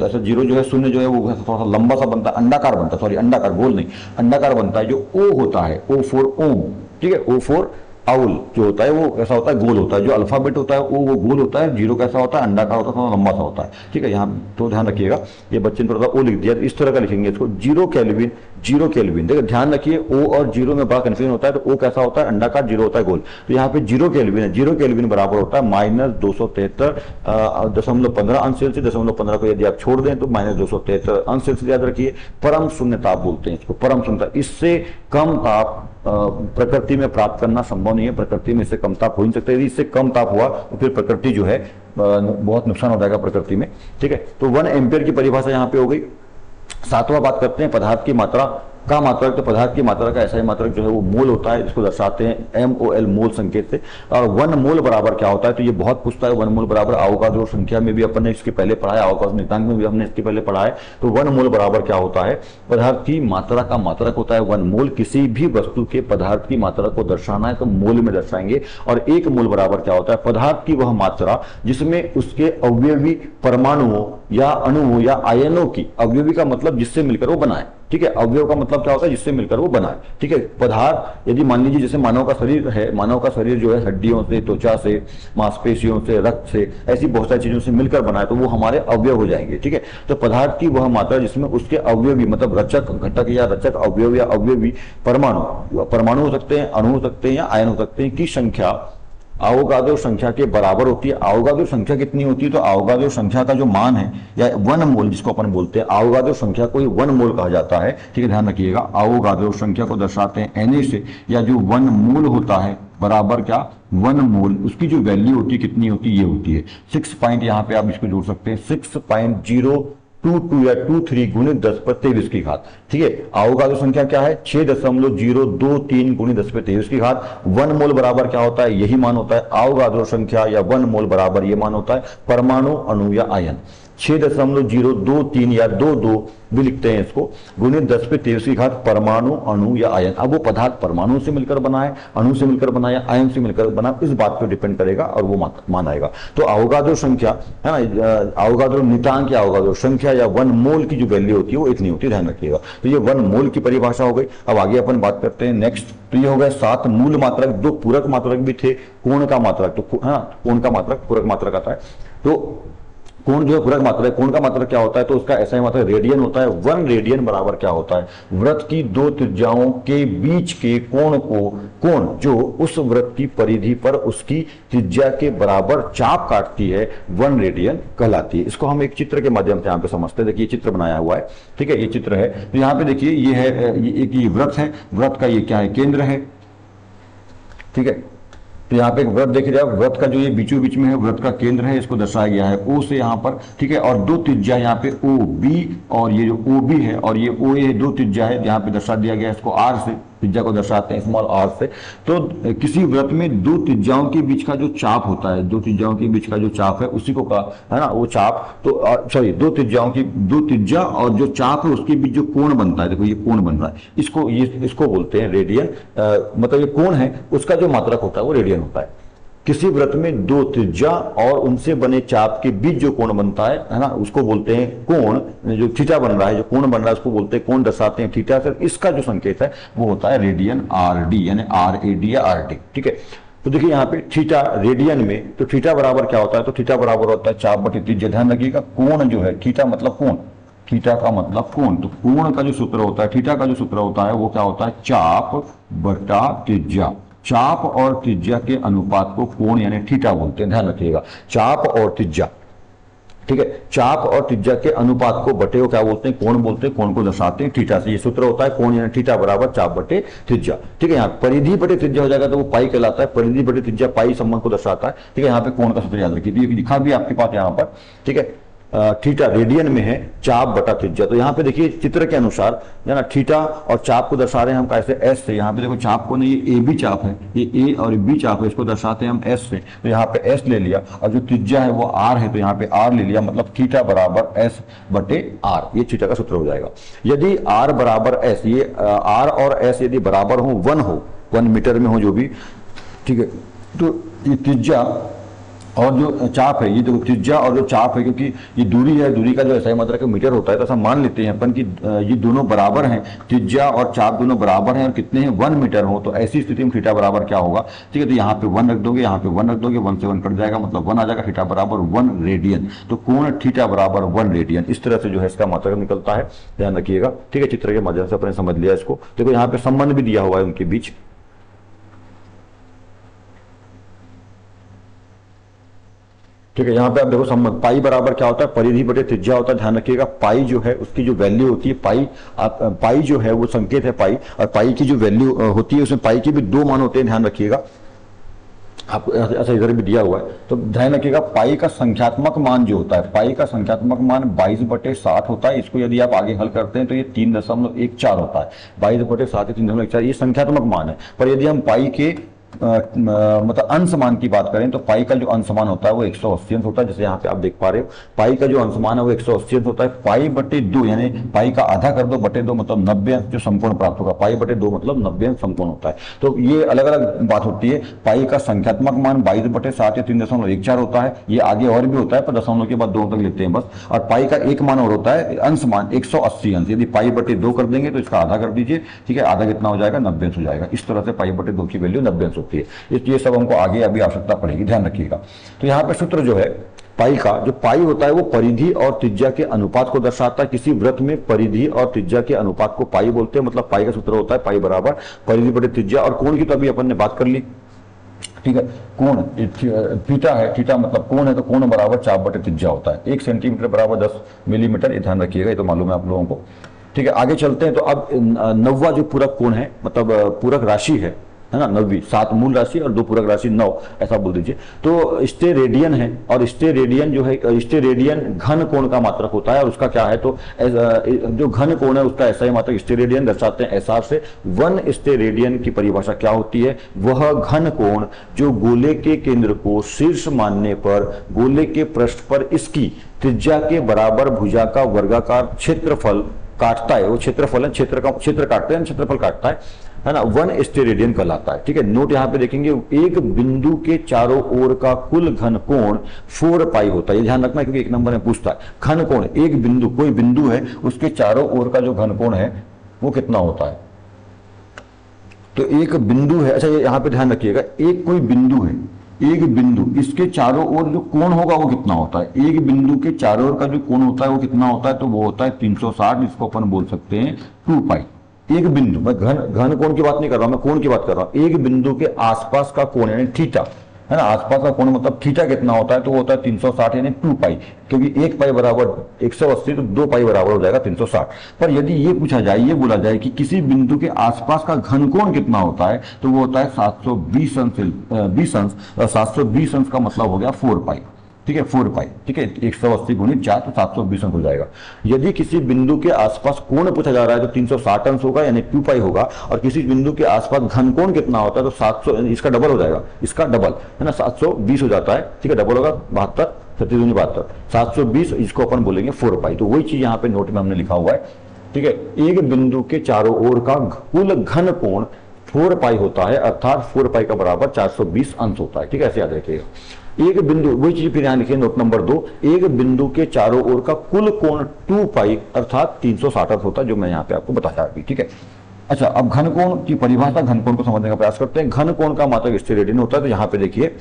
S1: ऐसा 0 जो है शून्य जो है वो थोड़ा सा लंबा सा बनता है, अंडाकार बनता है, सॉरी अंडाकार, गोल नहीं, अंडाकार बनता है। जो O होता है, O फॉर ओम, ठीक है, O फॉर आउल जो होता है वो कैसा होता है, गोल होता है। जो अल्फाबेट होता है वो गोल होता है, 0 कैसा होता है, अंडाकार होता है, थोड़ा लंबा सा होता है, ठीक है। यहाँ तो ध्यान रखिएगा, ये बच्चे ने थोड़ा सा ओ लिख दिया, इस तरह का लिखेंगे इसको, 0 केल्विन। देखो ध्यान रखिए, O और 0 में बड़ा कंफ्यूजन होता है, तो O कैसा होता है, अंडाकार, 0 होता है गोल। तो यहाँ पे 0 केल्विन है, 0 केल्विन बराबर होता है -273.15 अंश सेल्सियस, 0.15 को यदि आप छोड़ दें तो -273 अंश सेल्सियस याद रखिए। परम शून्य ताप बोलते हैं इसको, परम शून्य ताप। इससे कम ताप प्रकृति में प्राप्त करना संभव नहीं है, प्रकृति में इससे कम ताप हो नहीं सकता। यदि इससे कम ताप हुआ तो फिर प्रकृति जो है बहुत नुकसान हो जाएगा प्रकृति में, ठीक है। तो 1 एम्पियर की परिभाषा यहाँ पे हो गई। 7वां बात करते हैं पदार्थ की मात्रा का मात्रक। तो पदार्थ की मात्रा का ऐसा ही मात्रक जो है वो मोल होता है, इसको दर्शाते हैं MOL, मोल संकेत से। और 1 मोल बराबर क्या होता है, तो ये बहुत पूछता है, 1 मोल बराबर अवोगाद्रो संख्या में भी अपन ने इसके पहले पढ़ा है, अवोगाद्रो नियतांक में भी हमने इसके पहले पढ़ा है। तो 1 मोल बराबर क्या होता है, पदार्थ की मात्रा का मात्रक होता है 1 मोल। किसी भी वस्तु के पदार्थ की मात्रा को दर्शाना है तो मोल में दर्शाएंगे। और 1 मोल बराबर क्या होता है, पदार्थ की वह मात्रा जिसमें उसके अवयवी परमाणुओं या अणुओं या आयनों की, अवयवी का मतलब जिससे मिलकर वो बनाए, ठीक है। अवयव का मतलब क्या होता है, जिससे मिलकर वो बनाए, ठीक है। पदार्थ यदि मान लीजिए जैसे मानव का शरीर है, मानव का शरीर जो है हड्डियों से, त्वचा से, मांसपेशियों से, रक्त से, ऐसी बहुत सारी चीजों से मिलकर बनाए, तो वो हमारे अवयव हो जाएंगे, ठीक है। तो पदार्थ की वह मात्रा जिसमें उसके अवयवी मतलब रचक घटक या रचक अवयव या अवयवी परमाणु हो सकते हैं, अणु हो सकते हैं या आयन हो सकते हैं की संख्या अवोगाद्रो संख्या के बराबर होती है। अवोगाद्रो संख्या कितनी होती है, तो अवोगाद्रो संख्या का जो मान है या 1 मोल जिसको अपन बोलते हैं, अवोगाद्रो संख्या को 1 मोल कहा जाता है, ठीक है। ध्यान रखिएगा, अवोगाद्रो संख्या को दर्शाते हैं Na से, या जो 1 मोल होता है बराबर क्या, 1 मोल, उसकी जो वैल्यू होती है कितनी होती है, ये होती है 6 पॉइंट, यहाँ पे आप इसको जोड़ सकते हैं 6.022 या 23 गुणित 10⁻23 की घात, ठीक है। अवोगाद्रो संख्या क्या है, 6.023 गुणित 10⁻23 की घात। 1 मोल बराबर क्या होता है, यही मान होता है अवोगाद्रो संख्या, या 1 मोल बराबर ये मान होता है परमाणु, अणु या आयन। 6.023 या 22 भी लिखते हैं इसको, गुणित 10⁻23 की घात परमाणु, अणु या आयन। अब वो पदार्थ परमाणु से मिलकर बना है, अणु से मिलकर बना या आयन से मिलकर बना, इस बात पर डिपेंड करेगा और वो मान आएगा। तो अवोगाद्रो संख्या है ना, अवोगाद्रो नियतांक या अवोगाद्रो संख्या या 1 मोल की जो वैल्यू होती है वो इतनी होती है, ध्यान रखिएगा। तो ये 1 मोल की परिभाषा हो गई। अब आगे अपन बात करते हैं नेक्स्ट। तो ये हो गए 7 मूल मात्रक। 2 पूरक मात्रक भी थे, कोण का मात्रक, तो हाँ कोण का मात्रक पूरक मात्रक आता है। तो कोण जो है पूरक मात्रक है, कोण का मात्रक क्या होता है, तो उसका ऐसा ही मात्रक रेडियन होता है। 1 रेडियन बराबर क्या होता है, वृत्त की 2 त्रिज्याओं के बीच के कोण जो उस वृत्त की परिधि पर उसकी त्रिज्या के बराबर चाप काटती है, 1 रेडियन कहलाती है। इसको हम एक चित्र के माध्यम से यहाँ पे समझते हैं। देखिए ये चित्र बनाया हुआ है, ठीक है, ये चित्र है। तो यहाँ पे देखिए ये है, ये एक वृत्त है, वृत्त का ये क्या है, केंद्र है, ठीक है। तो यहाँ पे एक वृत्त देख रहे हैं, वृत्त का जो ये बीचों बीच में है वृत्त का केंद्र है, इसको दर्शाया गया है O से यहाँ पर, ठीक है। और 2 त्रिज्या यहाँ पे OB और ये जो OB है और ये OA है, 2 त्रिज्या है, यहाँ पे दर्शा दिया गया है, इसको R से त्रिज्या को दर्शाते हैं, स्मॉल r से। तो किसी वृत्त में 2 त्रिज्याओं के बीच का जो चाप होता है, 2 त्रिज्याओं के बीच का जो चाप है उसी को कहा है ना, वो चाप, तो सॉरी 2 त्रिज्या और जो चाप है उसके बीच जो कोण बनता है, देखो ये कोण बन रहा है, इसको बोलते हैं रेडियन। मतलब ये कोण है उसका जो मात्रक होता है वो रेडियन होता है। किसी वृत्त में 2 त्रिज्या और उनसे बने चाप के बीच जो कोण बनता है ना, उसको बोलते हैं कोण। जो थीटा बन रहा है, जो कोण बन रहा है उसको बोलते हैं कोण, दर्शाते हैं थीटा से। इसका जो संकेत है वो होता है रेडियन, RD यानी RAD या RD, ठीक है। तो देखिए यहाँ पे थीटा रेडियन में, तो थीटा बराबर क्या होता है, तो थीटा बराबर होता है चाप बटे त्रिज्या। ध्यान रखिएगा कोण जो है, थीटा मतलब कोण, थीटा का मतलब कोण। तो कोण का जो सूत्र होता है, थीटा का जो सूत्र होता है वो क्या होता है, चाप बटा त्रिज्या। चाप और त्रिज्या के अनुपात को कोण यानी थीटा बोलते हैं, ध्यान रखिएगा। चाप और त्रिज्या, ठीक है। चाप और त्रिज्या के अनुपात को बटे को क्या बोलते हैं, कोण बोलते हैं, कोण को दर्शाते हैं थीटा से। ये सूत्र होता है कोण यानी थीटा बराबर चाप बटे त्रिज्या। ठीक है, यहाँ परिधि बटे त्रिज्या हो जाएगा तो वो पाई कहलाता है। परिधि बटे त्रिज्या पाई संबंध को दर्शाता है। ठीक है, यहाँ पे कोण का सूत्र याद रखिए, ये लिखा भी आपके पास यहाँ पर। ठीक है, थीटा रेडियन में है, चाप बटा त्रिज्या। तो यहाँ पे देखिए चित्र के अनुसार है ना, थीटा और चाप को दर्शा रहे हैं हम कैसे, एस से। यहाँ पे देखो चाप को नहीं, ये ए बी चाप है, ये ए और बी चाप है, इसको दर्शाते हैं हम एस से। तो यहाँ पे एस ले लिया, और जो त्रिज्या है वो आर है, तो यहाँ पे आर ले लिया, मतलब थीटा बराबर एस बटे आर, ये थीटा का सूत्र हो जाएगा। यदि आर बराबर एस, ये आर और एस यदि बराबर हो, 1 मीटर में हो जो भी, ठीक है, तो ये त्रिज्या और जो चाप है, ये जो त्रिज्या और जो चाप है, क्योंकि ये दूरी है, दूरी का जो ऐसा मात्रा का मीटर होता है, तो ऐसा मान लेते हैं अपन कि ये दोनों बराबर हैं, त्रिज्या और चाप दोनों बराबर हैं और कितने हैं, 1 मीटर हो, तो ऐसी स्थिति में थीटा बराबर क्या होगा। ठीक है, तो यहाँ पे 1 रख दोगे, यहाँ पे 1 रख दोगे, 1 से 1 कट जाएगा, मतलब 1 आ जाएगा, थीटा बराबर 1 रेडियन। तो कोण थीटा बराबर 1 रेडियन, इस तरह से जो है इसका मात्रा निकलता है, ध्यान रखिएगा। ठीक है, चित्र के माध्यम से अपने समझ लिया इसको। देखो यहाँ पे संबंध भी दिया हुआ है उनके बीच। ठीक है, यहाँ पे आप देखो संबंध, पाई बराबर क्या होता है, परिधि बटे त्रिज्या होता है, ध्यान रखिएगा। पाई जो है उसकी जो वैल्यू होती है, पाई जो है वो संकेत है पाई, और पाई की जो वैल्यू होती है उसमें पाई के भी 2 मान होते हैं, ध्यान रखिएगा। आपको ऐसा इधर भी दिया हुआ है, तो ध्यान रखिएगा। पाई का संख्यात्मक मान जो होता है, पाई का संख्यात्मक मान 22/60 होता है। इसको यदि आप आगे हल करते हैं तो ये 3.14 होता है। 22/60 3.14 ये संख्यात्मक मान है। पर यदि हम पाई के मतलब अंश मान की बात करें तो पाई का जो अंश मान होता है वो 180 अंश होता है। जैसे यहाँ पे आप देख पा रहे हो, पाई का जो अंश मान है वो 180 अंश होता है। पाई बटे 2 यानी पाई का आधा कर दो, बटे 2 मतलब 90 अंश जो समकोण प्राप्त होगा। पाई बटे 2 मतलब 90 अंश समकोण होता है। तो ये अलग अलग बात होती है। पाई का संख्यात्मक मान 22/60 या 3.14 होता है। ये आगे और भी होता है, पर दशमलव के बाद 2 तक लेते हैं बस। और पाई का एक मान और होता है, अंश मान 180 अंश। यदि पाई बटे 2 कर देंगे तो इसका आधा कर दीजिए, ठीक है, आधा कितना हो जाएगा, 90 अंश हो जाएगा। इस तरह से पाई बटे 2 की वैल्यू 90 अंश होती है। ये सब हमको आगे अभी आवश्यकता पड़ेगी, ध्यान रखिएगा। तो यहाँ पे सूत्र जो है पाई का, जो पाई होता है वो परिधि और त्रिज्या के अनुपात को दर्शाता है। किसी वृत्त में परिधि और त्रिज्या के अनुपात को पाई बोलते हैं। मतलब पाई का सूत्र होता है पाई बराबर परिधि बटे त्रिज्या। और कोण की तो अभी अपन ने बात कर ली, ठीक है। कोण थीटा है, थीटा मतलब कोण है, तो कोण बराबर चाप बटे त्रिज्या होता है। 1 सेंटीमीटर बराबर 10 मिलीमीटर, ये ध्यान रखिएगा, ये तो मालूम है आप लोगों को। ठीक है, आगे चलते हैं। तो अब 9वां जो पूरक कोण है, मतलब पूरक राशि है ना, 9वीं, 7 मूल राशि और 2 पूरक राशि 9, ऐसा बोल दीजिए। तो स्टेरेडियन है, और स्टेरेडियन जो है, स्टेरेडियन घन कोण का मात्रक होता है। और उसका क्या है, तो जो घन कोण है उसका ऐसा ही मात्रक स्टेरेडियन दर्शाते हैं एसआर से। 1 स्टेरेडियन की परिभाषा क्या होती है, वह घन कोण जो गोले के केंद्र को शीर्ष मानने पर गोले के पृष्ठ पर इसकी त्रिज्या के बराबर भुजा का वर्गाकार क्षेत्रफल काटता है। वो क्षेत्रफल है, क्षेत्र काटते हैं, क्षेत्रफल काटता है ना, 1 स्टेरेडियन कहलाता है। ठीक है, नोट यहाँ पे देखेंगे, एक बिंदु के चारों ओर का कुल घन कोण 4 पाई होता है। ये ध्यान रखना, क्योंकि 1 नंबर में पूछता है। घन कोण, एक बिंदु, कोई बिंदु है, उसके चारों ओर का जो घन कोण है वो कितना होता है। तो एक बिंदु है, अच्छा ये यहाँ पे ध्यान रखिएगा, एक कोई बिंदु है, एक बिंदु, इसके चारों ओर जो कोण होगा वो कितना होता है। एक बिंदु के चारों ओर का जो कोण होता है वो कितना होता है, तो वो होता है 360, इसको अपन बोल सकते हैं 2 पाई। एक बिंदु, मैं घन कोण की बात नहीं कर रहा, मैं कोण की बात कर रहा हूं। एक बिंदु के आसपास का कोण यानी थीटा, है ना, आसपास का कोण मतलब थीटा कितना होता है, तो वो होता है 360 यानी 2 पाई। क्योंकि 1 पाई बराबर 180, तो 2 पाई बराबर हो जाएगा 360। पर यदि ये पूछा जाए, ये बोला जाए कि किसी बिंदु के आसपास का घन कोण कितना होता है, तो वो होता है 720 अंश। 720 अंश का मतलब हो गया 4 पाई। ठीक है, 4 पाई, ठीक है, 180 गुणित 4 तो 720 अंश हो जाएगा। यदि किसी बिंदु के आसपास कोण पूछा जा रहा है तो 360 अंश होगा यानी 2 पाई होगा। और किसी बिंदु के आसपास घन कोण कितना होता है तो 700, इसका डबल हो जाएगा, इसका डबल है ना, 720 हो जाता है। ठीक है, डबल होगा 72, 72, 720, इसको अपन बोलेंगे 4 पाई। तो वही चीज यहाँ पे नोट में हमने लिखा हुआ है। ठीक है, एक बिंदु के चारों ओर का कुल घन कोण 4 पाई होता है, अर्थात 4 पाई का बराबर 420 अंश होता है। ठीक है, ऐसे याद रखिएगा। एक बिंदु, वही चीज फिर यहां लिखिए नोट नंबर 2, एक बिंदु के चारों ओर का कुल कोण 2 पाई अर्थात 360 होता है, जो मैं यहाँ पे आपको बताया अभी। ठीक है, अच्छा अब घन कोण की परिभाषा, घन कोण को समझने का प्रयास करते हैं। घन कोण का मात्रक स्टेरेडियन होता है। तो यहाँ पे देखिए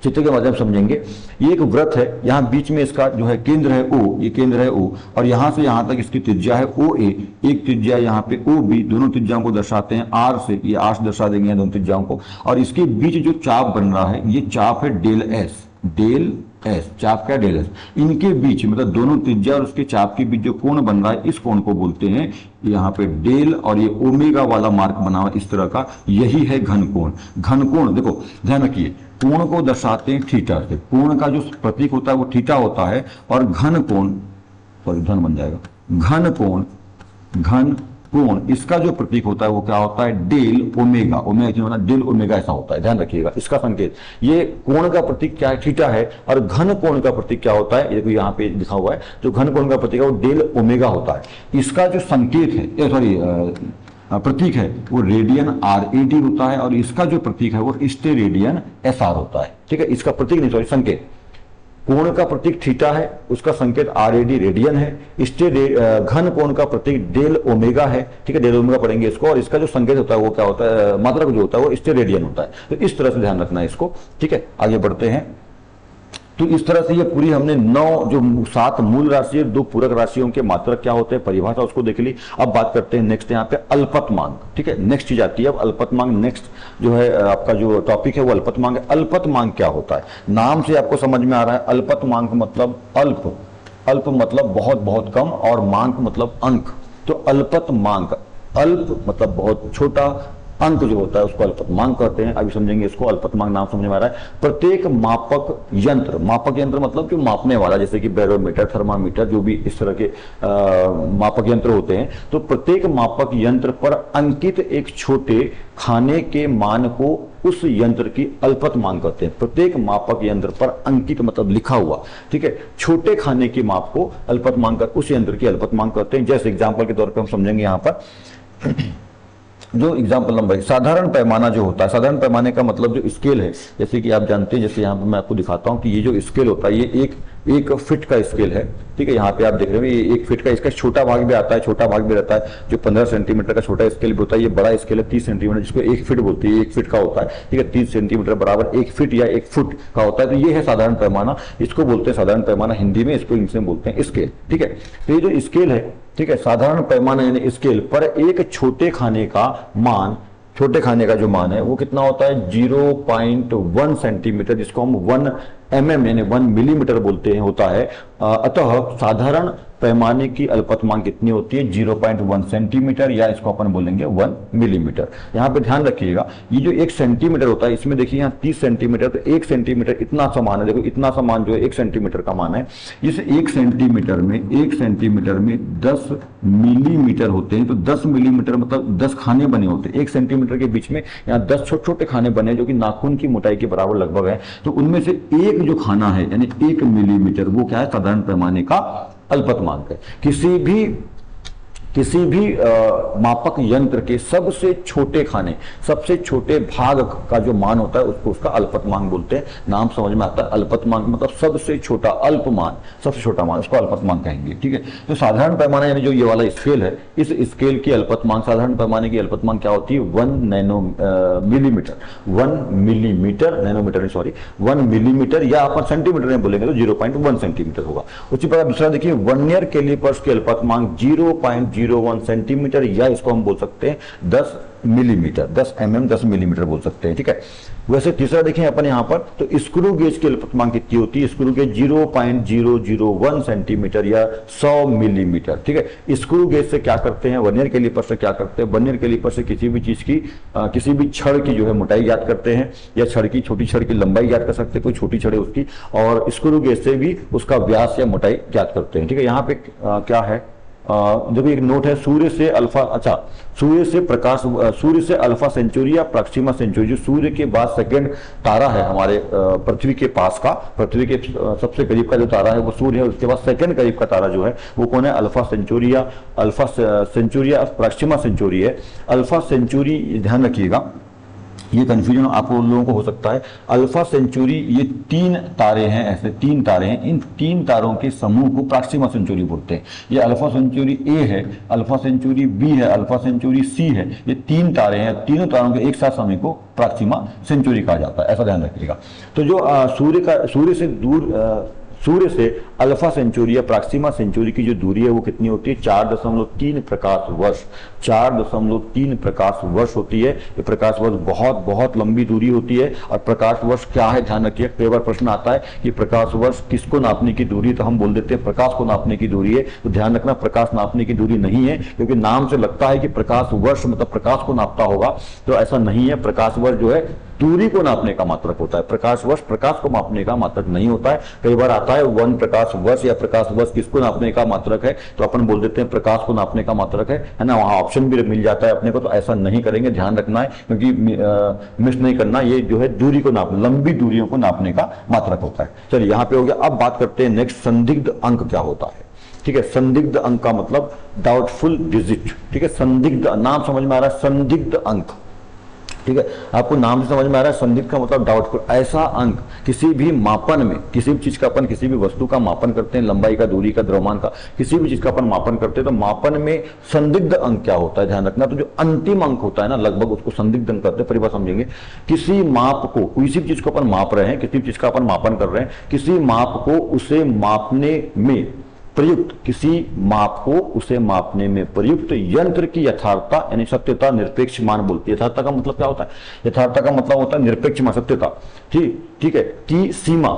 S1: चित्र के माध्यम समझेंगे। ये एक वृत्त है, यहाँ बीच में इसका जो है केंद्र है O, ये केंद्र है O, और यहाँ से यहाँ तक इसकी त्रिज्या है OA, एक त्रिज्या यहाँ पे OB, दोनों त्रिज्याओं को दर्शाते हैं R से, ये R से दर्शा देंगे दोनों त्रिज्याओं को। और इसके बीच जो चाप बन रहा है, ये चाप है डेल S, डेल एस, चाप का डेल एस, इनके बीच मतलब दोनों त्रिज्या और उसके चाप के बीच जो कोण बन रहा है इस कोण को बोलते हैं यहाँ पे डेल, और ये ओमेगा वाला मार्क बना हुआ इस तरह का, यही है घन कोण। घन कोण देखो ध्यान रखिए, कोण को दर्शाते हैं थीटा से, कोण का जो प्रतीक होता है वो थीटा होता है, और घन कोण, सॉरी धन बन जाएगा, घन कोण, घन कोण इसका जो प्रतीक होता है वो क्या होता है, del omega, omega del omega ऐसा होता है, ध्यान रखिएगा इसका संकेत। ये कोण का प्रतीक क्या है, थीटा है, और घन कोण का प्रतीक क्या होता है, ये यहाँ पे लिखा हुआ है, जो घन कोण का प्रतीक है वो डेल ओमेगा होता है। इसका जो संकेत है, सॉरी प्रतीक है वो रेडियन RAD होता है, और इसका जो प्रतीक है वो स्टेरेडियन SR होता है। ठीक है, इसका प्रतीक नहीं, सॉरी संकेत, कोण का प्रतीक थीटा है, उसका संकेत RAD रेडियन है, घन कोण का प्रतीक डेल ओमेगा है। ठीक है, डेल ओमेगा पढ़ेंगे इसको, और इसका जो संकेत होता है वो क्या होता है, मात्रक जो होता है वो स्टेरेडियन होता है। तो इस तरह से ध्यान रखना है इसको। ठीक है, आगे बढ़ते हैं। तो इस तरह से ये पूरी हमने 7 मूल राशि, 2 पूरक राशियों के मात्रक क्या होते हैं, परिभाषा उसको देख ली। अब बात करते हैं नेक्स्ट यहाँ पे अल्पतमांक। ठीक है, नेक्स्ट चीज आती है अब अल्पतमांक। नेक्स्ट जो है आपका जो टॉपिक है वो अल्पतमांक है। अल्पतमांक क्या होता है, नाम से आपको समझ में आ रहा है, अल्पतमांक मतलब अल्प, अल्प मतलब बहुत बहुत कम, और मांक मतलब अंक। तो अल्पतमांक, अल्प मतलब बहुत छोटा, अंक जो होता है उसको अल्पतमांक कहते हैं। अभी समझेंगे इसको, अल्पतमांक नाम समझ में आ रहा है। प्रत्येक मापक यंत्र, मापक यंत्र मतलब कि मापने वाला, जैसे कि बैरोमीटर, थर्मामीटर, जो भी इस तरह के मापक यंत्र होते हैं, तो प्रत्येक मापक यंत्र पर अंकित एक छोटे खाने के मान को उस यंत्र की अल्पतमांक कहते हैं। प्रत्येक मापक यंत्र पर अंकित मतलब लिखा हुआ, ठीक है, छोटे खाने के माप को अल्पतमांक, उस यंत्र की अल्पतमांक कहते हैं। जैसे एग्जाम्पल के तौर पर हम समझेंगे यहाँ पर जो एग्जाम्पल नंबर, साधारण पैमाना जो होता है, साधारण पैमाने का मतलब जो स्केल है, जैसे कि आप जानते हैं, जैसे यहाँ पे मैं आपको दिखाता हूँ कि ये जो स्केल होता है ये एक फीट का स्केल है। ठीक है, यहाँ पे आप देख रहे हो ये 1 फीट का, इसका छोटा भाग भी आता है, छोटा भाग भी रहता है, जो 15 सेंटीमीटर का छोटा स्केल भी होता है। ये बड़ा स्केल है 30 सेंटीमीटर, जिसको 1 फीट बोलते हैं, 1 फीट का होता है। ठीक है, 30 सेंटीमीटर बराबर 1 फीट या 1 फुट का होता है। तो ये है साधारण पैमाना, इसको बोलते हैं साधारण पैमाना हिंदी में, इसको इंग्लिश में बोलते हैं स्केल। ठीक है, तो ये जो स्केल है, ठीक है, साधारण पैमाना यानी स्केल पर एक छोटे खाने का मान, छोटे खाने का जो मान है वो कितना होता है, 0.1 सेंटीमीटर, जिसको हम 1 mm यानी 1 मिलीमीटर बोलते हैं, होता है। अतः साधारण पैमाने की अल्पतमांक कितनी होती है, 0.1 सेंटीमीटर, या इसको अपन बोलेंगे 1 मिलीमीटर। यहाँ पे ध्यान रखिएगा, ये जो 1 सेंटीमीटर होता है, इसमें देखिए यहाँ 30 सेंटीमीटर, तो 1 सेंटीमीटर इतना सा मान है, देखो इतना सा मान जो है 1 सेंटीमीटर का मान है। इस 1 सेंटीमीटर में 10 मिलीमीटर होते हैं। तो 10 मिलीमीटर मतलब 10 खाने बने होते हैं। 1 सेंटीमीटर के बीच में यहाँ 10 छोटे छोटे खाने बने, जो कि नाखून की मोटाई के बराबर लगभग है। तो उनमें से एक जो खाना है यानी 1 मिलीमीटर, वो क्या है, साधारण पैमाने का अल्पतमांक है। किसी भी मापक यंत्र के सबसे छोटे खाने, सबसे छोटे भाग का जो मान होता है उसको उसका अल्पतमांक बोलते हैं। नाम समझ में आता है, अल्पतमांक मतलब सबसे छोटा, अल्पमान सबसे छोटा मान, उसको अल्पतमांक कहेंगे। ठीक है, तो साधारण पैमाना यानी जो ये वाला स्केल है, इस स्केल की अल्पतमांक, साधारण पैमाने की अल्पतमांक क्या होती है, 1 millimetre, 1 millimetre, nanometre sorry, 1 millimetre, या अपन सेंटीमीटर में बोलेंगे तो 0.1 सेंटीमीटर होगा। उसी प्रकार दूसरा देखिए, वर्नियर कैलिपर्स की अल्पतमांक 0.01 सेंटीमीटर, या इसको हम बोल सकते हैं 10 मिलीमीटर, 10 mm, 10 मिलीमीटर बोल सकते हैं। ठीक है, वैसे तीसरा देखें अपन यहाँ पर, तो स्क्रू गेज की अल्पतमांक कितनी होती है, स्क्रू गेज 0.001 सेंटीमीटर या 100 मिलीमीटर। ठीक है, स्क्रू गेज से क्या करते हैं, वर्नियर कैलिपर से क्या करते हैं, वर्नियर कैलिपर से किसी भी चीज की, किसी भी छड़ की जो है मोटाई ज्ञात करते हैं, या छड़ की, छोटी छड़ की लंबाई ज्ञात कर सकते हैं, कोई छोटी छड़ है उसकी, और स्क्रू गेज से भी उसका व्यास या मोटाई ज्ञात करते हैं। ठीक है, यहाँ पे क्या है, जब एक नोट है, सूर्य से अल्फा, अच्छा, सूर्य से प्रकाश, सूर्य से अल्फा सेंचुरी या प्रॉक्सिमा सेंचुरी, जो सूर्य के बाद सेकंड तारा है हमारे पृथ्वी के पास का, पृथ्वी के सबसे करीब का जो तारा है वो सूर्य है, उसके बाद सेकंड करीब का तारा जो है वो कौन है, अल्फा सेंचुरी या प्रॉक्सिमा सेंचुरी है। अल्फा सेंचुरी, ध्यान रखिएगा, ये कंफ्यूजन आप लोगों को हो सकता है। अल्फा सेंचुरी, ये 3 तारे हैं, ऐसे 3 तारे हैं, इन 3 तारों के समूह को प्रॉक्सिमा सेंचुरी बोलते हैं। ये अल्फा सेंचुरी ए है, अल्फा सेंचुरी बी है, अल्फा सेंचुरी सी है। ये 3 तारे हैं, तीनों तारों के एक साथ समूह को प्रॉक्सिमा सेंचुरी कहा जाता है, ऐसा ध्यान रखिएगा। तो जो सूर्य से दूर, सूर्य से अल्फा सेंचुरी या प्रॉक्सिमा सेंचुरी की जो दूरी है वो कितनी होती है? 4.3 प्रकाश वर्ष। 4.3 प्रकाश वर्ष होती है। ये प्रकाश वर्ष बहुत बहुत लंबी दूरी होती है। और प्रकाश वर्ष क्या है, ध्यान रखिए, कई बार प्रश्न आता है कि प्रकाश वर्ष किसको नापने की दूरी, तो हम बोल देते हैं प्रकाश को नापने की दूरी है। तो ध्यान रखना, प्रकाश नापने की दूरी नहीं है, क्योंकि नाम से लगता है कि प्रकाश वर्ष मतलब प्रकाश को नापता होगा, तो ऐसा नहीं है। प्रकाश वर्ष जो है दूरी को नापने का मात्रक होता है। प्रकाश वर्ष प्रकाश को मापने का मात्रक नहीं होता है। कई बार आता है 1 प्रकाश वर्ष या प्रकाश वर्ष किसको नापने का मात्रक है, तो अपन बोल देते हैं प्रकाश को नापने का मात्रक है ना। वहां ऑप्शन भी मिल जाता है अपने को, तो ऐसा नहीं करेंगे, ध्यान रखना है, क्योंकि मिस नहीं करना। ये जो है दूरी को नापने, लंबी दूरियों को नापने का मात्रक होता है। चलिए यहाँ पे हो गया। अब बात करते हैं नेक्स्ट, संदिग्ध अंक क्या होता है। ठीक है, संदिग्ध अंक का मतलब डाउटफुल डिजिट। ठीक है, संदिग्ध, नाम समझ में आ रहा है, संदिग्ध अंक। ठीक है, आपको नाम से समझ में आ रहा है, संदिग्ध का मतलब डाउटफुल। ऐसा अंक किसी भी मापन में, किसी भी चीज का अपन, किसी भी वस्तु का मापन करते हैं, लंबाई का, दूरी का, द्रव्यमान का, किसी भी चीज का अपन मापन करते हैं, तो मापन में संदिग्ध अंक क्या होता है, ध्यान रखना। तो जो अंतिम अंक होता है ना, लगभग उसको संदिग्ध अंक कहते हैं। परिभाषा समझेंगे, किसी माप को, किसी चीज को अपन माप रहे हैं, किसी चीज का अपन मापन कर रहे हैं, किसी माप को उसे मापने में प्रयुक्त, किसी माप को उसे मापने में प्रयुक्त यंत्र की यथार्थता यानी सत्यता निरपेक्ष मान बोलती है। यथार्थता का मतलब क्या होता है? यथार्थता का मतलब होता है निरपेक्ष मान, सत्यता। ठीक है, की सीमा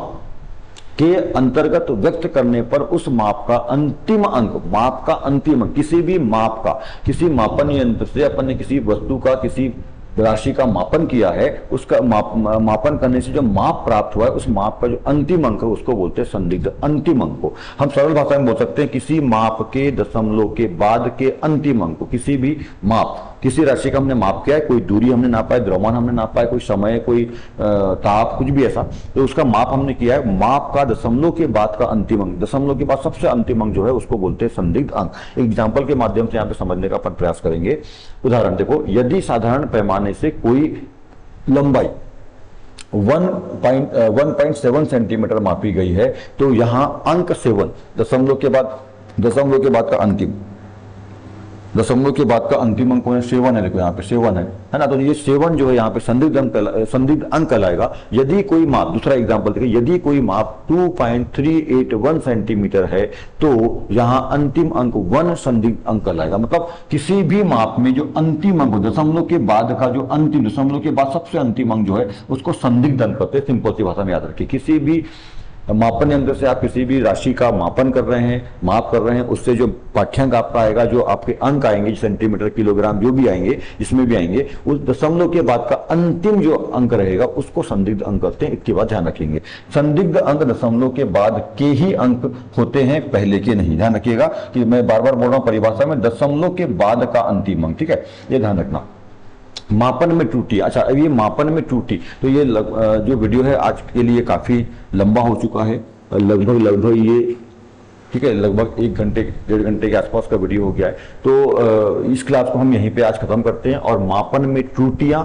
S1: के अंतर्गत व्यक्त करने पर उस माप का अंतिम अंक, माप का अंतिम अंक, किसी भी माप का, किसी मापन यंत्र से अपन ने किसी वस्तु का, किसी राशि का मापन किया है, उसका मापन करने से जो माप प्राप्त हुआ है, उस माप का जो अंतिम अंक है उसको बोलते हैं संदिग्ध अंतिम अंक को। हम सरल भाषा में बोल सकते हैं किसी माप के दशमलव के बाद के अंतिम अंक को। किसी भी माप, किसी राशि का हमने माप किया है, कोई दूरी हमने नापा है, द्रव्यमान हमने नापा है, कोई समय, कोई ताप, कुछ भी ऐसा, तो उसका माप हमने किया है, माप का दशमलव के बाद का अंतिम अंक, दशमलव के बाद सबसे अंतिम अंक जो है उसको बोलते हैं संदिग्ध अंक। एग्जाम्पल के माध्यम से यहाँ पे समझने का अपन प्रयास करेंगे। उदाहरण देखो, यदि साधारण पैमाने से कोई लंबाई 1.7 सेंटीमीटर मापी गई है, तो यहां अंक 7, दशमलव के बाद का अंतिम, दशमलव के बाद का अंतिम अंक 7 है। देखो यहाँ पे 7 है ना। तो ये 7 जो है यहाँ पे संदिग्ध अंक कहलाएगा। यदि कोई माप, दूसरा एग्जांपल देखिए, यदि कोई माप 2.381 सेंटीमीटर है, तो यहाँ अंतिम अंक 1 संदिग्ध अंक कहलाएगा। मतलब किसी भी माप में जो अंतिम अंक, दशमलव के बाद का जो अंतिम, दशमलव के बाद सबसे अंतिम अंक जो है उसको संदिग्ध अंक कहते हैं। सिंपल सी भाषा में याद रखिए, किसी भी मापन यंत्र से आप किसी भी राशि का मापन कर रहे हैं, माप कर रहे हैं, उससे जो पाठ्यांक आपका आएगा, जो आपके अंक आएंगे, सेंटीमीटर, किलोग्राम, जो भी आएंगे, इसमें भी आएंगे, उस दशमलव के बाद का अंतिम जो अंक रहेगा उसको संदिग्ध अंक कहते हैं। इसके बाद ध्यान रखेंगे, संदिग्ध अंक दशमलव के बाद के ही अंक होते हैं, पहले के नहीं। ध्यान रखिएगा कि मैं बार बार बोल रहा हूं परिभाषा में, दशमलव के बाद का अंतिम अंक। ठीक है, ये ध्यान रखना। मापन में त्रुटि, अच्छा अब ये मापन में त्रुटि, तो ये जो वीडियो है आज के लिए काफी लंबा हो चुका है, लगभग ये, ठीक है, लगभग 1 घंटे 1.5 घंटे के आसपास का वीडियो हो गया है। तो इस क्लास को हम यहीं पे आज खत्म करते हैं। और मापन में त्रुटियां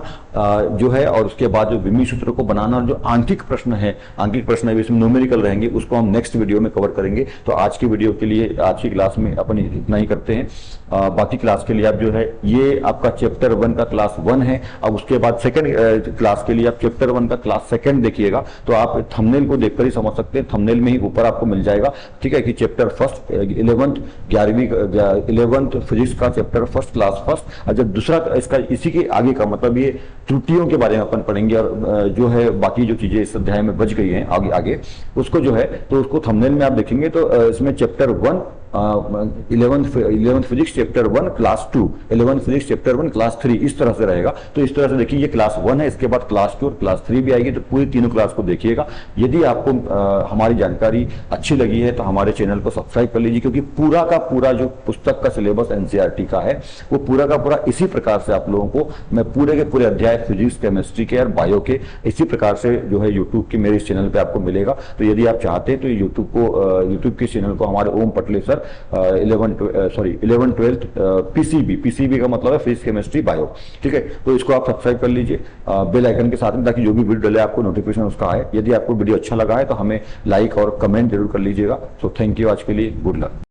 S1: जो है, और उसके बाद जो विमी सूत्र को बनाना, और जो आंकिक प्रश्न है, आंकिक प्रश्न है इसमें न्यूमेरिकल रहेंगे, उसको हम नेक्स्ट वीडियो में कवर करेंगे। तो आज की वीडियो के लिए, आज की क्लास में अपन इतना ही करते हैं। बाकी क्लास के लिए आप जो है, ये आपका चैप्टर 1 का क्लास 1 है। अब उसके बाद सेकंड क्लास के लिए आप चैप्टर 1 का क्लास 2 देखिएगा। तो आप थंबनेल को देखकर ही समझ सकते हैं, थंबनेल में ही ऊपर आपको मिल जाएगा। ठीक है, कि चैप्टर फर्स्ट 11th फिजिक्स का चैप्टर फर्स्ट, क्लास फर्स्ट। और जब दूसरा इसका, इसी के आगे का मतलब ये त्रुटियों के बारे में अपन पढ़ेंगे, और जो है बाकी जो चीजें इस अध्याय में बच गई हैं आगे उसको जो है, तो उसको थंबनेल में आप देखेंगे। तो इसमें chapter 1 11th physics chapter 1 class 2, 11th physics chapter 1 class 3, इस तरह से रहेगा। तो इस तरह से देखिए, ये क्लास 1 है, इसके बाद क्लास 2 और क्लास 3 भी आएगी। तो पूरी तीनों क्लास को देखिएगा। यदि आपको हमारी जानकारी अच्छी लगी है तो हमारे चैनल को सब्सक्राइब कर लीजिए, क्योंकि पूरा का पूरा जो पुस्तक का सिलेबस एनसीईआरटी का है, वो पूरा का पूरा इसी प्रकार से आप लोगों को मैं पूरे के पूरे अध्याय फिजिक्स, केमिस्ट्री के और बायो के इसी प्रकार से जो है यूट्यूब के मेरे इस चैनल पे आपको मिलेगा। तो यदि आप चाहते हैं तो यूट्यूब के चैनल को हमारे ओम पटले सर 11th-12th पीसीबी का मतलब है फिजिक्स, केमिस्ट्री, बायो। ठीक है, तो इसको आप सब्सक्राइब कर लीजिए बेल आइकन के साथ में, ताकि जो भी वीडियो डले आपको नोटिफिकेशन उसका आए। यदि आपको वीडियो अच्छा लगा है तो हमें लाइक और कमेंट जरूर कर लीजिएगा। सो थैंक यू, आज के लिए गुड लक।